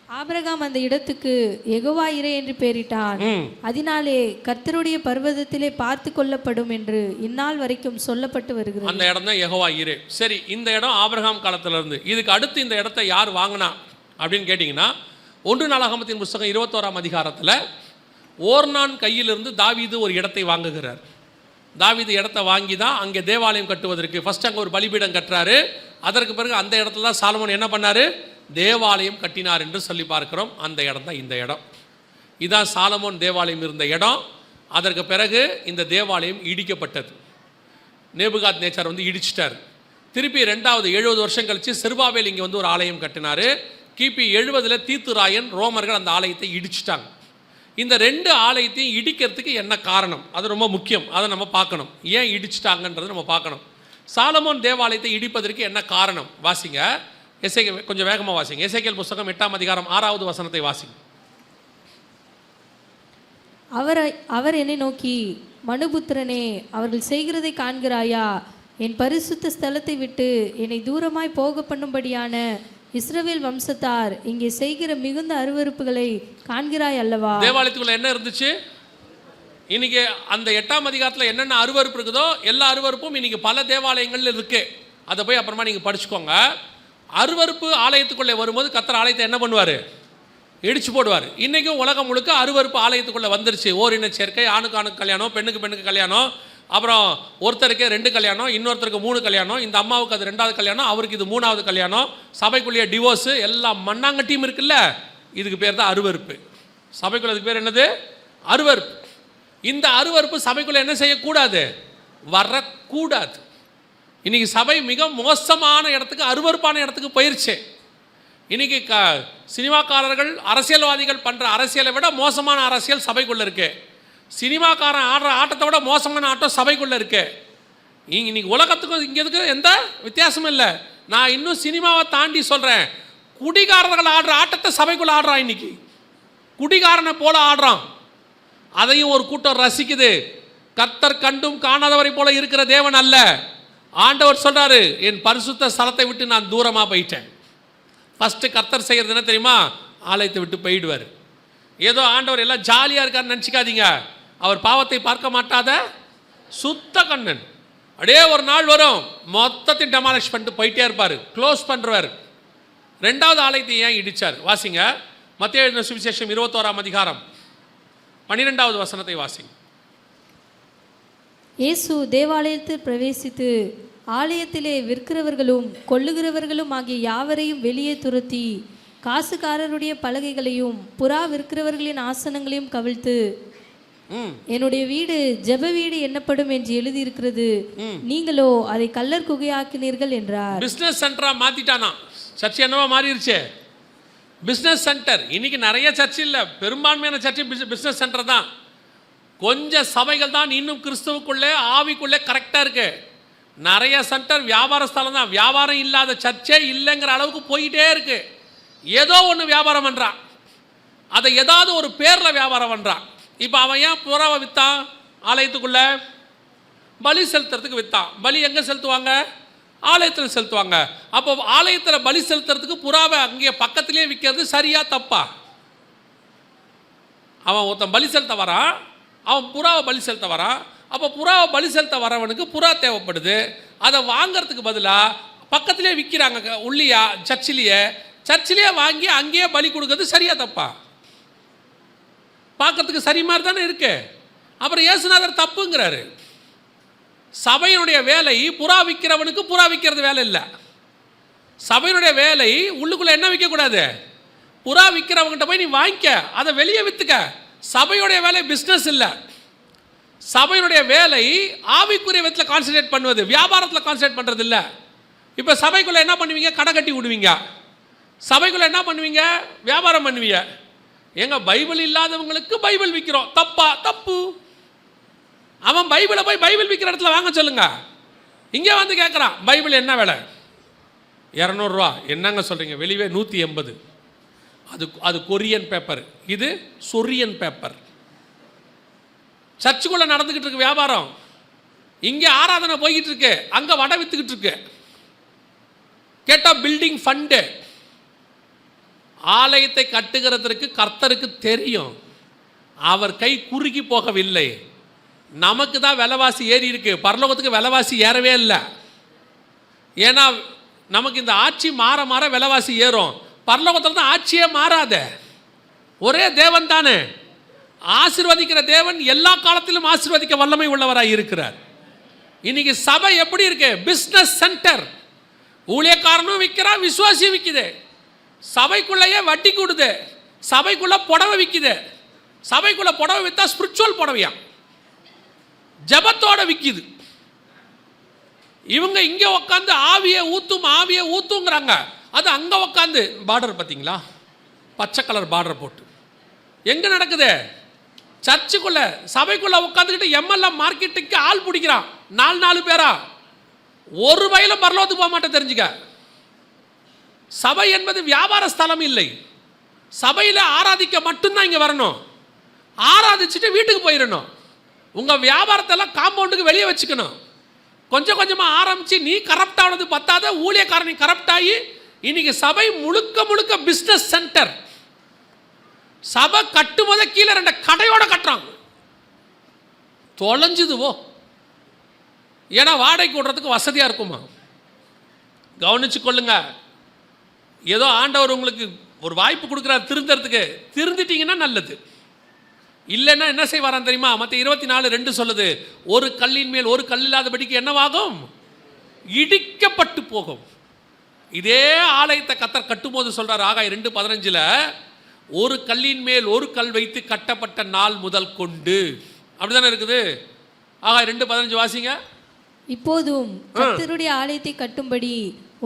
ஆபிரகாம் அந்த இடத்துக்கு யெகோவா ஈரே என்று பெயரிட்டான். அதனாலே கர்த்தருடைய பர்வதத்திலே பார்த்து கொள்ளப்படும் என்று இந்நாள் வரைக்கும் சொல்லப்பட்டு வருகிறது. அந்த இடம் தான் யெகோவா ஈரே. சரி, இந்த இடம் ஆபிரகாம் காலத்துல இருந்து. இதுக்கு அடுத்து இந்த இடத்தை யார் வாங்கினா அப்படின்னு கேட்டிங்கன்னா, 1 நாளாகமத்தின் புஸ்தகம் 21ஆம் அதிகாரத்தில் ஓர்னான் கையிலிருந்து தாவீது ஒரு இடத்தை வாங்குகிறார். தாவீது இடத்தை வாங்கி தான் அங்கே தேவாலயம் கட்டுவதற்கு ஃபர்ஸ்ட் அங்கே ஒரு பலிபீடம் கட்டுறாரு. அதற்கு பிறகு அந்த இடத்துல தான் சாலமோன் என்ன பண்ணாரு, தேவாலயம் கட்டினார் என்று சொல்லி பார்க்கிறோம். அந்த இடம் தான் இந்த இடம். இதான் சாலமோன் தேவாலயம் இருந்த இடம். அதற்கு பிறகு இந்த தேவாலயம் இடிக்கப்பட்டது. நேபுகாத் நேச்சார் வந்து இடிச்சிட்டார். திருப்பி 70 வருஷம் கழிச்சு செருபாபேல் இங்கே வந்து ஒரு ஆலயம் கட்டினார். கிபி 70 தீத்துராயன் ரோமர்கள் அந்த ஆலயத்தை இடிச்சிட்டாங்க. இந்த 2 ஆலயத்தையும் இடிக்கிறதுக்கு என்ன காரணம், அது ரொம்ப முக்கியம். அதை நம்ம பார்க்கணும். ஏன் இடிச்சிட்டாங்கன்றது நம்ம பார்க்கணும். சாலமோன் தேவாலயத்தை இடிப்பதற்கு என்ன காரணம், வாசிங்க. எசேக்கியேல் கொஞ்சம் வேகமாக வாசிங்க. எசேக்கியேல் புஸ்தகம் 8ஆம் அதிகாரம் 6வது வசனத்தை வாசிங்க. அவர் என்னை நோக்கி, மனுபுத்திரனே, அவர்கள் செய்கிறதை காண்கிறாயா? என் பரிசுத்த ஸ்தலத்தை விட்டு என்னை தூரமாய் போக பண்ணும்படியான இஸ்ரவேல் வம்சத்தார் இங்கே செய்கிற மிகுந்த அருவருப்புகளை காண்கிறாய் அல்லவா? தேவாலயத்துக்குள்ள என்ன இருந்துச்சு? இன்னைக்கு அந்த 8ஆம் அதிகாரத்தில் என்னென்ன அருவருப்பு இருக்குதோ எல்லா அருவருப்பும் இன்னைக்கு பல தேவாலயங்கள்ல இருக்கு. அதை போய் அப்புறமா நீங்க படிச்சுக்கோங்க. அருவருப்பு ஆலயத்துக்குள்ளே வரும்போது கர்த்தர் ஆலயத்தை என்ன பண்ணுவார், இடிச்சு போடுவார். இன்றைக்கும் உலகம் முழுக்க அருவருப்பு ஆலயத்துக்குள்ளே வந்துருச்சு. ஓரின சேர்க்கை, ஆணுக்கு ஆணுக்கு கல்யாணம், பெண்ணுக்கு கல்யாணம், அப்புறம் ஒருத்தருக்கு 2 கல்யாணம், இன்னொருத்தருக்கு 3 கல்யாணம், இந்த அம்மாவுக்கு அது 2வது கல்யாணம், அவருக்கு இது 3வது கல்யாணம், சபைக்குள்ளேயே டிவோர்ஸு, எல்லாம் மண்ணாங்க டீம் இருக்குல்ல, இதுக்கு பேர் தான் அருவருப்பு. சபைக்குள்ள அதுக்கு பேர் என்னது, அருவருப்பு. இந்த அருவருப்பு சபைக்குள்ளே என்ன செய்யக்கூடாது, வரக்கூடாது. இன்னைக்கு சபை மிக மோசமான இடத்துக்கு, அருவருப்பான இடத்துக்கு போயிருச்சு. இன்னைக்கு சினிமாக்காரர்கள், அரசியல்வாதிகள் பண்ணுற அரசியலை விட மோசமான அரசியல் சபைக்குள்ளே இருக்கு. சினிமாக்காரன் ஆடுற ஆட்டத்தை விட மோசமான ஆட்டம் சபைக்குள்ளே இருக்கு. இன்னைக்கு உலகத்துக்கும் இங்கே எந்த வித்தியாசமும் இல்லை. நான் இன்னும் சினிமாவை தாண்டி சொல்கிறேன், குடிகாரர்கள் ஆடுற ஆட்டத்தை சபைக்குள்ளே ஆடுறான். இன்னைக்கு குடிகாரனை போல ஆடுறான். அதையும் ஒரு கூட்டம் ரசிக்குது. கர்த்தர் கண்டும் காணாதவரை போல இருக்கிற தேவன் அல்ல. ஆண்டவர் சொல்றாரு, என் பரிசுத்த ஸ்தலத்தை விட்டு நான் தூரமாக போயிட்டேன். ஃபர்ஸ்ட் கர்த்தர் செய்கிறது என்ன தெரியுமா, ஆலயத்தை விட்டு போயிடுவார். ஏதோ ஆண்டவர் எல்லாம் ஜாலியாக இருக்காருன்னு நினச்சிக்காதீங்க. அவர் பாவத்தை பார்க்க மாட்டாத சுத்த கண்ணன். அப்படியே ஒரு நாள் வரும், மொத்தத்தையும் டெமாலிஷ் பண்ணிட்டு போயிட்டே இருப்பார், க்ளோஸ் பண்ணுறார். 2வது ஆலயத்தை ஏன் இடிச்சார், வாசிங்க. மத்தேயு எழுதின சுவிசேஷம் 21ஆம் அதிகாரம் 12வது வசனத்தை வாசிங்க. இயேசு தேவாலயத்தில் பிரவேசித்து ஆலயத்திலே விற்கிறவர்களும் கொள்ளுகிறவர்களும் ஆகிய யாவரையும் வெளியே துரத்தி காசுக்காரருடைய பலகைகளையும் புறா விற்கிறவர்களின் ஆசனங்களையும் கவிழ்த்து, என்னுடைய வீடு ஜெப வீடு என்னப்படும் என்று எழுதியிருக்கிறது, நீங்களோ அதை கல்லர் குகையாக்கினீர்கள் என்றார். பிசினஸ் சென்டரா மாத்திட்டானா. சர்ச் என்னவா மாறிடுச்சு, பிசினஸ் சென்டர். இன்னைக்கு நிறைய சர்ச் இல்லை, பெரும்பான்மையான சர்ச் பிசினஸ் சென்டர் தான். கொஞ்சம் சபைகள் தான் இன்னும் கிறிஸ்துவுக்குள்ளே ஆவிக்குள்ளே கரெக்டாக இருக்கு. நிறைய சென்டர் வியாபார ஸ்தலம் தான், வியாபாரம் இல்லாத சர்ச்சே இல்லைங்கிற அளவுக்கு போயிட்டே இருக்கு. ஏதோ ஒன்று வியாபாரம் பண்ணுறான், அதை ஏதாவது ஒரு பேரில் வியாபாரம் பண்ணுறான். இப்போ அவன் ஏன் புறாவை விற்றான்? ஆலயத்துக்குள்ள பலி செலுத்துறதுக்கு விற்றான். பலி எங்கே செலுத்துவாங்க? ஆலயத்தில் செலுத்துவாங்க. அப்போ ஆலயத்தில் பலி செலுத்துறதுக்கு புறாவை அங்கே பக்கத்திலே விற்கிறது சரியா தப்பா? அவன் ஒருத்தன் பலி செலுத்த வரான், அவன் புறாவை பலி செலுத்த வரான். அப்போ புறாவை பலி செலுத்த வரவனுக்கு புறா தேவைப்படுது. அதை வாங்கிறதுக்கு பதிலாக பக்கத்திலே விற்கிறாங்க உள்ளியா சர்ச்சிலேயே வாங்கி அங்கேயே பலி கொடுக்கறது சரியா தப்பா? பார்க்கறதுக்கு சரி மாதிரி தானே இருக்கு. அப்புறம் இயேசுநாதர் தப்புங்கிறாரு. சபையினுடைய வேலை புறா விற்கிறவனுக்கு புறா விற்கிறது வேலை இல்லை. சபையினுடைய வேலை உள்ளுக்குள்ளே என்ன விற்கக்கூடாது? புறா விற்கிறவங்கிட்ட போய் நீ வாங்கிக்க, அதை வெளியே விற்றுக்க. சபையுடைய வேலை பிஸ்னஸ் இல்லை. சபையினுடைய வேலை ஆவிக்குரிய விதத்தில் கான்சன்ட்ரேட் பண்ணுவது, வியாபாரத்தில் கான்சன்ட்ரேட் பண்ணுறது இல்லை. இப்போ சபைக்குள்ளே என்ன பண்ணுவீங்க? கடை கட்டி விடுவீங்க. சபைக்குள்ளே என்ன பண்ணுவீங்க? வியாபாரம் பண்ணுவீங்க. எங்க பைபிள் இல்லாதவங்களுக்கு பைபிள் விற்கிறோம், தப்பா? தப்பு. அவன் பைபிளை போய் பைபிள் விற்கிற இடத்துல வாங்க சொல்லுங்க. இங்கே வந்து கேட்குறான், பைபிள் என்ன விலை? 200 ரூபா. என்னங்க சொல்கிறீங்க? வெளியே 180. அது கொரியன் பேப்பர், இது சொரியன் பேப்பர். சர்ச்சுக்குள்ளே நடந்துக்கிட்டு இருக்கு வியாபாரம். இங்கே ஆராதனை போய்கிட்டு இருக்கு, அங்கே வடை விற்றுக்கிட்டு இருக்கு. கேட்டால் பில்டிங் ஃபண்டு. ஆலயத்தை கட்டுகிறதற்கு கர்த்தருக்கு தெரியும். அவர் கை குறுகி போகவில்லை. நமக்கு தான் விலைவாசி ஏறி இருக்கு, பரலோகத்துக்கு விலைவாசி ஏறவே இல்லை. ஏன்னா நமக்கு இந்த ஆட்சி மாற மாற விலைவாசி ஏறும். பரலோகத்தில் தான் ஆட்சியே மாறாத, ஒரே தேவன் தானே. ஆசீர்வதிக்கிற தேவன் எல்லா காலத்திலும் ஆசீர்வதிக்க வல்லமை உள்ளவராக இருக்கிறார். இன்னைக்கு சபை எப்படி இருக்கு? Business centre. ஊழியக்காரனும் விற்கிறான், விசுவாசியும் விற்குது. சபைக்குள்ளேயே வட்டி கூடுது. சபைக்குள்ள புடவை விற்குது. சபைக்குள்ள புடவை விற்றா ஸ்பிரிச்சுவல் புடவையா, ஜபத்தோட விற்கிது. இவங்க இங்கே உட்காந்து ஆவியை ஊத்துங்கிறாங்க. அது அங்கே உட்காந்து பார்டர் பார்த்தீங்களா, பச்சை கலர் பார்டர் போட்டு எங்கே நடக்குது? சர்ச்சுக்குள்ள சபைக்குள்ள உட்காந்துக்கிட்டு எம்எல்ஏ மார்க்கெட்டுக்கு ஆள் பிடிக்கிறான், 4 பேரா. ஒரு வயல பரலோகத்துக்கு போக மாட்டேன் தெரிஞ்சுக்க. சபை என்பது வியாபார ஸ்தலம் இல்லை. சபையில் ஆராதிக்க மட்டும்தான் இங்கே வரணும். ஆராதிச்சுட்டு வீட்டுக்கு போயிடணும். உங்கள் வியாபாரத்தெல்லாம் காம்பவுண்டுக்கு வெளியே வச்சுக்கணும். கொஞ்சம் கொஞ்சமாக ஆரம்பித்து நீ கரப்ட் ஆனது பத்தாத, ஊழியக்காரனை கரப்ட் ஆகி இன்னைக்கு சபை முழுக்க முழுக்க பிஸ்னஸ் சென்டர். சபை கட்டும் போதே கீழே 2 கடையோட கட்டுறாங்க. தொலைஞ்சுதுவோ, ஏன்னா வாடகைக்கு விடுறதுக்கு வசதியாக இருக்குமா? கவனிச்சு கொள்ளுங்க. ஏதோ ஆண்டவர் உங்களுக்கு ஒரு வாய்ப்பு கொடுக்குறாரு திருந்தறதுக்கு. திருந்திட்டீங்கன்னா நல்லது. இல்லைன்னா என்ன செய்வாரான் தெரியுமா? மத்திய 24:2 சொல்லுது, ஒரு கல்லின் மேல் ஒரு கல் இல்லாதபடிக்கு என்னவாகும்? இடிக்கப்பட்டு போகும். இதே ஆலயத்தை கர்த்தர் கட்டும்போது சொல்றார், ஆகாய் 2:15, ஒரு கல்லின் மேல் ஒரு கல் வைத்து கட்டப்பட்ட நாள் முதல் கொண்டு. அப்படிதானே இருக்குது. ஆகாய் 2:15 வாசிங்க. இப்போதும் கர்த்தருடைய ஆலயத்தை கட்டும்படி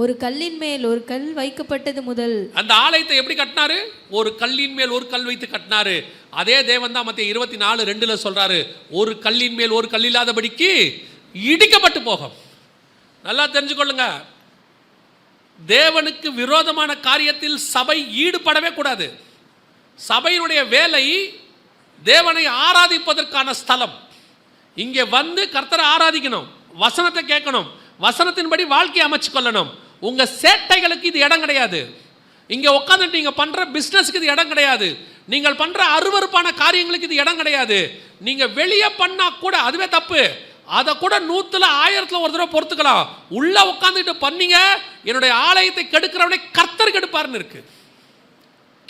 ஒரு கல்லின் மேல் ஒரு கல் வைக்கப்பட்டது முதல். அந்த ஆலயத்தை எப்படி கட்டினாரு? ஒரு கல்லின் மேல் ஒரு கல் வைத்து கட்டினாரு. அதே தேவன் தான் மத்திய 24:2 சொல்றாரு, ஒரு கல்லின் மேல் ஒரு கல் இல்லாதபடிக்கு இடிக்கப்பட்டு போகும். நல்லா தெரிஞ்சுக்கொள்ளுங்க. தேவனுக்கு விரோதமான காரியத்தில் சபை ஈடுபடவே கூடாது. சபையினுடைய வேலை தேவனை ஆராதிப்பதற்கான ஸ்தலம். இங்கே வந்து கர்த்தரை ஆராதிக்கணும், வசனத்தை கேட்கணும், வசனத்தின்படி வாழ்க்கையை அமைச்சு கொள்ளணும். உங்க சேட்டைகளுக்கு இது இடம் கிடையாது. இங்க உட்காந்துட்டு நீங்க பண்ற பிசினஸ்க்கு இது இடம் கிடையாது. நீங்கள் பண்ற அருவருப்பான காரியங்களுக்கு இது இடம் கிடையாது. நீங்க வெளியே பண்ணா கூட அதுவே தப்பு. அதை கூட 100ல் 1000ல் ஒரு தடவை பொறுத்துக்கலாம். உள்ள உட்காந்துட்டு பண்ணீங்க, என்னுடைய ஆலயத்தை கெடுக்கிறவனை கர்த்தர் கெடுப்பார்னு இருக்கு.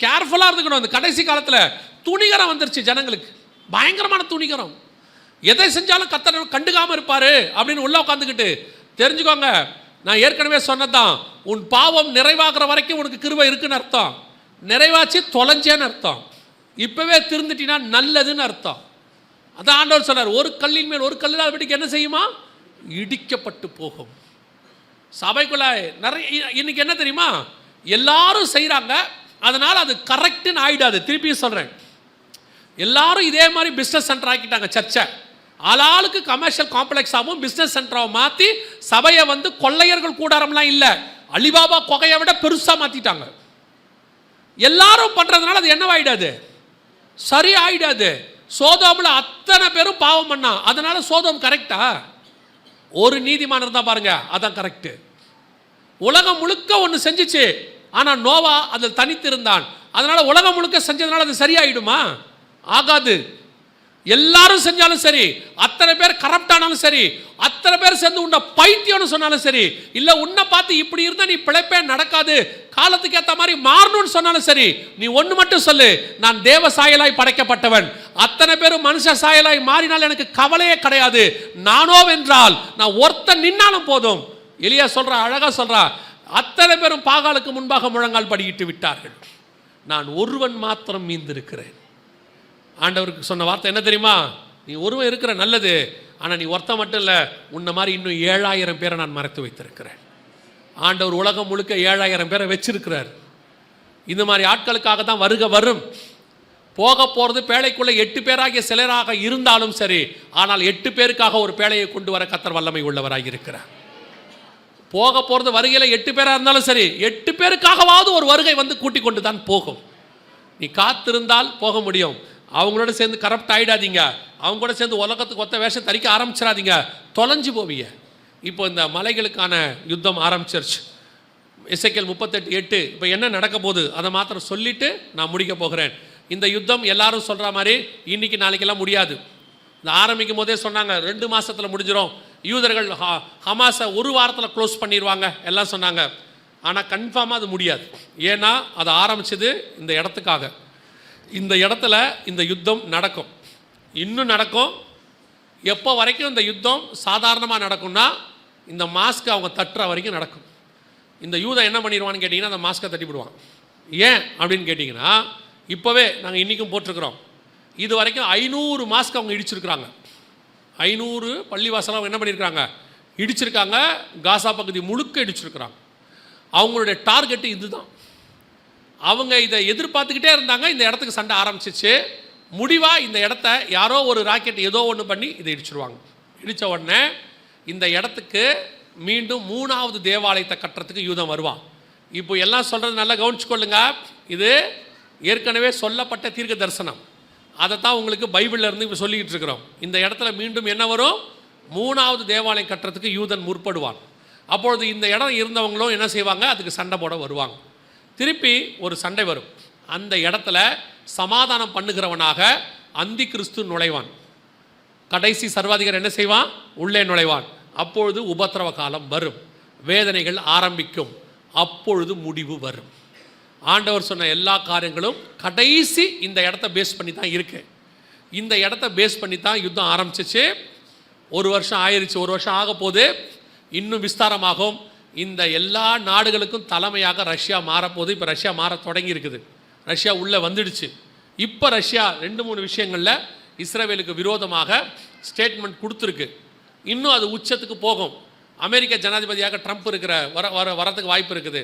கேர்ஃபுல்லா இருந்துக்கணும். அந்த கடைசி காலத்துல துணிகரம் வந்துருச்சு ஜனங்களுக்கு, பயங்கரமான துணிகரம். எதை செஞ்சாலும் கர்த்தர் கண்டுக்காம இருப்பாரு அப்படின்னு உள்ள உட்காந்துக்கிட்டு தெரிஞ்சுக்கோங்க. நான் ஏற்கனவே சொன்னதான், உன் பாவம் நிறைவாகிற வரைக்கும் உனக்கு கிருபை இருக்குன்னு அர்த்தம். நிறைவாச்சு தொலைஞ்சேன்னு அர்த்தம். இப்பவே திருந்துட்டினா நல்லதுன்னு அர்த்தம். அதான் ஆண்டவர் சொன்னார், ஒரு கல்லின் மேல் ஒரு கல்லில் அப்படிக்கு என்ன செய்யுமா? இடிக்கப்பட்டு போகும். சபைக்குள்ள நிறைய இன்னைக்கு என்ன தெரியுமா, எல்லாரும் செய்கிறாங்க, அதனால் அது கரெக்டுன்னு ஆயிடாது. திருப்பி சொல்கிறேன், எல்லாரும் இதே மாதிரி பிஸ்னஸ் சென்டர் ஆக்கிட்டாங்க சர்ச்சை. ஆளாளுக்கு கமர்ஷியல் காம்ப்ளெக்ஸாகவும் பிஸ்னஸ் சென்டராக மாற்றி சபையை வந்து கொள்ளையர்கள் கூடாரம்லாம் இல்லை, அலிபாபா கொகையை விட பெருசாக மாற்றிட்டாங்க. எல்லாரும் பண்ணுறதுனால அது என்னவாயிடாது, சரி ஆயிடாது. சோதோமில் அத்தனை பேரும் பாவம் பண்ணா, அதனால சோதோம் கரெக்டா? ஒரு நீதிமான் இருந்தால் பாருங்க, அதான் கரெக்டு. உலகம் முழுக்க ஒன்று செஞ்சிச்சு, ஆனால் நோவா அதில் தனித்திருந்தான். அதனால உலகம் முழுக்க செஞ்சதுனால அது சரியாயிடுமா? ஆகாது. எல்லாரும் செஞ்சாலும் சரி, அத்தனை பேர் கரப்ட் ஆனாலும் சரி, அத்தனை பேர் சேர்ந்து உன்னை பைத்தியம்னு சொன்னாலும் சரி, இல்லை உன்னை பார்த்து இப்படி இருந்தால் நீ பிழைப்பே நடக்காது, காலத்துக்கு ஏற்ற மாதிரி மாறணும்னு சொன்னாலும் சரி, நீ ஒன்று மட்டும் சொல்லு, நான் தேவ சாயலாய் படைக்கப்பட்டவன், அத்தனை பேரும் மனுஷ சாயலாய் மாறினால் எனக்கு கவலையே கிடையாது, நானோ வென்றால் நான் ஒருத்தன் நின்னாலும் போதும். எலியா சொல்றா, அழகா சொல்றா, அத்தனை பேரும் பாகாலுக்கு முன்பாக முழங்கால் படியிட்டு விட்டார்கள், நான் ஒருவன் மாத்திரம் மீந்திருக்கிறேன். ஆண்டவருக்கு சொன்ன வார்த்தை என்ன தெரியுமா? நீ ஒருவன் இருக்கிற நல்லது, ஆனால் நீ ஒருத்த மட்டும் இல்லை, உன்னை மாதிரி இன்னும் 7000 பேரை நான் மறைத்து வைத்திருக்கிறேன். ஆண்டவர் உலகம் முழுக்க 7000 பேரை வச்சிருக்கிறார். இந்த மாதிரி ஆட்களுக்காக தான் வருகை வரும். போக போகிறது பேழைக்குள்ளே 8 பேராகிய சிலராக இருந்தாலும் சரி, ஆனால் 8 பேருக்காக ஒரு பேழையை கொண்டு வர கர்த்தர் வல்லமை உள்ளவராக இருக்கிறார். போக போகிறது வருகையில் 8 பேராக இருந்தாலும் சரி, 8 பேருக்காகவாவது ஒரு வருகை வந்து கூட்டிக் கொண்டு தான் போகும். நீ காத்திருந்தால் போக முடியும். அவங்களோட சேர்ந்து கரப்ட் ஆகிடாதீங்க, அவங்க கூட சேர்ந்து உலகத்துக்கு ஒத்த வேஷம் தரிக்க ஆரம்பிச்சிடாதீங்க, தொலைஞ்சு போவீங்க. இப்போ இந்த மலைகளுக்கான யுத்தம் ஆரம்பிச்சிருச்சு. எசேக்கியேல் 38:8. இப்போ என்ன நடக்க போகுது அதை மாத்திரம் சொல்லிட்டு நான் முடிக்க போகிறேன். இந்த யுத்தம் எல்லாரும் சொல்கிற மாதிரி இன்னைக்கு நாளைக்கெல்லாம் முடியாது. இந்த ஆரம்பிக்கும் போதே சொன்னாங்க 2 மாதத்தில் முடிஞ்சிடும், யூதர்கள் ஹமாஸை 1 வாரத்தில் க்ளோஸ் பண்ணிடுவாங்க எல்லாம் சொன்னாங்க. ஆனால் கன்ஃபார்மாக அது முடியாது. ஏன்னா அது ஆரம்பிச்சது இந்த இடத்துக்காக. இந்த இடத்துல இந்த யுத்தம் நடக்கும், இன்னும் நடக்கும். எப்போ வரைக்கும் இந்த யுத்தம் சாதாரணமாக நடக்கும்னா, இந்த மாஸ்க்கு அவங்க தட்டுற வரைக்கும் நடக்கும். இந்த யூதம் என்ன பண்ணிடுவான்னு கேட்டிங்கன்னா, அந்த மாஸ்க்கை தட்டிவிடுவான். ஏன் அப்படின்னு கேட்டிங்கன்னா, இப்போவே நாங்கள் இன்றைக்கும் போட்டிருக்கிறோம், இது வரைக்கும் 500 மாஸ்க் அவங்க இடிச்சிருக்கிறாங்க. 500 பள்ளிவாசலாம் அவங்க என்ன பண்ணியிருக்காங்க, இடிச்சிருக்காங்க. காசா பகுதி முழுக்க இடிச்சிருக்கிறாங்க. அவங்களுடைய டார்கெட்டு இதுதான். அவங்க இதை எதிர்பார்த்துக்கிட்டே இருந்தாங்க. இந்த இடத்துக்கு சண்டை ஆரம்பிச்சிச்சு. முடிவாக இந்த இடத்த யாரோ ஒரு ராக்கெட் ஏதோ ஒன்று பண்ணி இதை இடிச்சிருவாங்க. இடித்த உடனே இந்த இடத்துக்கு மீண்டும் 3வது தேவாலயத்தை கட்டுறதுக்கு யூதம் வருவான். இப்போ எல்லாம் சொல்கிறது நல்லா கவனிச்சுக்கொள்ளுங்க, இது ஏற்கனவே சொல்லப்பட்ட தீர்க்க தரிசனம். அதை தான் உங்களுக்கு பைபிளில் இருந்து இப்போ சொல்லிக்கிட்டு இருக்கிறோம். இந்த இடத்துல மீண்டும் என்ன வரும், 3வது தேவாலயம் கட்டுறதுக்கு யூதன் முற்படுவான். அப்பொழுது இந்த இடம் இருந்தவங்களும் என்ன செய்வாங்க, அதுக்கு சண்டை போட வருவாங்க. திருப்பி ஒரு சண்டை வரும். அந்த இடத்துல சமாதானம் பண்ணுகிறவனாக அந்தி கிறிஸ்து நுழைவான். கடைசி சர்வாதிகாரி என்ன செய்வான், உள்ளே நுழைவான். அப்பொழுது உபத்திரவ காலம் வரும், வேதனைகள் ஆரம்பிக்கும், அப்பொழுது முடிவு வரும். ஆண்டவர் சொன்ன எல்லா காரியங்களும் கடைசி இந்த இடத்த பேஸ் பண்ணி தான் இருக்கு. இந்த இடத்த பேஸ் பண்ணி தான் யுத்தம் ஆரம்பிச்சிச்சு. 1 வருஷம் ஆயிடுச்சு, 1 வருஷம் ஆக போது, இன்னும் விஸ்தாரமாகும். இந்த எல்லா நாடுகளுக்கும் தலைமையாக ரஷ்யா மாறப்போகுது. இப்போ ரஷ்யா மாற தொடங்கி இருக்குது, ரஷ்யா உள்ளே வந்துடுச்சு. இப்போ ரஷ்யா 2-3 விஷயங்களில் இஸ்ரேலுக்கு விரோதமாக ஸ்டேட்மெண்ட் கொடுத்துருக்கு. இன்னும் அது உச்சத்துக்கு போகும். அமெரிக்க ஜனாதிபதியாக ட்ரம்ப் இருக்கிற வரத்துக்கு வாய்ப்பு இருக்குது.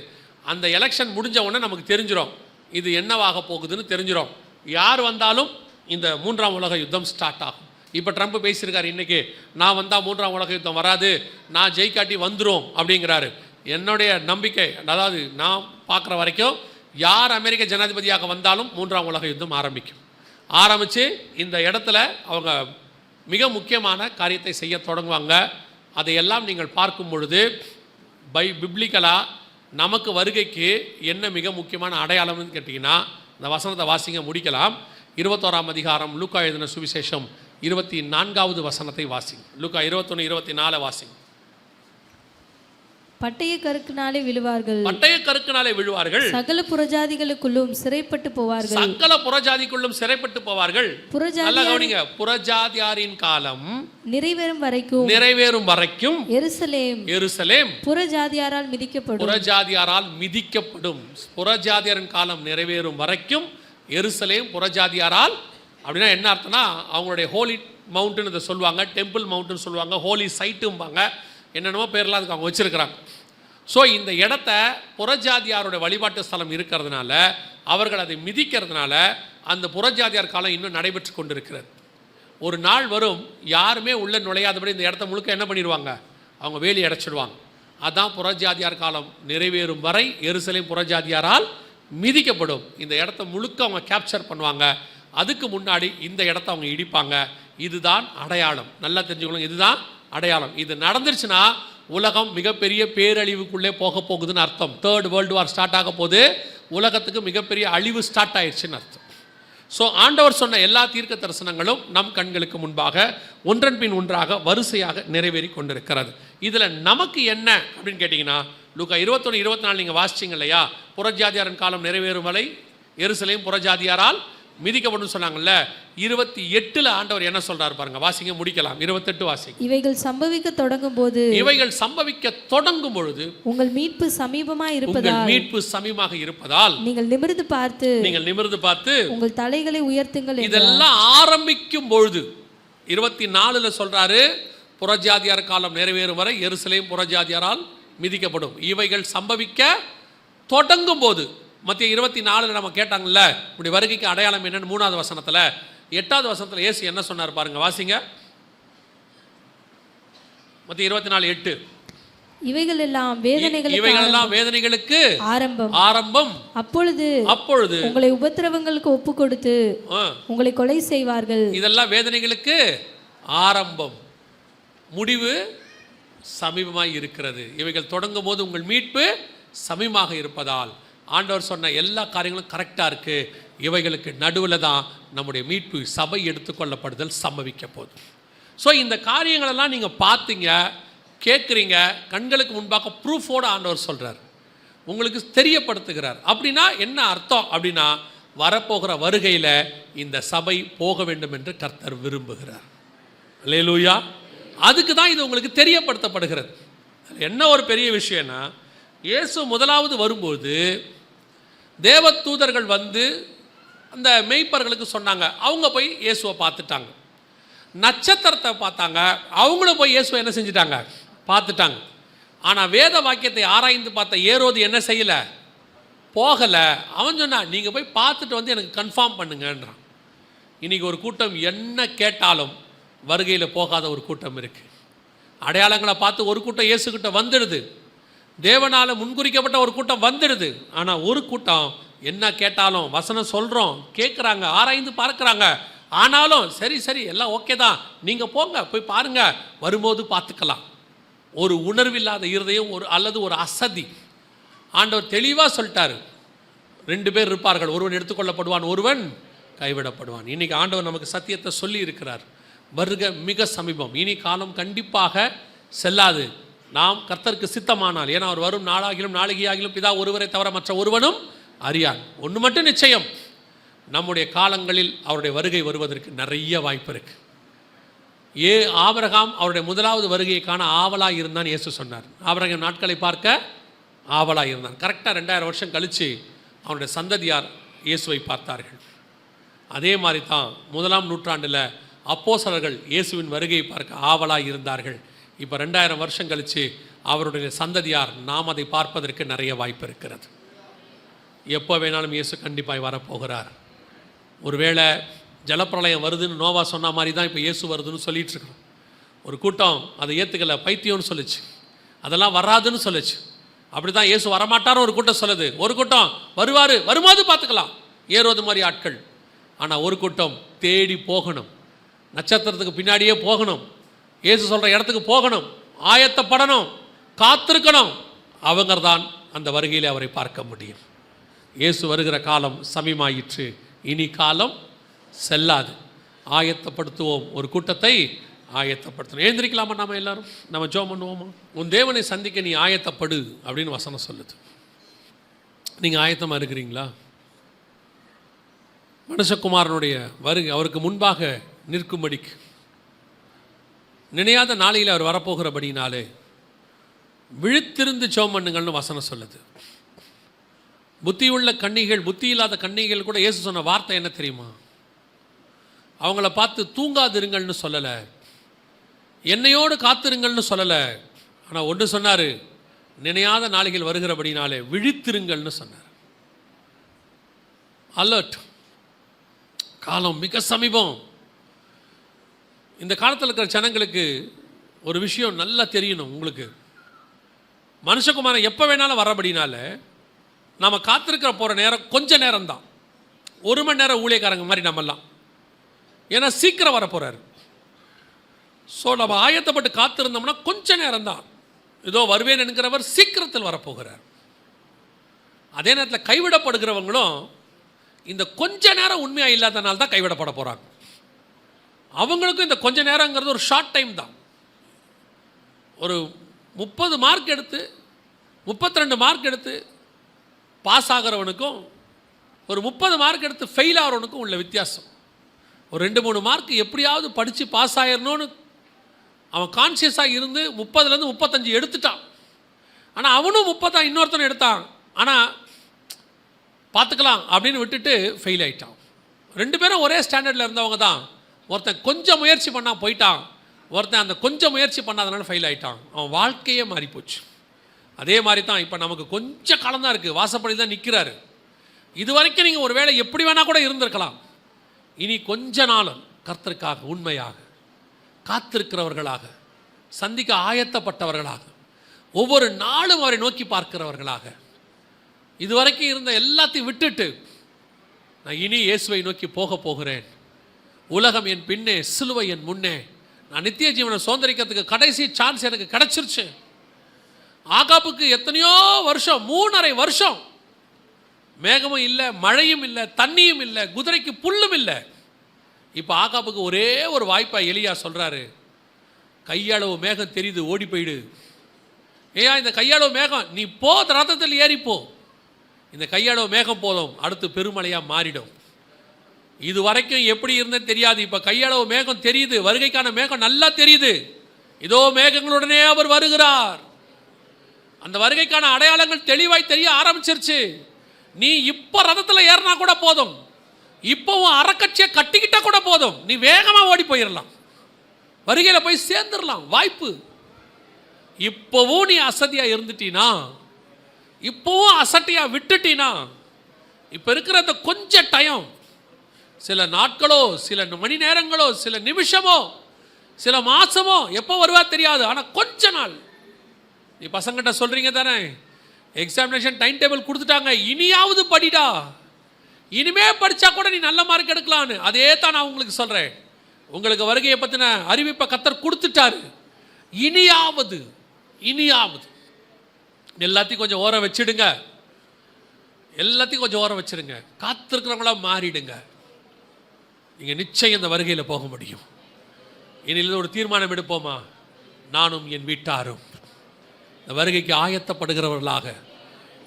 அந்த எலெக்ஷன் முடிஞ்ச உடனே நமக்கு தெரிஞ்சிடும் இது என்னவாக போகுதுன்னு தெரிஞ்சிடும். யார் வந்தாலும் இந்த 3ஆம் உலக யுத்தம் ஸ்டார்ட் ஆகும். இப்போ ட்ரம்ப் பேசியிருக்காரு இன்றைக்கி, நான் வந்தால் 3ஆம் உலக யுத்தம் வராது, நான் ஜெயிக்காட்டி வந்துடும் அப்படிங்கிறாரு. என்னுடைய நம்பிக்கை, அதாவது நான் பார்க்குற வரைக்கும் யார் அமெரிக்க ஜனாதிபதியாக வந்தாலும் 3ஆம் உலக யுத்தம் ஆரம்பித்து இந்த இடத்துல அவங்க மிக முக்கியமான காரியத்தை செய்ய தொடங்குவாங்க. அதையெல்லாம் நீங்கள் பார்க்கும் பொழுது பிப்ளிக்கலாக நமக்கு வருகைக்கு என்ன மிக முக்கியமான அடையாளம்னு கேட்டிங்கன்னா, இந்த வசனத்தை வாசிங்க, முடிக்கலாம். 21ஆம் அதிகாரம் லூக்கா எழுதின சுவிசேஷம் 24வது வசனத்தை வாசிங்க. லூக்கா 21:24 வாசிங்க. பட்டய கருக்கினாலே விழுவார்கள், பட்டய கருக்கினாலே விழுவார்கள், சகல புறஜாதிகளுக்குள்ளும் சிறைப்பட்டு போவார்கள், சகல புறஜாதிக்குள்ளும் சிறைப்பட்டு போவார்கள். நல்லா கவனிங்க, புறஜாதியாரின் காலம் நிறைவேறும் வரைக்கும் எருசலேம் புறஜாதியாரால் மிதிக்கப்படும். புறஜாதியாரின் காலம் நிறைவேறும் வரைக்கும் எருசலேம் புறஜாதியாரால். அப்படின்னா என்ன அர்த்தம்னா, அவங்களுடைய ஹோலி மவுண்டன் இதை சொல்லுவாங்க, டெம்பிள் மவுண்டன் சொல்லுவாங்க, ஹோலி சைட்டும்பாங்க, என்னென்னமோ பேர்லாம் அதுக்கு அவங்க வச்சுருக்கிறாங்க. ஸோ இந்த இடத்த புறஜாதியாருடைய வழிபாட்டு ஸ்தலம் இருக்கிறதுனால, அவர்கள் அதை மிதிக்கிறதுனால அந்த புறஜாதியார் காலம் இன்னும் நடைபெற்று கொண்டிருக்கிறது. ஒரு நாள் வரும், யாருமே உள்ளே நுழையாதபடி இந்த இடத்த முழுக்க என்ன பண்ணிடுவாங்க, அவங்க வேலி அடைச்சிடுவாங்க. அதான் புறஜாதியார் காலம் நிறைவேறும் வரை எருசலேம் புறஜாதியாரால் மிதிக்கப்படும். இந்த இடத்த முழுக்க அவங்க கேப்சர் பண்ணுவாங்க. அதுக்கு முன்னாடி இந்த இடத்த அவங்க இடிப்பாங்க. இதுதான் அடையாளம். நல்லா தெரிஞ்சுக்கணும், இதுதான் அடையாளம். இது நடந்துருச்சுன்னா உலகம் மிகப்பெரிய பேரழிவுக்குள்ளே போக போகுதுன்னு அர்த்தம். 3rd வேர்ல்டு வார் ஸ்டார்ட் ஆக போது, உலகத்துக்கு மிகப்பெரிய அழிவு ஸ்டார்ட் ஆயிடுச்சுன்னு அர்த்தம். ஸோ ஆண்டவர் சொன்ன எல்லா தீர்க்க தரிசனங்களும் நம் கண்களுக்கு முன்பாக ஒன்றன் பின் ஒன்றாக வரிசையாக நிறைவேறி கொண்டிருக்கிறது. இதில் நமக்கு என்ன அப்படின்னு கேட்டிங்கன்னா, லூக்கா 21-24 நீங்கள் வாசிச்சிங்க இல்லையா, புறஜாதியாரின் காலம் நிறைவேறும் வரை எருசலேம் புறஜாதியாரால் மிதிக்கப்படும் சொன்னாங்கல்ல. 28 ஆண்டவர் என்ன சொல்றாரு பாருங்க, வாசிங்க, முடிக்கலாம். 28 வாசிங்க. இவைகள் சம்பவிக்க தொடங்கும் போது, இவைகள் சம்பவிக்க தொடங்கும் பொழுது உங்கள் மீட்பு சமீபமாக இருப்பதால், மீட்பு சமீபமாக இருப்பதால் நீங்கள் நிமிர்ந்து பார்த்து உங்கள் தலைகளை உயர்த்துங்கள். இதெல்லாம் ஆரம்பிக்கும் பொழுது 24 சொல்றாரு, புறஜாதியார் காலம் நிறைவேறும் வரை எருசலேம் புறஜாதியாரால் மிதிக்கப்படும். இவைகள் சம்பவிக்க தொடங்கும் போது, மத்திய 24 நம்ம கேட்டாங்கல்ல, இப்படி வருகைக்கு அடையாளம் என்னன்னு 3வது வசனத்தில், 8வது வசனத்தில் இயேசு என்ன சொன்னார் பாருங்க, வாசிங்க. மத்திய 24:8. இவைகள் எல்லாம் வேதனைகளுக்கு ஆரம்பம். அப்பொழுது உங்களை உபத்திரவங்களுக்கு ஒப்பு கொடுத்து உங்களை கொலை செய்வார்கள். இதெல்லாம் வேதனைகளுக்கு ஆரம்பம், முடிவு சமீபமாய் இருக்கிறது. இவைகள் தொடங்கும் போது உங்கள் மீட்பு சமீபமாக இருப்பதால் ஆண்டவர் சொன்ன எல்லா காரியங்களும் கரெக்டாக இருக்குது. இவைகளுக்கு நடுவில் தான் நம்முடைய மீட்பு சபை எடுத்துக்கொள்ளப்படுதல் சம்பவிக்க போகுது. ஸோ இந்த காரியங்களெல்லாம் நீங்கள் பார்த்தீங்க, கேட்குறீங்க, கண்களுக்கு முன்பாக ப்ரூஃபோடு ஆண்டவர் சொல்கிறார், உங்களுக்கு தெரியப்படுத்துகிறார். அப்படின்னா என்ன அர்த்தம் அப்படின்னா, வரப்போகிற வருகையில் இந்த சபை போக வேண்டும் என்று கர்த்தர் விரும்புகிறார். அல்லேலூயா. அதுக்கு தான் இது உங்களுக்கு தெரியப்படுத்தப்படுகிறது. என்ன ஒரு பெரிய விஷயம்னா, இயேசு முதலாவது வரும்போது தேவதூதர்கள் வந்து அந்த மெய்ப்பர்களுக்கு சொன்னாங்க. அவங்க போய் இயேசுவை பார்த்துட்டாங்க. நட்சத்திரத்தை பார்த்தாங்க. அவங்களும் போய் இயேசுவை என்ன செஞ்சிட்டாங்க, பார்த்துட்டாங்க. ஆனால் வேத வாக்கியத்தை ஆராய்ந்து பார்த்த ஏரோது என்ன செய்யலை, போகலை. அவன் சொன்னான், நீங்கள் போய் பார்த்துட்டு வந்து எனக்கு கன்ஃபார்ம் பண்ணுங்கன்றான். இன்றைக்கி ஒரு கூட்டம் என்ன கேட்டாலும் வருகையில் போகாத ஒரு கூட்டம் இருக்குது. அடையாளங்களை பார்த்து ஒரு கூட்டம் இயேசுக்கிட்ட வந்துடுது, தேவனால் முன்குறிக்கப்பட்ட ஒரு கூட்டம் வந்துடுது. ஆனால் ஒரு கூட்டம் என்ன கேட்டாலும் வசனம் சொல்கிறோம், கேட்குறாங்க, ஆராய்ந்து பார்க்குறாங்க, ஆனாலும் சரி எல்லாம் ஓகே தான், நீங்கள் போங்க, போய் பாருங்கள், வரும்போது பார்த்துக்கலாம். ஒரு உணர்வில்லாத இருதயம், அல்லது ஒரு அசதி. ஆண்டவர் தெளிவாக சொல்லிட்டாரு, 2 பேர் இருப்பார்கள், ஒருவன் எடுத்துக்கொள்ளப்படுவான், ஒருவன் கைவிடப்படுவான். இன்றைக்கி ஆண்டவர் நமக்கு சத்தியத்தை சொல்லி இருக்கிறார். வருக மிக சமீபம். இனி காலம் கண்டிப்பாக செல்லாது, நாம் கர்த்தருக்கு சித்தமானால். ஏன்னா அவர் வரும் நாளாகிலும் நாளிகையாகிலும் பிதா ஒருவரை தவிர மற்ற ஒருவனும் அறியான். ஒன்று மட்டும் நிச்சயம், நம்முடைய காலங்களில் அவருடைய வருகை வருவதற்கு நிறைய வாய்ப்பு இருக்குது. ஆபிரகாம் அவருடைய முதலாவது வருகையை காண ஆவலாக இருந்தான் இயேசு சொன்னார். ஆபிரகாம் நாட்களை பார்க்க ஆவலாக இருந்தான். கரெக்டாக 2000 வருஷம் கழித்து அவனுடைய சந்ததியார் இயேசுவை பார்த்தார்கள். அதே மாதிரி தான் 1ஆம் நூற்றாண்டில் அப்போஸ்தலர்கள் இயேசுவின் வருகையை பார்க்க ஆவலாக இருந்தார்கள். இப்போ 2000 வருஷம் கழித்து அவருடைய சந்ததியார் நாம் அதை பார்ப்பதற்கு நிறைய வாய்ப்பு இருக்கிறது. எப்போ வேணாலும் இயேசு கண்டிப்பாக வரப்போகிறார். ஒருவேளை ஜலப்பிரளயம் வருதுன்னு நோவா சொன்ன மாதிரி தான் இப்போ இயேசு வருதுன்னு சொல்லிட்டு இருக்கிறோம். ஒரு கூட்டம் அதை ஏற்றுக்கலை, பைத்தியம்னு சொல்லிச்சு, அதெல்லாம் வராதுன்னு சொல்லிச்சு. அப்படி தான் இயேசு வரமாட்டாரும் ஒரு கூட்டம் சொல்லுது. ஒரு கூட்டம் வருவார், வரும்போது பார்த்துக்கலாம், ஏரோது மாதிரி ஆட்கள். ஆனால் ஒரு கூட்டம் தேடி போகணும், நட்சத்திரத்துக்கு பின்னாடியே போகணும், இயேசு சொல்கிற இடத்துக்கு போகணும், ஆயத்தப்படணும், காத்திருக்கணும். அவங்க தான் அந்த வருகையில் அவரை பார்க்க முடியும். இயேசு வருகிற காலம் சமீபமாயிற்று, இனி காலம் செல்லாது. ஆயத்தப்படுத்துவோம், ஒரு கூட்டத்தை ஆயத்தப்படுத்தணும். எழுந்திரிக்கலாமா? நம்ம எல்லாரும் நம்ம ஜெபம் பண்ணுவோமா? உன் தேவனை சந்திக்க நீ ஆயத்தப்படு அப்படின்னு வசனம் சொல்லுது. நீங்கள் ஆயத்தமாக இருக்கிறீங்களா? மனுஷகுமாரனுடைய வருகை அவருக்கு முன்பாக நிற்கும்படிக்கு நினையாத நாளையில் அவர் வரப்போகிறபடினாலே விழித்திருந்து ஜெபம் பண்ணுங்கள்னு வசனம் சொல்லுது. புத்தியுள்ள கன்னிகள், புத்தி இல்லாத கன்னிகள் கூட இயேசு சொன்ன வார்த்தை என்ன தெரியுமா? அவங்கள பார்த்து தூங்காதிருங்கள்னு சொல்லலை, என்னையோடு காத்திருங்கள்னு சொல்லலை. ஆனால் ஒன்று சொன்னார், நினையாத நாளைகள் வருகிறபடினாலே விழித்திருங்கள்னு சொன்னார். அலர்ட். காலம் மிக சமீபம். இந்த காலத்தில் இருக்கிற ஜனங்களுக்கு ஒரு விஷயம் நல்லா தெரியணும். உங்களுக்கு மனுஷகுமாரன் எப்போ வேணாலும் வரபடினால நாம் காத்திருக்கிற போகிற நேரம் கொஞ்ச நேரம் தான். 1 மணி நேரம் ஊழியக்காரங்க மாதிரி நம்மெல்லாம். ஏன்னா சீக்கிரம் வர போகிறாரு. ஸோ நம்ம ஆயத்தப்பட்டு காத்திருந்தோம்னா கொஞ்ச நேரம் தான். ஏதோ வருவேன் என்கிறவர் சீக்கிரத்தில் வரப்போகிறார். அதே நேரத்தில் கைவிடப்படுகிறவங்களும் இந்த கொஞ்ச நேரம் உண்மையாக இல்லாதனால தான் கைவிடப்பட போகிறாங்க. அவங்களுக்கும் இந்த கொஞ்ச நேரங்கிறது ஒரு ஷார்ட் டைம் தான். ஒரு 30 மார்க் எடுத்து 32 மார்க் எடுத்து பாஸ் ஆகிறவனுக்கும் ஒரு 30 மார்க் எடுத்து ஃபெயில் ஆகிறவனுக்கும் உள்ள வித்தியாசம். ஒரு 2-3 மார்க் எப்படியாவது படித்து பாஸ் ஆகிடணும்னு அவன் கான்சியஸாக இருந்து 30லேருந்து 35 எடுத்துட்டான். ஆனால் அவனும் 30 தான் இன்னொருத்தனும் எடுத்தான். ஆனால் பார்த்துக்கலாம் அப்படின்னு விட்டுட்டு ஃபெயில் ஆகிட்டான். 2 பேரும் ஒரே ஸ்டாண்டர்டில் இருந்தவங்க தான். ஒருத்தன் கொஞ்சம் முயற்சி பண்ணால் போயிட்டான், ஒருத்தன் அந்த கொஞ்சம் முயற்சி பண்ணாதனால ஃபெயில் ஆகிட்டான். அவன் வாழ்க்கையே மாறிப்போச்சு. அதே மாதிரி தான் இப்போ நமக்கு கொஞ்சம் காலம் தான் இருக்குது. வாசப்படி தான் நிற்கிறாரு. இது வரைக்கும் நீங்கள் ஒரு வேளை எப்படி வேணால் கூட இருந்திருக்கலாம். இனி கொஞ்ச நாளும் கர்த்தருக்காக உண்மையாக காத்திருக்கிறவர்களாக, சந்திக்க ஆயத்தப்பட்டவர்களாக, ஒவ்வொரு நாளும் அவரை நோக்கி பார்க்கிறவர்களாக, இதுவரைக்கும் இருந்த எல்லாத்தையும் விட்டுட்டு நான் இனி இயேசுவை நோக்கி போக போகிறேன். உலகம் என் பின்னே, சிலுவை என் முன்னே. நான் நித்திய ஜீவனை சுதந்திரிக்கிறதுக்கு கடைசி சான்ஸ் எனக்கு கிடைச்சிருச்சு. ஆகாப்புக்கு எத்தனையோ வருஷம், 3.5 வருஷம் மேகமும் இல்லை, மழையும் இல்லை, தண்ணியும் இல்லை, குதிரைக்கு புல்லும் இல்லை. இப்போ ஆகாப்புக்கு ஒரே ஒரு வாய்ப்பாக எலியா சொல்கிறாரு, கையளவு மேகம் தெரியுது, ஓடி போயிடு. ஏன் இந்த கையளவு மேகம், நீ போ, ரதத்தில் ஏறிப்போ. இந்த கையளவு மேகம் போதும், அடுத்து பெருமழையாக மாறிடும். இது வரைக்கும் எப்படி இருந்தேன்னு தெரியாது. இப்போ கையளவு மேகம் தெரியுது, வருகைக்கான மேகம் நல்லா தெரியுது. இதோ மேகங்களுடனே அவர் வருகிறார். அந்த வருகைக்கான அடையாளங்கள் தெளிவாய் தெரிய ஆரம்பிச்சிருச்சு. நீ இப்போ ரதத்தில் ஏறினா கூட போதும், இப்போவும் அறக்கட்சியை கட்டிக்கிட்டா கூட போதும், நீ வேகமாக ஓடி போயிடலாம், வருகையில் போய் சேர்ந்துடலாம். வாய்ப்பு. இப்போவும் நீ அசதியாக இருந்துட்டீனா, இப்போவும் அசட்டியாக விட்டுட்டீனா, இப்போ இருக்கிற அந்த கொஞ்சம் டைம், சில நாட்களோ, சில மணி நேரங்களோ, சில நிமிஷமோ, சில மாதமோ, எப்போ வருவா தெரியாது. ஆனால் கொஞ்ச நாள் நீ பசங்கிட்ட சொல்கிறீங்க தானே, எக்ஸாமினேஷன் டைம் டேபிள் கொடுத்துட்டாங்க, இனியாவது படிடா, இனிமே படித்தா கூட நீ நல்ல மார்க் எடுக்கலான்னு. அதே தான் நான் உங்களுக்கு சொல்கிறேன். உங்களுக்கு வருகையை பற்றின அறிவிப்பை கர்த்தர் கொடுத்துட்டாரு. இனியாவது எல்லாத்தையும் கொஞ்சம் ஓரம் வச்சிடுங்க. எல்லாத்தையும் கொஞ்சம் ஓரம் வச்சிடுங்க. காத்திருக்கிறவங்களா மாறிடுங்க. நீங்கள் நிச்சயம் இந்த வருகையில் போக முடியும். இனியில் ஒரு தீர்மானம் எடுப்போமா, நானும் என் வீட்டாரும் இந்த வருகைக்கு ஆயத்தப்படுகிறவர்களாக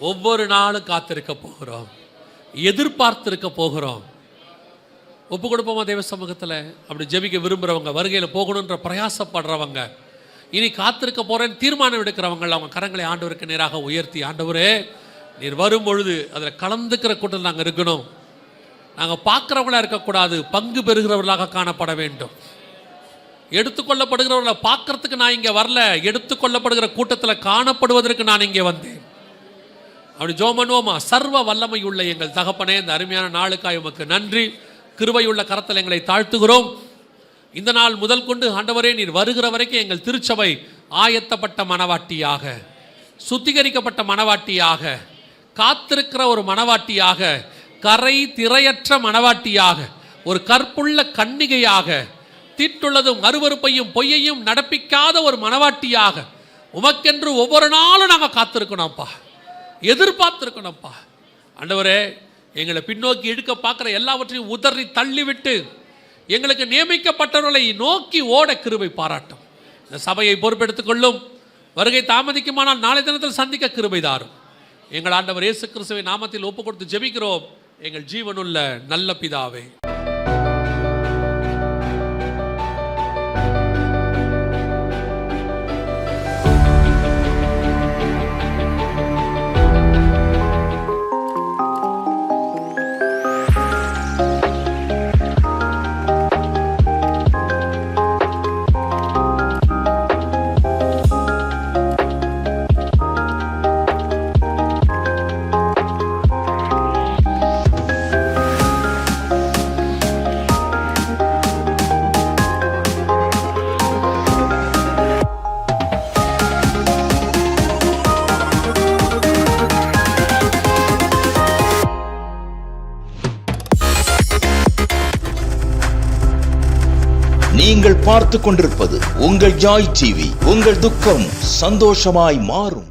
ஒவ்வொரு நாளும் காத்திருக்க போகிறோம், எதிர்பார்த்திருக்க போகிறோம். ஒப்பு கொடுப்போமா தேவ சமூகத்தில்? அப்படி ஜெபிக்க விரும்புகிறவங்க, வருகையில் போகணுன்ற பிரயாசப்படுறவங்க, இனி காத்திருக்க போகிறேன்னு தீர்மானம் எடுக்கிறவங்க, அவங்க கரங்களை ஆண்டவருக்கு நேராக உயர்த்தி, ஆண்டவரே நீர் வரும் பொழுது அதில் கலந்துக்கிற கூட்டத்தில் நாங்கள் இருக்கணும். நாங்கள் பார்க்குறவங்களா இருக்கக்கூடாது, பங்கு பெறுகிறவர்களாக காணப்பட வேண்டும். எடுத்துக்கொள்ளப்படுகிறவர்களை பார்க்கறதுக்கு நான் இங்கே வரல, எடுத்துக்கொள்ளப்படுகிற கூட்டத்தில் காணப்படுவதற்கு நான் இங்கே வந்தேன். அப்படி ஜெபம் பண்ணுவோமா? சர்வ வல்லமை உள்ள எங்கள் தகப்பனே, இந்த அருமையான நாளுக்காய் உமக்கு நன்றி. கிருபையுள்ள கரத்தில் எங்களை தாழ்த்துகிறோம். இந்த நாள் முதல் கொண்டு ஆண்டவரே நீர் வருகிற வரைக்கும் எங்கள் திருச்சபை ஆயத்தப்பட்ட மனவாட்டியாக, சுத்திகரிக்கப்பட்ட மனவாட்டியாக, காத்திருக்கிற ஒரு மனவாட்டியாக, கரை திரையற்ற மனவாட்டியாக, ஒரு கற்புள்ள கன்னிகையாக, தீட்டுள்ளதும் அருவருப்பையும் பொய்யையும் நடப்பிக்காத ஒரு மனவாட்டியாக உமக்கென்று ஒவ்வொரு நாளும் நாங்கள் காத்திருக்கணும்ப்பா, எதிர்பார்த்திருக்கணும்ப்பா. ஆண்டவரே எங்களை பின்னோக்கி இழுக்க பார்க்குற எல்லாவற்றையும் உதறி தள்ளிவிட்டு எங்களுக்கு நியமிக்கப்பட்டவர்களை நோக்கி ஓட கிருபை பாராட்டும். இந்த சபையை பொறுப்பெடுத்துக் கொள்ளும். வருகை தாமதிக்குமானால் நாளை தினத்தில் சந்திக்க கிருபை தாரும். எங்கள் ஆண்டவர் இயேசு கிறிஸ்துவின் நாமத்தில் ஒப்பு கொடுத்து ஜெபிக்கிறோம் எங்கள் ஜீவனுள்ள நல்ல பிதாவே. நீங்கள் பார்த்து கொண்டிருப்பது உங்கள் ஜாய் டிவி. உங்கள் துக்கம் சந்தோஷமாய் மாறும்.